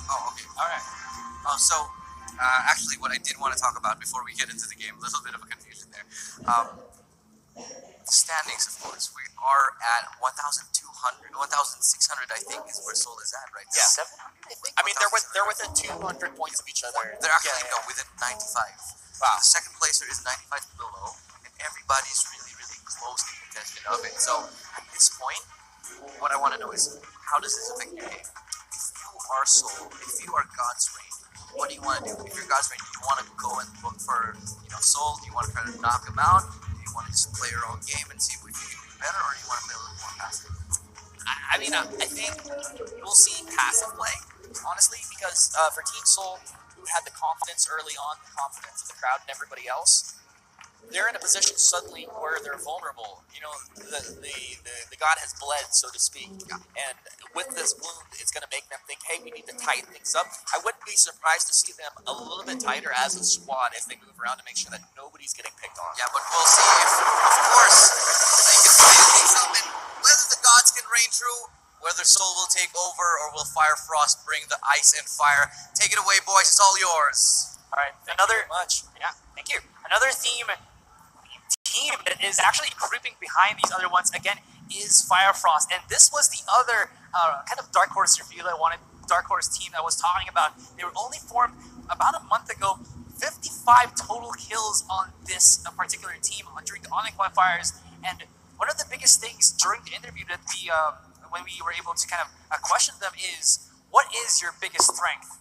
Oh, okay. All right. Oh, so actually, what I did want to talk about before we get into the game, a little bit of a confusion there. Standings, of course. We are at 1,200, 1,600, I think, is where Seoul is at right now. Yeah. 700, I think. I mean, they're within 200 points of each other. They're actually within 95. Wow. The second placer is 95 below, and everybody's really, really close to contention of it. So at this point, what I want to know is, how does this affect your game? If you are Seoul, if you are God's Reign, what do you want to do? If you're God's Reign, do you want to go and look for, Soul? Do you want to try to knock him out? Do you want to just play your own game and see if you can do better, or do you want to play a little more passive? I mean, I think we'll see passive play, honestly, because for Team Soul, who had the confidence early on, the confidence of the crowd and everybody else, they're in a position suddenly where they're vulnerable. The god has bled, so to speak, and with this wound, it's going to make them think, hey, we need to tighten things up. I wouldn't be surprised to see them a little bit tighter as a squad as they move around to make sure that nobody's getting picked on. Yeah, but we'll see if, of course, they can tighten things up, and whether the gods can reign true, whether Soul will take over, or will Fire Frost bring the ice and fire. Take it away, boys. It's all yours. All right. Thank you very much. Yeah, thank you. Another team that is actually creeping behind these other ones again is Fire Frost, and this was the other kind of dark horse reveal I wanted Dark Horse team I was talking about. They were only formed about a month ago. 55 total kills on this particular team during the online qualifiers. And one of the biggest things during the interview that when we were able to kind of question them is, what is your biggest strength?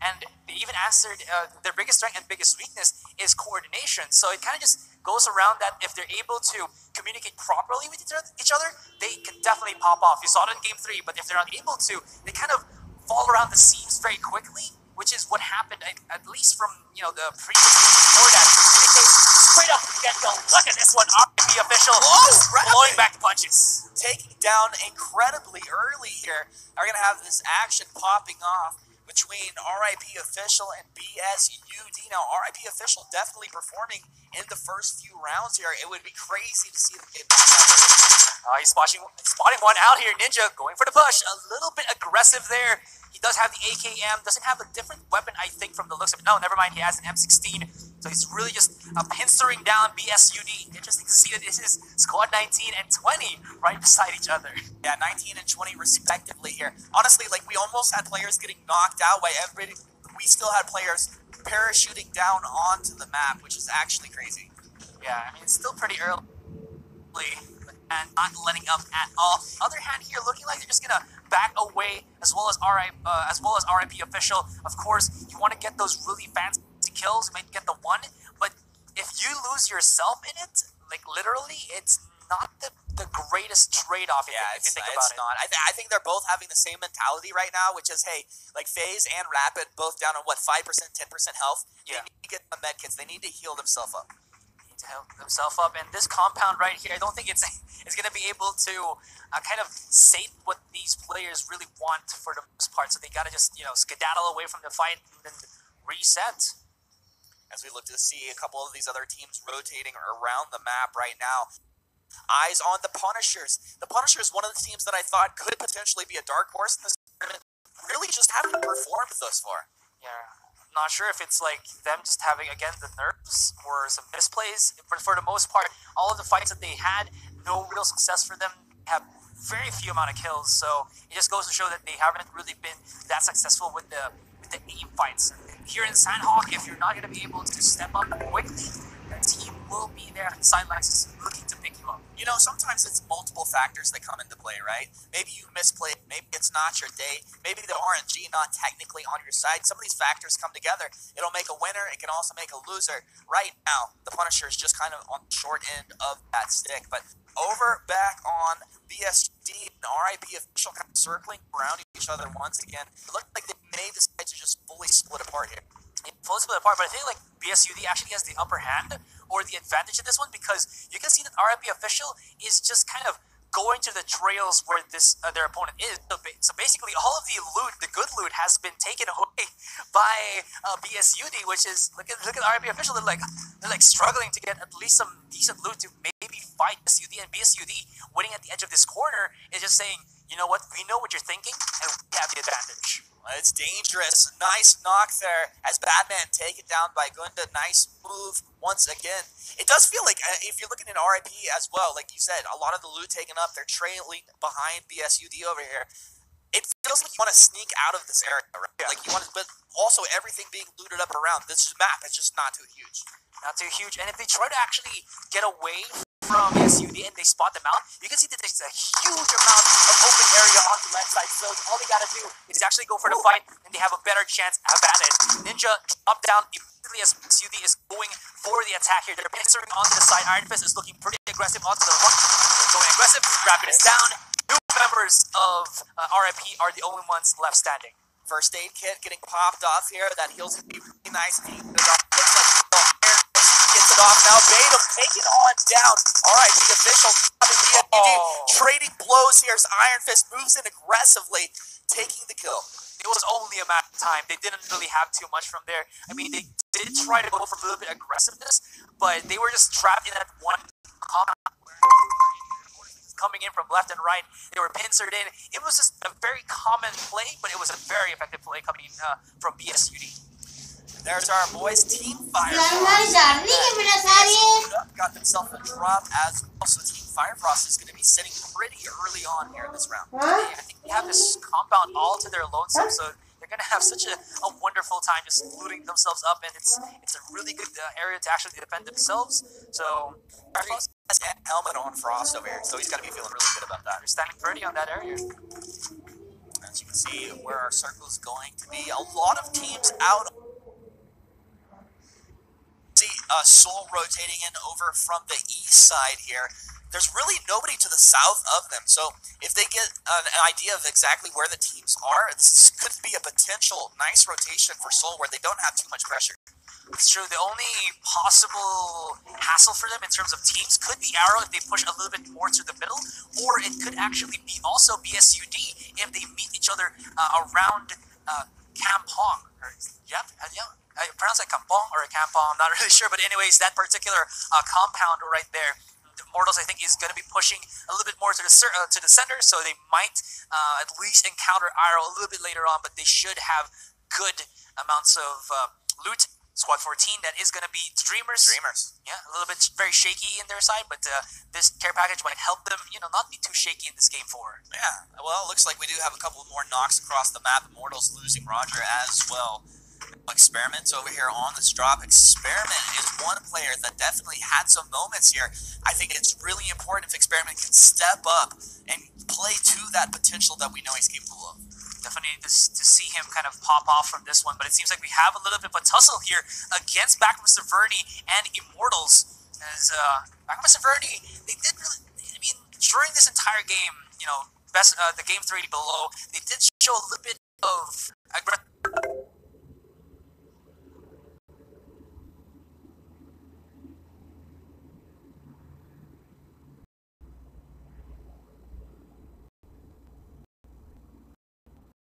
And they even answered their biggest strength and biggest weakness is coordination. So it kind of just goes around that if they're able to communicate properly with each other, they can definitely pop off. You saw it in Game 3, but if they're not able to, they kind of fall around the seams very quickly, which is what happened at least from the previous before that. Straight up the get-go. Look at this one, RP official, blowing back punches. Taking down incredibly early here. Are going to have this action popping off between RIP Official and BSUD. Now, RIP Official definitely performing in the first few rounds here. It would be crazy to see them get He's spotting one out here. Ninja going for the push. A little bit aggressive there. He does have the AKM. Doesn't have a different weapon, I think, from the looks of it. No, never mind. He has an M16. So he's really just pincering down BSUD. Interesting to see that this is squad 19 and 20 right beside each other. Yeah, 19 and 20 respectively here. Honestly, like, we almost had players getting knocked out by everybody. We still had players parachuting down onto the map, which is actually crazy. Yeah, I mean, it's still pretty early and not letting up at all. Other hand here, looking like they're just gonna back away, as well as RIP Official. Of course, you want to get those really fancy kills, maybe get the one, but if you lose yourself in it, like literally, it's not the greatest trade-off. Yeah, if you think it's about it. not. I think they're both having the same mentality right now, which is, hey, like FaZe and Rapid both down on 5%, 10% health. Yeah. They need to get the medkits. They need to heal themselves up. To help themselves up, and this compound right here, I don't think it's going to be able to kind of sate what these players really want for the most part. So they got to just skedaddle away from the fight and then reset. As we look to see a couple of these other teams rotating around the map right now. Eyes on the Punishers. The Punishers, one of the teams that I thought could potentially be a dark horse in this tournament, really just haven't performed thus far. Yeah. Not sure if it's like them just having, again, the nerves or some misplays, but for the most part, all of the fights that they had, no real success for them, have very few amount of kills, so it just goes to show that they haven't really been that successful with the aim fights. And here in Sandhawk, if you're not going to be able to step up quickly, the team will be there on the sidelines just looking to pick you up. Sometimes it's multiple factors that come into play, right? Maybe you misplayed, maybe it's not your day, maybe the RNG not technically on your side. Some of these factors come together. It'll make a winner, it can also make a loser. Right now, the Punisher is just kind of on the short end of that stick. But over back on BSD and RIP Official kind of circling around each other once again. It looked like they may decide to just fully split apart here. Fully split apart, but I think like BSUD actually has the upper hand or the advantage in this one, because you can see that RIP Official is just kind of going to the trails where their opponent is. So basically, all of the loot, the good loot, has been taken away by BSUD, which is look at RIP Official. They're like struggling to get at least some decent loot to maybe fight BSUD, and BSUD winning at the edge of this corner is just saying, you know what, we know what you're thinking, and we have the advantage. It's dangerous. Nice knock there as Batman take it down by Gunda. Nice move once again. It does feel like, if you're looking at RIP as well, like you said, a lot of the loot taken up. They're trailing behind BSUD over here. It feels like you want to sneak out of this area, right? Yeah. Like you want to, but also everything being looted up around. This map is just not too huge. Not too huge. And if they try to actually get away from BSUD and they spot them out, you can see that there's a huge amount of open area on the left side. So all they gotta do is actually go for the fight, and they have a better chance at it. Ninja up down immediately as BSUD is going for the attack here. They're pincering onto the side. Iron Fist is looking pretty aggressive onto the one. They're going aggressive. Rapid is down. Two members of RIP are the only ones left standing. First aid kit getting popped off here. That heals to be really nice. Looks like gets it off now. Batum taking on down. All right, the official trading blows here as Iron Fist moves in aggressively, taking the kill. It was only a matter of time. They didn't really have too much from there. I mean, they did try to go for a little bit of aggressiveness, but they were just trapped in that one compound coming in from left and right. They were pincered in. It was just a very common play, but it was a very effective play coming from BSUD. There's our boys, Team Fire. Got themselves a drop as well. So Team Firefrost is going to be sitting pretty early on here in this round. I think we have this compound all to their lonesome, so they're gonna have such a wonderful time just looting themselves up, and it's a really good area to actually defend themselves. So Frost has a helmet on Frost over here, so he's got to be feeling really good about that. they're standing pretty on that area. As you can see where our circle is going to be, a lot of teams out. See Seoul rotating in over from the east side here. There's really nobody to the south of them, so if they get an idea of exactly where the teams are, this could be a potential nice rotation for Seoul where they don't have too much pressure. It's true. The only possible hassle for them in terms of teams could be Arrow if they push a little bit more to the middle, or it could actually be also BSUD if they meet each other around Kampong. I pronounce it Kampong or Kampong. I'm not really sure, but anyways, that particular compound right there, the Mortals I think is going to be pushing a little bit more to the center, so they might at least encounter Arrow a little bit later on, but they should have good amounts of loot. Squad 14, that is going to be Dreamers. Yeah, a little bit very shaky in their side, but this care package might help them, not be too shaky in this game 4. Yeah, well, it looks like we do have a couple more knocks across the map. Immortals losing Roger as well. Experiments over here on this drop. Experiment is one player that definitely had some moments here. I think it's really important if Experiment can step up and play to that potential that we know he's capable of. Definitely need to see him kind of pop off from this one, but it seems like we have a little bit of a tussle here against Backmaster Vernie and Immortals. As Backmaster Vernie, they did really, during this entire game, the game 3 below, they did show a little bit of aggressive